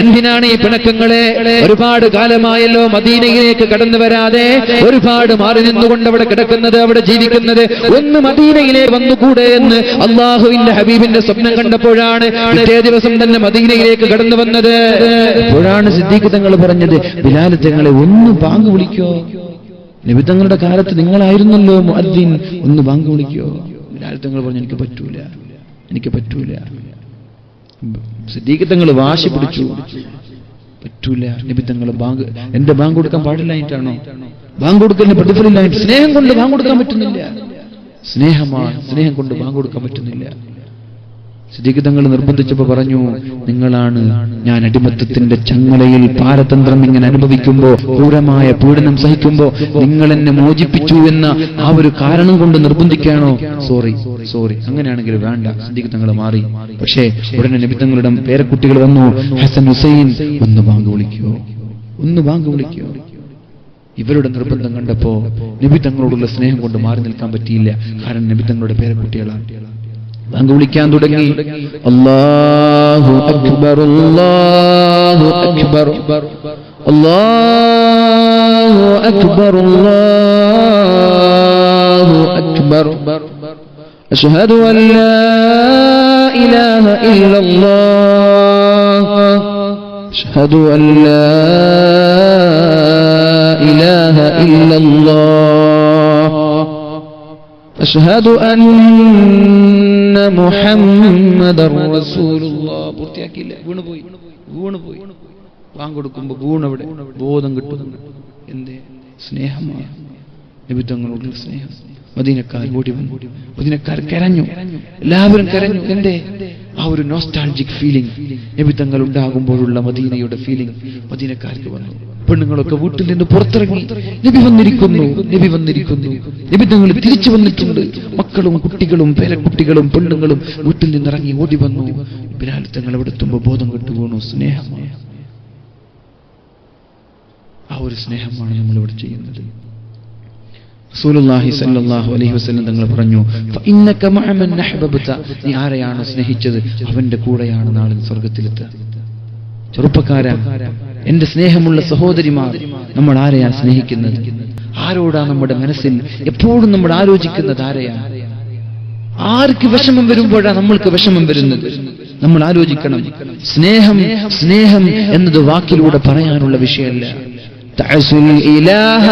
A: എന്തിനാണ് ഈ പിണക്കങ്ങളെ? ഒരുപാട് കാലമായല്ലോ മദീനയിലേക്ക് കടന്നു വരാതെ, ഒരുപാട് മാറി നിന്നുകൊണ്ട് അവിടെ കിടക്കുന്നത്, അവിടെ ജീവിക്കുന്നത്. ഒന്ന് മദീനയിലേക്ക് വന്നുകൂടെ എന്ന് അല്ലാഹുവിന്റെ ഹബീബിന്റെ സ്വപ്നം കണ്ടപ്പോഴാണ് പിറ്റേ ദിവസം തന്നെ മദീനയിലേക്ക് കടന്നു വന്നത്. അപ്പോഴാണ് സിദ്ദീഖ് തങ്ങൾ പറഞ്ഞത്, ബിലാൽ തങ്ങളെ ഒന്ന് ബാങ്ക് വിളിക്കോ? നബി തങ്ങളുടെ കാലത്ത് നിങ്ങളായിരുന്നല്ലോ മുഅദ്ദിൻ, ഒന്ന് ബാങ്ക് വിളിക്കോ? ബിലാൽ തങ്ങൾ പറഞ്ഞു, എനിക്ക് പറ്റൂല, എനിക്ക് പറ്റൂല. സിദ്ദീഖ് തങ്ങൾ വാശി പിടിച്ചു, പറ്റൂല. നബി തങ്ങൾ ബാങ്ക്, എന്റെ ബാങ്ക് കൊടുക്കാൻ പാടില്ലായിട്ടാണോ? ബാങ്ക് കൊടുക്കലിന് പ്രതിഫലമില്ലായിട്ട്. സ്നേഹം കൊണ്ട് ബാങ്ക് കൊടുക്കാൻ പറ്റുന്നില്ല. സ്നേഹമാണ്, സ്നേഹം കൊണ്ട് ബാങ്ക് കൊടുക്കാൻ പറ്റുന്നില്ല. സിദ്ദീഖ് തങ്ങൾ നിർബന്ധിച്ചപ്പോ പറഞ്ഞു, നിങ്ങളാണ് ഞാൻ അടിമത്തത്തിന്റെ ചങ്ങലയിൽ പാരതന്ത്രം ഇങ്ങനെ അനുഭവിക്കുമ്പോ, ക്രൂരമായ പീഡനം സഹിക്കുമ്പോ നിങ്ങൾ എന്നെ മോചിപ്പിച്ചു എന്ന ആ ഒരു കാരണം കൊണ്ട് നിർബന്ധിക്കാണോ? സോറി സോറി, അങ്ങനെയാണെങ്കിൽ വേണ്ട. സിദ്ദീഖ് തങ്ങൾ മാറി. പക്ഷേ ഉടനെ നബി തങ്ങളുടെ പേരക്കുട്ടികൾ വന്നു, ഹസൻ ഹുസൈൻ ഒന്ന് ബാങ്ക് വിളിക്കോ, ഒന്ന് ബാങ്ക് വിളിക്കോ. ഇവരുടെ നിർബന്ധം കണ്ടപ്പോ നബി തങ്ങളോടുള്ള സ്നേഹം കൊണ്ട് മാറി നിൽക്കാൻ പറ്റിയില്ല. കാരണം നബി തങ്ങളുടെ പേരക്കുട്ടികളാണ്. ബാങ്ക് വിളിക്കാൻ തുടങ്ങി. അല്ലാഹു അക്ബർ, അല്ലാഹു അക്ബർ, അല്ലാഹു അക്ബർ, അല്ലാഹു അക്ബർ, അശ്ഹദു അൻ ലാ ഇലാഹ ഇല്ലല്ലാഹ്, അശ്ഹദു അൻ ലാ ഇലാഹ ഇല്ലല്ലാഹ്, അശ്ഹദു അന്ന മുഹമ്മദർ റസൂലുള്ളാഹ്. പൂർത്തിയാക്കിയില്ല, വീണുപോയി. ബാങ്ക് കൊടുക്കുമ്പോ വീണവിടെ ബോധം കിട്ടുന്നു. എന്തേ? സ്നേഹമാണ്, നബി തങ്ങളോടുള്ള സ്നേഹം. മദീനക്കാർ ഓടി വന്നു, മദീനക്കാർ കരഞ്ഞു, എല്ലാവരും കരഞ്ഞു. എന്തേ? ആ ഒരു നോസ്റ്റാൾജിക് ഫീലിംഗ് നബി തങ്ങൾ ഉണ്ടാകുമ്പോഴുള്ള മദീനയുടെ ഫീലിംഗ് മദീനക്കാർക്ക് വന്നു. പെണ്ണുങ്ങളൊക്കെ വീട്ടിൽ നിന്ന് പുറത്തിറങ്ങി, നബി വന്നിരിക്കുന്നു, നബി വന്നിരിക്കുന്നു, നബി തങ്ങൾ തിരിച്ചു വന്നിട്ടുണ്ട്. മക്കളും കുട്ടികളും പേരക്കുട്ടികളും പെണ്ണുങ്ങളും വീട്ടിൽ നിന്നിറങ്ങി ഓടി വന്നു. ബിലാൽ തങ്ങൾ അവിടെ എത്തുമ്പോൾ ബോധം കെട്ടു വീണു. സ്നേഹമാണ്, ആ ഒരു സ്നേഹമാണ് നമ്മളിവിടെ ചെയ്യുന്നത്. റസൂലുള്ളാഹി സ്വല്ലല്ലാഹു അലൈഹി വസല്ലം തങ്ങൾ പറഞ്ഞു, ഫഇന്നക മഅമൻ അഹ്ബബ്ത, നീ ആരെയാണോ സ്നേഹിച്ചത് അവന്റെ കൂടെയാണ് നാളെ സ്വർഗ്ഗത്തിലെത്തുക. ചെറുപ്പക്കാരാ, എന്റെ സ്നേഹമുള്ള സഹോദരിമാർ, നമ്മൾ ആരെയാണ് സ്നേഹിക്കുന്നത്? ആരോടാ നമ്മുടെ മനസ്സിൽ എപ്പോഴും നമ്മൾ ആലോചിക്കുന്നത്? ആരെയാണ്? ആർക്ക് വിഷമം വരുമ്പോഴാണ് നമ്മൾക്ക് വിഷമം വരുന്നത്? നമ്മൾ ആലോചിക്കണം. സ്നേഹം സ്നേഹം എന്നത് വാക്കിലൂടെ പറയാനുള്ള വിഷയമല്ല. تعصي الإله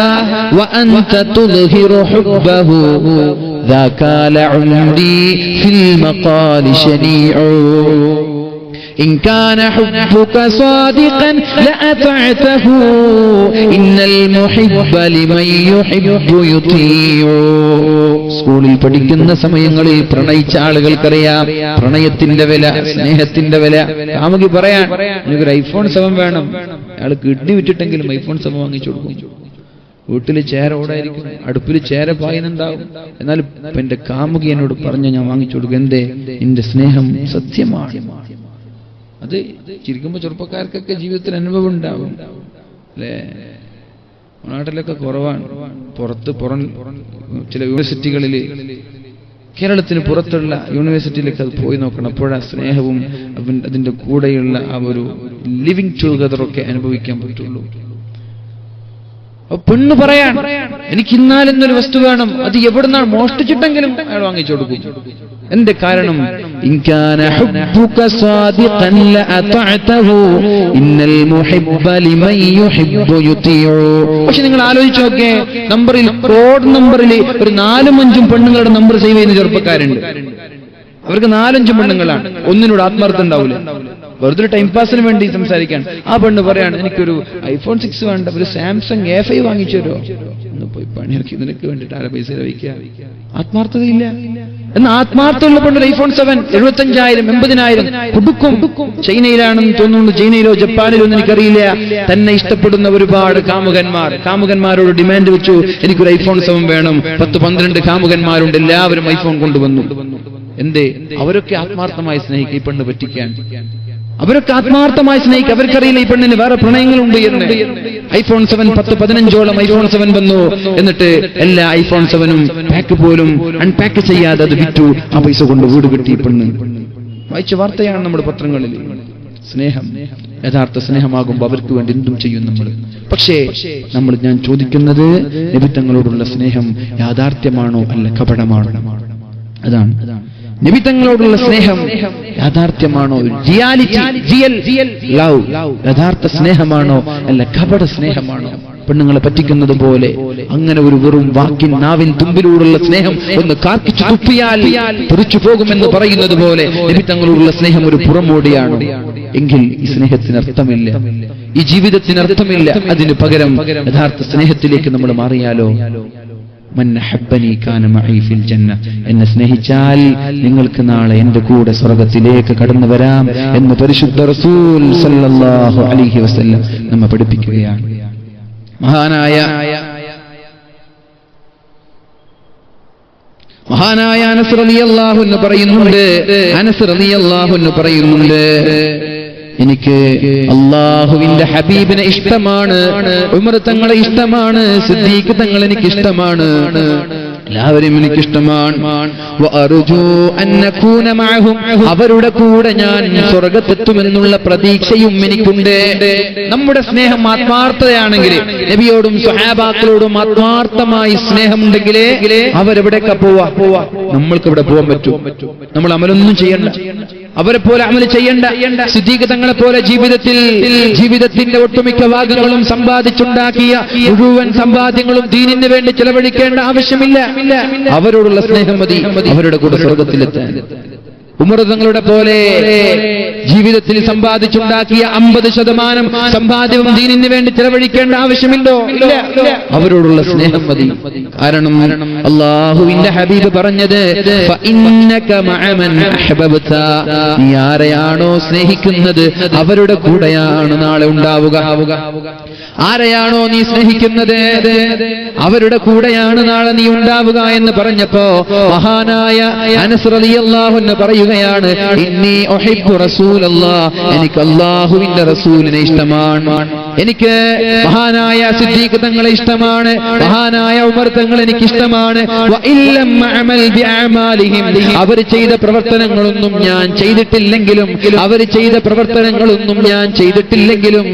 A: وأنت تظهر حبه ذاك لعمري في المقال شنيع إن كان حبك صادقا لأطعته إن المحب لمن يحب يطيع. സ്കൂളിൽ പഠിക്കുന്ന സമയങ്ങളിൽ പ്രണയിച്ച ആളുകൾക്കറിയാം പ്രണയത്തിന്റെ വില, സ്നേഹത്തിന്റെ വില. കാമുകി പറയാൻ, എനിക്കൊരു ഐഫോൺ 7 വേണം. അയാൾ കിഡ്നി വിറ്റിട്ടെങ്കിലും ഐഫോൺ 7 വാങ്ങിച്ചു കൊടുക്കും. വീട്ടിൽ ചേര ഓടായിരിക്കും, അടുപ്പിൽ ചേര പായുന്നുണ്ടാവും. എന്നാലും എന്റെ കാമുകി എന്നോട് പറഞ്ഞ ഞാൻ വാങ്ങിച്ചു കൊടുക്കും. എന്തേ? എന്റെ സ്നേഹം സത്യമാണ്. അത് ചിരിക്കുമ്പോ ചെറുപ്പക്കാർക്കൊക്കെ ജീവിതത്തിൽ അനുഭവം ഉണ്ടാവും അല്ലേ? നാട്ടിലൊക്കെ കുറവാണ്. പുറം ചില യൂണിവേഴ്സിറ്റികളിൽ, കേരളത്തിന് പുറത്തുള്ള യൂണിവേഴ്സിറ്റിയിലേക്ക് അത് പോയി നോക്കണം. അപ്പോഴാ സ്നേഹവും അതിന്റെ കൂടെയുള്ള ആ ഒരു ലിവിങ് ടുഗദറൊക്കെ അനുഭവിക്കാൻ പറ്റുള്ളൂ. പെണ്ണ് പറയാൻ, എനിക്ക് ഇന്നാലെന്നൊരു വസ്തു വേണം, അത് എവിടുന്നാണ് മോഷ്ടിച്ചിട്ടെങ്കിലും അയാൾ വാങ്ങിച്ചു കൊടുക്കും. എന്റെ കാരണം, പക്ഷെ നിങ്ങൾ ആലോചിച്ച് നോക്കേ, നമ്പറിൽ കോഡ് നമ്പറിൽ ഒരു 4-5 പെണ്ണുങ്ങളുടെ നമ്പർ സേവ് ചെയ്യുന്ന ചെറുപ്പക്കാരുണ്ട്. അവർക്ക് 4-5 പെണ്ണുങ്ങളാണ്. ഒന്നിനോട് ആത്മാർത്ഥം ഉണ്ടാവില്ല, വെറുതെ ടൈം പാസിന് വേണ്ടി സംസാരിക്കാൻ. ആ പെണ്ണ് പറയാണ്, എനിക്കൊരു ഐഫോൺ 6 വേണ്ട, ഒരു സാംസങ് A5 വാങ്ങിച്ചു തരുമോ? ഒന്ന് പോയി പണിയിറക്കി, നിനക്ക് വേണ്ടിട്ട് ആരെ പൈസ ലഭിക്കുക? ആത്മാർത്ഥതയില്ല. എന്നാൽ ആത്മാർത്ഥമുള്ള പെണ്ണ് ഐഫോൺ 7 75,000 80,000 കൊടുക്കും. ചൈനയിലാണെന്ന് തോന്നുന്നു, ചൈനയിലോ ജപ്പാനിലോ ഒന്നും എനിക്കറിയില്ല. തന്നെ ഇഷ്ടപ്പെടുന്ന ഒരുപാട് കാമുകന്മാരോട് ഡിമാൻഡ് വെച്ചു, എനിക്കൊരു ഐഫോൺ 7 വേണം. 10-12 കാമുകന്മാരുണ്ട്, എല്ലാവരും ഐഫോൺ കൊണ്ടുവന്നു. എന്തേ? അവരൊക്കെ ആത്മാർത്ഥമായി സ്നേഹിക്കുക ഈ പെണ്ണ് പറ്റിക്കാൻ. അവരൊക്കെ ആത്മാർത്ഥമായി സ്നേഹിക്കുക. അവർക്കറിയില്ല ഈ പെണ്ണിന് വേറെ പ്രണയങ്ങളുണ്ട് എന്ന്. ഐഫോൺ 7 10-15ഓളം ഐഫോൺ 7 വന്നു. എന്നിട്ട് എല്ലാ ഐഫോൺ 7ഉം പാക്ക് പോലും അൺപാക്ക് ചെയ്യാതെ അത് വിറ്റു. ആ പൈസ കൊണ്ട് വീട് കിട്ടി പെണ്ണ്. വായിച്ച വാർത്തയാണ് നമ്മുടെ പത്രങ്ങളിൽ. സ്നേഹം യഥാർത്ഥ സ്നേഹമാകുമ്പോൾ അവർക്ക് വേണ്ടി എന്തും ചെയ്യും നമ്മൾ. പക്ഷേ ഞാൻ ചോദിക്കുന്നത്, നബിത്തങ്ങളോടുള്ള സ്നേഹം യാഥാർത്ഥ്യമാണോ അല്ല കപടമാണോ? അതാണ്. നബിത്തങ്ങളോടുള്ള സ്നേഹം യാഥാർത്ഥ്യമാണോ, റിയൽ ലവ്, യഥാർത്ഥ സ്നേഹമാണോ അല്ല കപട സ്നേഹമാണോ? പെണ്ണുങ്ങളെ പറ്റിക്കുന്നത് പോലെ അങ്ങനെ ഒരു വെറും വാക്കിൻ നാവിൻ തുമ്പിലൂടെയുള്ള സ്നേഹം ഒന്ന് കാർക്കിച്ചു തുപ്പിയാൽ തെറിച്ചു പോകുമെന്ന് പറയുന്നത് പോലെ നബിത്തങ്ങളോടുള്ള സ്നേഹം ഒരു പുറമോടിയാണ്. എങ്കിൽ ഈ സ്നേഹത്തിന് അർത്ഥമില്ല, ഈ ജീവിതത്തിന് അർത്ഥമില്ല. അതിന് പകരം യഥാർത്ഥ സ്നേഹത്തിലേക്ക് നമ്മൾ മാറിയാലോ? മൻ അഹബ്ബനി കാന മഈ ഫിൽ ജന്ന, എന്നെ സ്നേഹിച്ചാൽ നിങ്ങൾക്ക് നാളെ എന്റെ കൂടെ സ്വർഗ്ഗത്തിലേക്ക് കടന്നു വരാം എന്ന് പരിശുദ്ധ റസൂൽ സല്ലല്ലാഹു അലൈഹി വസല്ലം നമ്മെ പഠിപ്പിക്കുകയാണ്. മഹാനായ അനസ് റളിയല്ലാഹു അൻഹു പറയുന്നുണ്ട്, എനിക്ക് അല്ലാഹുവിന്റെ ഹബീബിനെ ഇഷ്ടമാണ്, ഉമർ തങ്ങളെ ഇഷ്ടമാണ്, സിദ്ദീഖ് തങ്ങൾ എനിക്ക് ഇഷ്ടമാണ്, എല്ലാവരും എനിക്കിഷ്ടമാണ്. അവരുടെ കൂടെ ഞാൻ സ്വർഗ്ഗത്തെത്തുമെന്നുള്ള പ്രതീക്ഷയും എനിക്കുണ്ട്. നമ്മുടെ സ്നേഹം ആത്മാർത്ഥതയാണെങ്കിൽ, നബിയോടും സ്വഹാബാക്കളോടും ആത്മാർത്ഥമായി സ്നേഹമുണ്ടെങ്കിലേ അവരെവിടേക്കാ പോവാ? നമ്മൾക്ക് ഇവിടെ പോകാൻ പറ്റും. നമ്മൾ അമലൊന്നും ചെയ്യണ്ട, അവരെ പോലെ അമൽ ചെയ്യണ്ട. സിദ്ദീഖ് തങ്ങളെ പോലെ ജീവിതത്തിന്റെ ഒട്ടുമിക്ക ഭാഗങ്ങളും സമ്പാദിച്ചുണ്ടാക്കിയ മുഴുവൻ സമ്പാദ്യങ്ങളും ദീനിന് വേണ്ടി ചെലവഴിക്കേണ്ട ആവശ്യമില്ല. അവരോടുള്ള സ്നേഹം മതി അവരുടെ കൂടെ സ്വർഗ്ഗത്തിലെത്താൻ. ഉമർ തങ്ങളുടെ പോലെ ജീവിതത്തിൽ സമ്പാദിച്ചുണ്ടാക്കിയ 50% സമ്പാദ്യവും ദീനിന് വേണ്ടി ചെലവഴിക്കേണ്ട ആവശ്യമുണ്ടോ? ഇല്ല. അവരോടുള്ള സ്നേഹം മതി. കാരണം അല്ലാഹുവിന്റെ ഹബീബ് പറഞ്ഞത്, ഫഇന്നക മഅമൻ അഹ്ബബ്ത, നീ ആരെയാണോ സ്നേഹിക്കുന്നത് അവരുടെ കൂടെയാണ് നാളെ ഉണ്ടാവുക. ആരെയാണോ നീ സ്നേഹിക്കുന്നത് അവരുടെ കൂടെയാണ് നാളെ നീ ഉണ്ടാവുക എന്ന് പറഞ്ഞപ്പോ മഹാനായ അനസ് റളിയല്ലാഹു അൻഹു പറയുക, പറയുകയാണ്, ഇന്നി ഉഹിബ്ബു റസൂലല്ലാഹ്, എനിക്ക് അല്ലാഹുവിന്റെ റസൂലിനെ ഇഷ്ടമാണ്, എനിക്ക് മഹാനായ സിദ്ദീഖ് തങ്ങളെ ഇഷ്ടമാണ്, മഹാനായ ഉമർ തങ്ങൾ എനിക്ക് ഇഷ്ടമാണ്. വഇല്ലം അഅമൽ ബിഅമാലിഹിം, അവർ ചെയ്ത പ്രവർത്തനങ്ങളൊന്നും ഞാൻ ചെയ്തിട്ടില്ലെങ്കിലും, അവർ ചെയ്ത പ്രവർത്തനങ്ങളൊന്നും ഞാൻ ചെയ്തിട്ടില്ലെങ്കിലും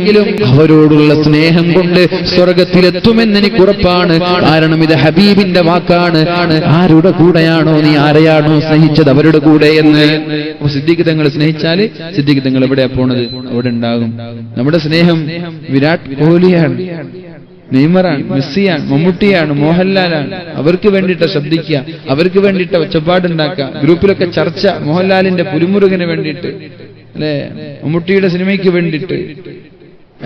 A: അവരോടുള്ള സ്നേഹം കൊണ്ട് സ്വർഗത്തിലെത്തുമെന്ന് എനിക്ക് ഉറപ്പാണ്. കാരണം ഇത് ഹബീബിന്റെ വാക്കാണ്. ആരുടെ കൂടെയാണോ നീ ആരെയാണോ സ്നേഹിച്ചത് അവരുടെ കൂടെ എന്ന്. സിദ്ദീഖ് തങ്ങൾ സ്നേഹിച്ചാല് സിദ്ദീഖ് തങ്ങൾ എവിടെയാ പോണത്? അവിടെ ഉണ്ടാകും. നമ്മുടെ സ്നേഹം വിരാട് കോഹ്ലിയാണ്, നെയ്മറാണ്, മെസ്സിയാണ്, മമ്മൂട്ടിയാണ്, മോഹൻലാലാണ്. അവർക്ക് വേണ്ടിയിട്ട് ശബ്ദിക്കുക, അവർക്ക് വേണ്ടിയിട്ട് ഒച്ചപ്പാടുണ്ടാക്കുക, ഗ്രൂപ്പിലൊക്കെ ചർച്ച, മോഹൻലാലിന്റെ പുലിമുരുകന് വേണ്ടിയിട്ട്, അല്ലെ, മമ്മൂട്ടിയുടെ സിനിമയ്ക്ക് വേണ്ടിയിട്ട്,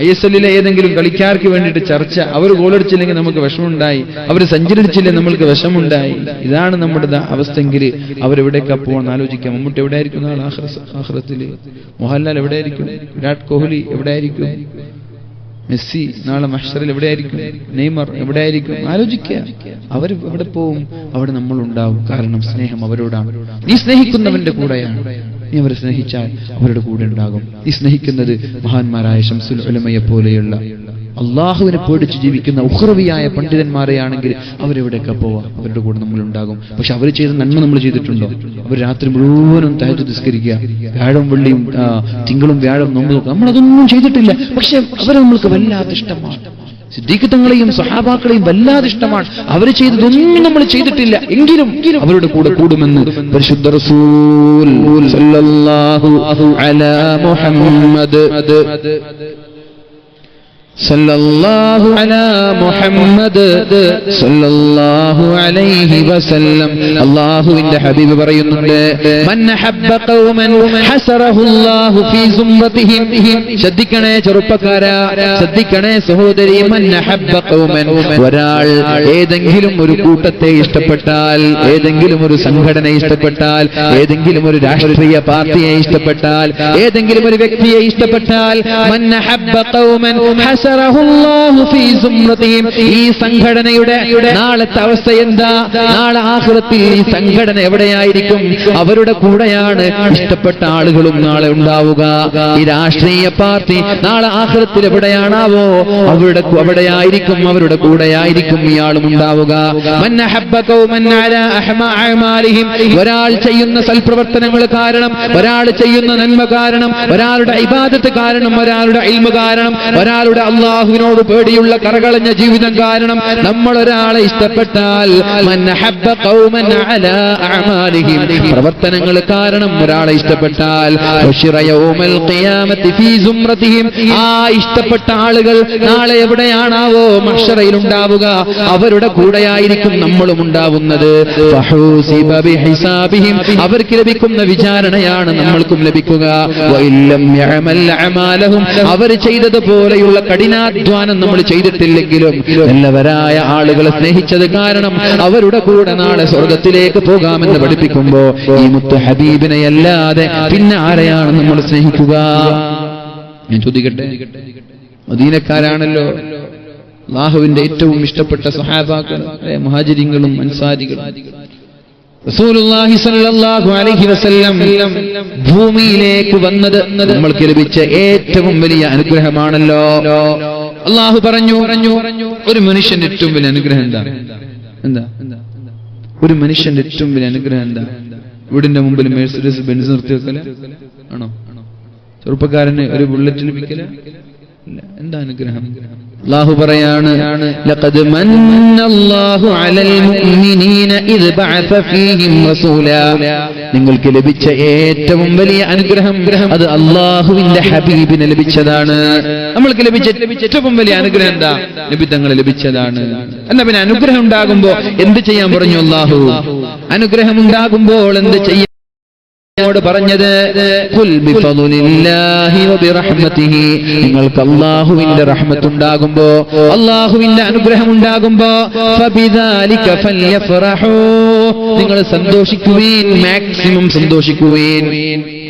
A: ISL ഏതെങ്കിലും കളിക്കാർക്ക് വേണ്ടിയിട്ട് ചർച്ച. അവർ ഗോളടിച്ചില്ലെങ്കിൽ നമുക്ക് വിഷമുണ്ടായി, അവർ സെഞ്ചുറി അടിച്ചില്ലെങ്കിൽ നമ്മൾക്ക് വിഷമുണ്ടായി. ഇതാണ് നമ്മുടെ അവസ്ഥയെങ്കിൽ അവരെവിടേക്കാ പോകാൻ ആലോചിക്കാം. മമ്മൂട്ടി എവിടെ ആയിരിക്കും നാളെ ആഖിറത്തിൽ? മോഹൻലാൽ എവിടെ ആയിരിക്കും? വിരാട് കോഹ്ലി എവിടെ ആയിരിക്കും? മെസ്സി നാളെ മഹ്ശറിൽ എവിടെയായിരിക്കും? നെയ്മർ എവിടെയായിരിക്കും? ആലോചിക്കുക. അവർ എവിടെ പോവും? അവിടെ നമ്മൾ ഉണ്ടാവും. കാരണം സ്നേഹം അവരോടാണ്. നീ സ്നേഹിക്കുന്നവന്റെ കൂടെയാണ്. നീ അവരെ സ്നേഹിച്ചാൽ അവരുടെ കൂടെ ഉണ്ടാകും. നീ സ്നേഹിക്കുന്നത് മഹാന്മാരായ ശംസുൽ ഉലമയെ പോലെയുള്ള അള്ളാഹുവിനെ പേടിച്ച് ജീവിക്കുന്ന ഉഖ്റവിയായ പണ്ഡിതന്മാരെയാണെങ്കിൽ അവരെവിടെയൊക്കെ പോവാം, അവരുടെ കൂടെ നമ്മൾ ഉണ്ടാകും. പക്ഷെ അവർ ചെയ്ത നന്മ നമ്മൾ ചെയ്തിട്ടുണ്ടോ? അവർ രാത്രി മുഴുവനും തഹജ്ജുദ് നിസ്കരിക്കുക, വ്യാഴം വെള്ളിയും തിങ്കളും വ്യാഴം നോമ്പ് നോക്കുക, നമ്മളതൊന്നും ചെയ്തിട്ടില്ല. പക്ഷെ അവരെ നമ്മൾക്ക് വല്ലാതെ ഇഷ്ടമാണ്. സിദ്ദീഖ് തങ്ങളെയും സഹാബാക്കളെയും വല്ലാതെ ഇഷ്ടമാണ്. അവർ ചെയ്തതൊന്നും നമ്മൾ ചെയ്തിട്ടില്ല, എങ്കിലും അവരുടെ കൂടെ കൂടുമെന്ന് പരിശുദ്ധ റസൂൽ സല്ലല്ലാഹു അലാ മുഹമ്മദ് സല്ലല്ലാഹു അലാ മുഹമ്മദ് സല്ലല്ലാഹു അലൈഹി വസല്ലം. അല്ലാഹുവിന്റെ ഹബീബ് പറയുന്നുണ്ട്, മൻ ഹബ്ബ ഖൗമൻ ഹസറഹുല്ലാഹു ഫീ സുംറതിഹിം. ശ്രദ്ധിക്കണേ ചെറുപ്പക്കാരാ, ശ്രദ്ധിക്കണേ സഹോദരി. മൻ ഹബ്ബ ഖൗമൻ, ഒരാൾ ഏതെങ്കിലും ഒരു കൂട്ടത്തെ ഇഷ്ടപ്പെട്ടാൽ, ഏതെങ്കിലും ഒരു സംഘടനയെ ഇഷ്ടപ്പെട്ടാൽ, ഏതെങ്കിലും ഒരു രാഷ്ട്രീയ പാർട്ടിയെ ഇഷ്ടപ്പെട്ടാൽ, ഏതെങ്കിലും ഒരു വ്യക്തിയെ ഇഷ്ടപ്പെട്ടാൽ, മൻ ഹബ്ബ ഖൗമൻ ഈ സംഘടനയുടെ നാളത്തെ അവസ്ഥ എന്താ? നാളെ ആഖിറത്തിൽ ഈ സംഘടന എവിടെയായിരിക്കും? അവരുടെ കൂടെയാണ് ഇഷ്ടപ്പെട്ട ആളുകളും നാളെ ഉണ്ടാവുക. ഈ രാഷ്ട്രീയ പാർട്ടി നാളെ ആഖിറത്തിൽ എവിടെയാണാവോ അവിടെയായിരിക്കും, അവരുടെ കൂടെയായിരിക്കും ഇയാളും ഉണ്ടാവുക. ഒരാൾ ചെയ്യുന്ന സൽപ്രവർത്തനങ്ങൾ കാരണം, ഒരാൾ ചെയ്യുന്ന നന്മ കാരണം, ഒരാളുടെ ഇബാദത്ത് കാരണം, ഒരാളുടെ ഇൽമ് കാരണം, ഒരാളുടെ അല്ലാഹുവിനോട് പേടിയുള്ള കറകളഞ്ഞ ജീവിതം കാരണം നമ്മൾ ഒരാളെ ഇഷ്ടപ്പെട്ടാൽ, പ്രവർത്തനങ്ങൾ കാരണം ഒരാളെ ഇഷ്ടപ്പെട്ടാൽ, ആ ഇഷ്ടപ്പെട്ട ആളുകൾ നാളെ എവിടെയാണാവോ മഹ്ശറയിൽ ഉണ്ടാവുക, അവരുടെ കൂടെയായിരിക്കും നമ്മളും ഉണ്ടാവുന്നത്. അവർക്ക് ലഭിക്കുന്ന വിചാരണയാണ് നമ്മൾക്കും ലഭിക്കുക. അവർ ചെയ്തതുപോലെയുള്ള കഠിനാധ്വാനം നമ്മൾ ചെയ്തിട്ടില്ലെങ്കിലും നല്ലവരായ ആളുകളെ സ്നേഹിച്ചത് കാരണം അവരുടെ കൂടെ നാളെ സ്വർഗത്തിലേക്ക് പോകാമെന്ന് പഠിപ്പിക്കുമ്പോ ഈ മുത്ത് ഹബീബിനെ അല്ലാതെ പിന്നെ ആരെയാണ് നമ്മൾ സ്നേഹിക്കുക? ഞാൻ ചോദിക്കട്ടെ, മദീനക്കാരാണല്ലോ അല്ലാഹുവിന്റെ ഏറ്റവും ഇഷ്ടപ്പെട്ട സ്വഹാബാക്കൾ, മുഹാജിരികളും അൻസാരികളും. റസൂലുള്ളാഹി സ്വല്ലല്ലാഹു അലൈഹി വസല്ലം ഭൂമിയിലേക്ക് വന്നത് നമ്മൾക്ക് ലഭിച്ച ഏറ്റവും വലിയ അനുഗ്രഹമാണല്ലോ. അല്ലാഹു പറഞ്ഞു, ഒരു മനുഷ്യന്റെ ഏറ്റവും വലിയ അനുഗ്രഹം എന്താ? ഒരു മനുഷ്യന്റെ ഏറ്റവും വലിയ അനുഗ്രഹം എന്താ? വീടിന്റെ മുമ്പിൽ മെഴ്സിഡീസ് ബെൻസ് നിർത്തി വെക്കല ആണോ? ചെറുപ്പക്കാരന് ഒരു ബുള്ളറ്റ് ലഭിക്കല? എന്താ അനുഗ്രഹം? അല്ലാഹു പറയാണ്, ലഖദ് മന്നല്ലാഹു അലൽ മുഅ്മിനീന ഇദ് ബഅസ ഫീഹിം റസൂലാ. നിങ്ങൾക്ക് ലഭിച്ച ഏറ്റവും വലിയ അനുഗ്രഹം അത് അല്ലാഹുവിന്റെ ഹബീബിന് ലഭിച്ചതാണ്. നമ്മൾക്ക് ലഭിച്ച ഏറ്റവും വലിയ അനുഗ്രഹം എന്താ? നബി തങ്ങളെ ലഭിച്ചതാണ്. എന്നാ പിന്നെ അനുഗ്രഹം ഉണ്ടാകുമ്പോ എന്ത് ചെയ്യാൻ പറഞ്ഞു അല്ലാഹു? അനുഗ്രഹം ഉണ്ടാകുമ്പോൾ എന്ത് ചെയ്യാൻ പറഞ്ഞത്? ഖുൽ ബിഫദ്ലില്ലാഹി വബിറഹ്മതിഹി. നിങ്ങൾക്ക് അല്ലാഹുവിന്റെ റഹ്മത്ത് ഉണ്ടാകുമ്പോ, അല്ലാഹുവിന്റെ അനുഗ്രഹം ഉണ്ടാകുമ്പോ ഫബിദാലിക ഫൽയഫറഹൂ, നിങ്ങൾ സന്തോഷിക്കുവീൻ, മാക്സിമം സന്തോഷിക്കുവീൻ.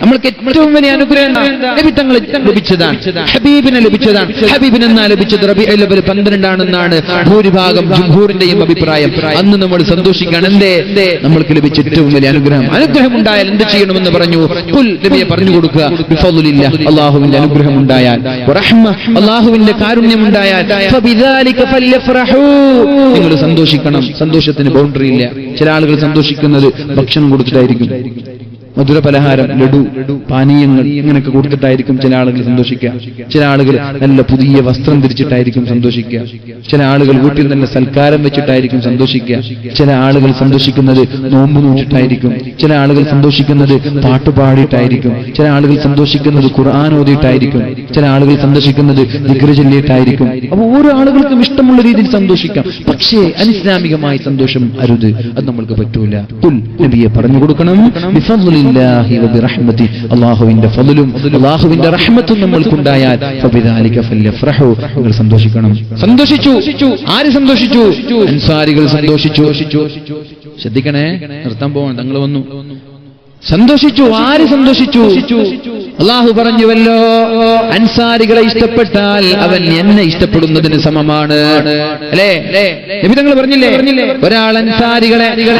A: നമ്മൾക്ക് ഏറ്റവും വലിയ അനുഗ്രഹം നബി തങ്ങൾ ലഭിച്ചതാണ്, ഹബീബിനെ ലഭിച്ചതാണ്. ഹബീബിന് എന്നാ ലഭിച്ചത് റബീഉൽ അവ്വൽ 12 ഭൂരിഭാഗം ജംഹൂറിന്റെയും അഭിപ്രായം. അന്ന് നമ്മൾ സന്തോഷിക്കണം. എന്തേ? നമ്മൾക്ക് ലഭിച്ച ഏറ്റവും വലിയ അനുഗ്രഹം ഉണ്ടായാൽ എന്ത് ചെയ്യണമെന്ന് പറഞ്ഞു. ഖുൽ, നബിയെ പറഞ്ഞു കൊടുക്കുക, ബിഫദ്ലില്ലാഹ്, അല്ലാഹുവിന്റെ അനുഗ്രഹം ഉണ്ടായാൽ, വറഹ്മ, അല്ലാഹുവിന്റെ കാരുണ്യം ഉണ്ടായാൽ, ഫബിദാലിക ഫല്യഫ്റഹൂ, നിങ്ങൾ സന്തോഷിക്കണം. സന്തോഷത്തിന് ബൗണ്ടറി ഇല്ല. ചില ആളുകൾ സന്തോഷിക്കുന്നത് ഭക്ഷണം കൊടുത്തിട്ടായിരിക്കും, മധുര പലഹാരം, ലഡു, പാനീയങ്ങൾ ഇങ്ങനെയൊക്കെ കൊടുത്തിട്ടായിരിക്കും ചില ആളുകൾ സന്തോഷിക്കുക. ചില ആളുകൾ നല്ല പുതിയ വസ്ത്രം ധരിച്ചിട്ടായിരിക്കും സന്തോഷിക്കുക. ചില ആളുകൾ വീട്ടിൽ നല്ല സൽക്കാരം വെച്ചിട്ടായിരിക്കും സന്തോഷിക്കുക. ചില ആളുകൾ സന്തോഷിക്കുന്നത് നോമ്പ് നോച്ചിട്ടായിരിക്കും. ചില ആളുകൾ സന്തോഷിക്കുന്നത് പാട്ടുപാടിയിട്ടായിരിക്കും. ചില ആളുകൾ സന്തോഷിക്കുന്നത് ഖുർആൻ ഓതിയിട്ടായിരിക്കും. ചില ആളുകൾ സന്തോഷിക്കുന്നത് ദിക്ർ ചൊല്ലിയിട്ടായിരിക്കും. അപ്പോൾ ഓരോ ആളുകൾക്കും ഇഷ്ടമുള്ള രീതിയിൽ സന്തോഷിക്കാം. പക്ഷേ അനിസ്ലാമികമായ സന്തോഷം അരുത്, അത് നമ്മൾക്ക് പറ്റൂല. ഖുൽ, നബിയെ പറഞ്ഞു കൊടുക്കണം, ബിഫദ്ലില്ലാഹി വബിറഹ്മതി, അല്ലാഹുവിന്റെ ഫദ്ലും അല്ലാഹുവിന്റെ റഹ്മത്തും നമ്മൾക്കുണ്ടായാൽ ഫബിദാലിക ഫല്യഫ്റഹൂ, നിങ്ങൾ സന്തോഷിക്കണം. സന്തോഷിച്ചു. ആര് സന്തോഷിച്ചു? അൻസാരികൾ സന്തോഷിച്ചു. ശ്രദ്ധിക്കണേ, നിർത്താൻ പോവാൻ തങ്ങൾ വന്നു. സന്തോഷിച്ചു. ആര് സന്തോഷിച്ചു? അല്ലാഹു പറഞ്ഞുവല്ലോ, അൻസാരികളെ ഇഷ്ടപ്പെട്ടാൽ അവൻ എന്നെ ഇഷ്ടപ്പെടുന്നതിന് സമമാണ്. അല്ലേ? നബി തങ്ങൾ പറഞ്ഞില്ലേ, ഒരാൾ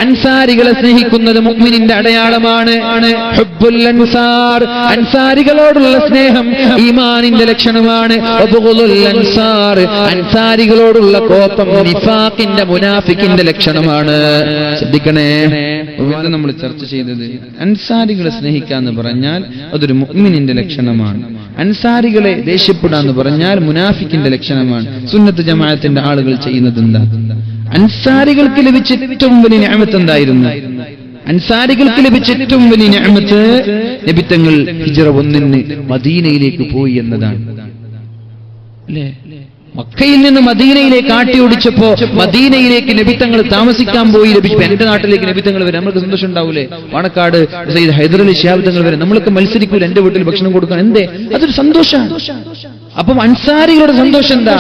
A: അൻസാരികളെ സ്നേഹിക്കുന്നത് മുഅ്മിനിന്റെ അടയാളമാണ്. ഹുബ്ബുൽ അൻസാർ, അൻസാരികളോടുള്ള സ്നേഹം ഈമാനിന്റെ ലക്ഷണമാണ്. വബുഗുലുൽ അൻസാർ, അൻസാരികളോടുള്ള കോപം നിഫാഖിന്റെ, മുനാഫിക്കിന്റെ ലക്ഷണമാണ്. ശ്രദ്ധിക്കണേ, നമ്മൾ ചർച്ച ചെയ്തത് അൻസാരികളെ സ്നേഹിക്കാന്ന് പറഞ്ഞാൽ അതൊരു മുഅ്മിനിന്റെ ലക്ഷണമാണ്. അൻസാരികളെ ദേഷ്യപ്പെടാന്ന് പറഞ്ഞാൽ മുനാഫിക്കിന്റെ ലക്ഷണമാണ്. സുന്നത്ത് ജമാഅത്തിന്റെ ആളുകൾ ചെയ്യുന്നത് എന്താ? അൻസാരികൾക്ക് ലഭിച്ച ഏറ്റവും വലിയ നിഅമത്ത് എന്തായിരുന്നു? അൻസാരികൾക്ക് ലഭിച്ച ഏറ്റവും വലിയ നിഅമത്ത് നബി തങ്ങൾ ഹിജ്റ 1 മദീനയിലേക്ക് പോയി എന്നതാണ്. അല്ലേ? മക്കയിൽ നിന്ന് മദീനയിലേക്ക് ആട്ടിയോടിച്ചപ്പോ മദീനയിലേക്ക് നബി തങ്ങൾ താമസിക്കാൻ പോയി. ലഭിച്ചപ്പോ എന്റെ നാട്ടിലേക്ക് നബി തങ്ങൾ വരെ നമുക്ക് സന്തോഷം ഉണ്ടാവൂലേ? പാണക്കാട് സയ്യിദ് ഹൈദരലി ശിഹാബ് തങ്ങൾ വരെ നമ്മളൊക്കെ മത്സരിക്കൂല എന്റെ വീട്ടിൽ ഭക്ഷണം കൊടുക്കാൻ. എന്തേ? അതൊരു സന്തോഷമാണ്. അപ്പം അൻസാരികളുടെ സന്തോഷം എന്താ?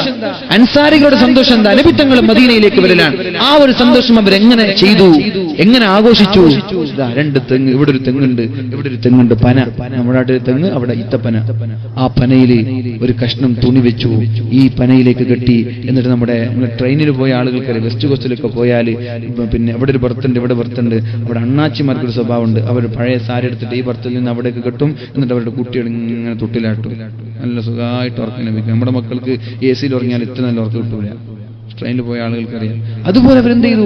A: അൻസാരികളുടെ സന്തോഷം എന്താ? നബി തങ്ങൾ മദീനയിലേക്ക് വരലാണ്. ആ ഒരു സന്തോഷം അവരെങ്ങനെ ചെയ്തു, എങ്ങനെ ആഘോഷിച്ചു? 2 തെങ്ങ്, ഇവിടെ ഒരു തെങ്ങുണ്ട്, ഇവിടെ ഒരു തെങ്ങുണ്ട്, പന, നമ്മുടെ നാട്ടിൽ തെങ്ങ്, അവിടെ ഇത്തപ്പന. ആ പനയിൽ ഒരു കഷ്ണം തുണി വെച്ചു, ഈ പനയിലേക്ക് കെട്ടി. എന്നിട്ട് നമ്മുടെ ട്രെയിനിൽ പോയ ആളുകൾക്കറിയാം, വെസ്റ്റ് കോസ്റ്റിലൊക്കെ പോയാൽ പിന്നെ ഇവിടെ ഒരു ബർത്തുണ്ട്, ഇവിടെ ബർത്തുണ്ട്. അവിടെ അണ്ണാച്ചിമാർക്കൊരു സ്വഭാവമുണ്ട്. അവർ പഴയ സാരി എടുത്തിട്ട് ഈ ബർത്തിൽ നിന്ന് അവിടേക്ക് കെട്ടും. എന്നിട്ട് അവരുടെ കുട്ടികൾ ഇങ്ങനെ തൊട്ടിലാട്ടും. നല്ല സുഖമായിട്ട് ഉറക്കം ലഭിക്കും. നമ്മുടെ മക്കൾക്ക് AC-യിൽ ഉറങ്ങിയാൽ ഇത്ര നല്ല ഉറക്കം കിട്ടൂല. ട്രെയിനിൽ പോയ ആളുകൾക്കറിയാം. അതുപോലെ അവരെന്ത് ചെയ്തു?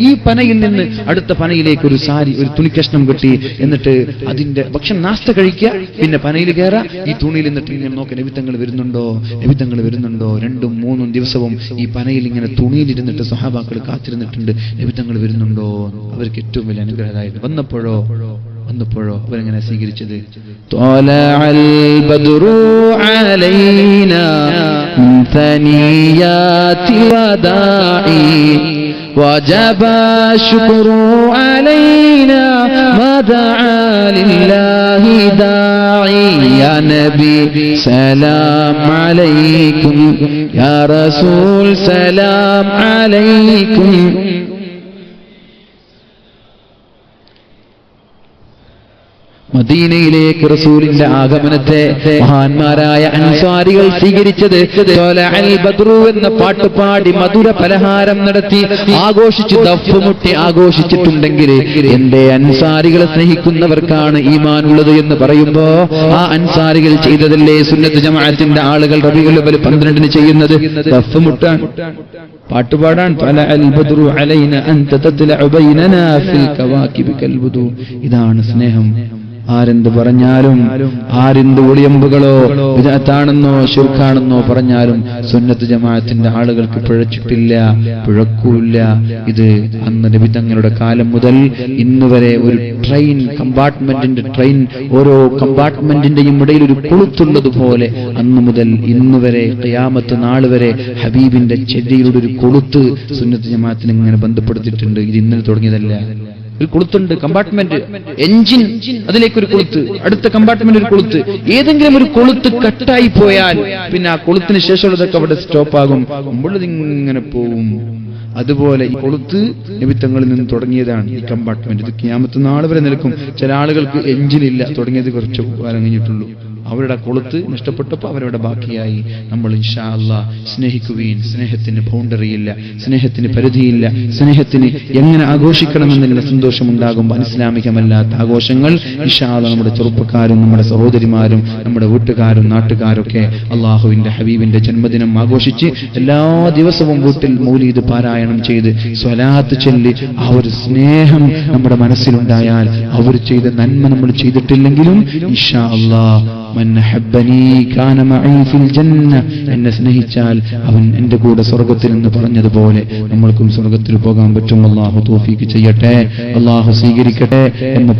A: ഈ പനയിൽ നിന്ന് അടുത്ത പനയിലേക്ക് ഒരു സാരി, ഒരു തുണിക്കഷ്ണം കെട്ടി. എന്നിട്ട് അതിന്റെ ഭക്ഷണം നാസ്ത കഴിക്കുക, പിന്നെ പനയിൽ കയറുക, ഈ തുണിയിൽ നിന്നിട്ട് ഇങ്ങനെ നോക്കുക, നബിത്തങ്ങൾ വരുന്നുണ്ടോ, നബിത്തങ്ങൾ വരുന്നുണ്ടോ. 2ഉം 3ഉം ദിവസവും ഈ പനയിൽ ഇങ്ങനെ തുണിയിലിരുന്നിട്ട് സ്വഹാബാക്കൾ കാത്തിരുന്നിട്ടുണ്ട്, നബിത്തങ്ങൾ വരുന്നുണ്ടോ. അവർക്ക് ഏറ്റവും വലിയ അനുഗ്രഹമായിട്ട് വന്നപ്പോഴോ അവരെങ്ങനെ സ്വീകരിച്ചത്? ത്വലഅൽ ബദ്റു അലൈനാ മിൻ തനിയാതി വദാഇ വജബ ശുക്രു അലൈനാ മദഅ ലില്ലാഹി ദാഇ. യാ നബി സലാം അലൈക്കും, യാ റസൂൽ സലാം അലൈക്കും. മദീനയിലേക്ക് റസൂലിന്റെ ആഗമനത്തെ മഹാന്മാരായ അൻസാരികൾ സ്വീകരിച്ചത് ത്വലഅൽ ബദ്റു എന്ന പാട്ടുപാടി മധുര പലഹാരം നടത്തി ആഘോഷിച്ച് ദഫ്മുട്ടി ആഘോഷിച്ചിട്ടുണ്ടെങ്കിൽ എന്റെ അൻസാരികളെ സ്നേഹിക്കുന്നവർക്കാണ് ഈമാനുള്ളത് എന്ന് പറയുമ്പോ ആ അൻസാരികൾ ചെയ്തതല്ലേ സുന്നത്ത് ജമാഅത്തിന്റെ ആളുകൾ റബീഉൽ അവ്വൽ 12 ചെയ്യുന്നത്? ദഫ്മുട്ടാൻ, പാട്ടുപാടാൻ. ത്വലഅൽ ബദ്റു അലൈനാ അൻത തത്ലഉ ബൈനനാ ഫിൽ കവാകിബി കൽ ബുദു. ഇതാണ് സ്നേഹം. ആരെന്ത് പറഞ്ഞാലും, ആരെന്ത് ഒളിയമ്പുകളോ വിദഅത്താണെന്നോ ശിർക്കാണെന്നോ പറഞ്ഞാലും സുന്നത്ത് ജമാഅത്തിന്റെ ആളുകൾക്ക് പിഴച്ചിട്ടില്ല, പിഴക്കൂല്ല. ഇത് അന്ന് നബി തങ്ങളുടെ കാലം മുതൽ ഇന്ന് വരെ ഒരു ട്രെയിൻ ഓരോ കമ്പാർട്ട്മെന്റിന്റെയും ഇടയിൽ ഒരു കൊളുത്തുള്ളതുപോലെ അന്ന് മുതൽ ഇന്ന് വരെ ഖിയാമത്ത് നാൾ വരെ ഹബീബിന്റെ ചെടിയുടെ ഒരു കൊളുത്ത് സുന്നത്ത് ജമാഅത്തിന് ഇങ്ങനെ ബന്ധപ്പെടുത്തിയിട്ടുണ്ട്. ഇത് ഇന്നലെ തുടങ്ങിയതല്ല. ഒരു കൊളുത്തുണ്ട്, കമ്പാർട്ട്മെന്റ്, എഞ്ചിൻ, അതിലേക്കൊരു കൊളുത്ത്, അടുത്ത കമ്പാർട്ട്മെന്റ് ഒരു കൊളുത്ത്. ഏതെങ്കിലും ഒരു കൊളുത്ത് കട്ടായി പോയാൽ പിന്നെ ആ കൊളുത്തിന് ശേഷമുള്ളതൊക്കെ അവിടെ സ്റ്റോപ്പ് ആകും, മുമ്പുള്ളത് ഇങ്ങനെ പോവും.
B: അതുപോലെ ഈ കൊളുത്ത് നിമിത്തങ്ങളിൽ നിന്ന് തുടങ്ങിയതാണ് ഈ കമ്പാർട്ട്മെന്റ്. ഇത് ഖിയാമത്ത് നാൾ വരെ നിൽക്കും. ചില ആളുകൾക്ക് എഞ്ചിനില്ല, തുടങ്ങിയത് കുറച്ച് കാലം കഴിഞ്ഞിട്ടുള്ളൂ. അവരുടെ കൊളുത്ത് നഷ്ടപ്പെട്ടപ്പോൾ അവരവിടെ ബാക്കിയായി. നമ്മൾ ഇൻഷാ അല്ലാഹ് സ്നേഹിക്കുകയും, സ്നേഹത്തിന് ബൗണ്ടറിയില്ല, സ്നേഹത്തിന് പരിധിയില്ല, സ്നേഹത്തിന് എങ്ങനെ ആഘോഷിക്കണമെന്നുള്ള സന്തോഷമുണ്ടാകുമ്പോൾ അനിസ്ലാമികമല്ലാത്ത ആഘോഷങ്ങൾ ഇൻഷാ അല്ലാഹ് നമ്മുടെ ചെറുപ്പക്കാരും നമ്മുടെ സഹോദരിമാരും നമ്മുടെ വീട്ടുകാരും നാട്ടുകാരൊക്കെ അള്ളാഹുവിന്റെ ഹബീബിന്റെ ജന്മദിനം ആഘോഷിച്ച് എല്ലാ ദിവസവും വീട്ടിൽ മൗലീദ് പാരായണം ചെയ്ത് സ്വലാത്ത് ചൊല്ലി ആ ഒരു സ്നേഹം നമ്മുടെ മനസ്സിലുണ്ടായാൽ, അവർ ചെയ്ത നന്മ നമ്മൾ ചെയ്തിട്ടില്ലെങ്കിലും ഇൻഷാ അല്ലാഹ് മൻ ഹബ്ബനി കാന മഈ ഫിൽ ജന്ന, എന്നെ സ്നേഹിച്ചാൽ അവൻ എന്റെ കൂടെ സ്വർഗ്ഗത്തിൽ എന്ന് പറഞ്ഞതുപോലെ നമ്മൾക്കും സ്വർഗ്ഗത്തിൽ പോകാൻ പറ്റും. അല്ലാഹു തൗഫീഖ് ചെയ്യട്ടെ, അല്ലാഹു സ്വീകരിക്കട്ടെ എന്ന്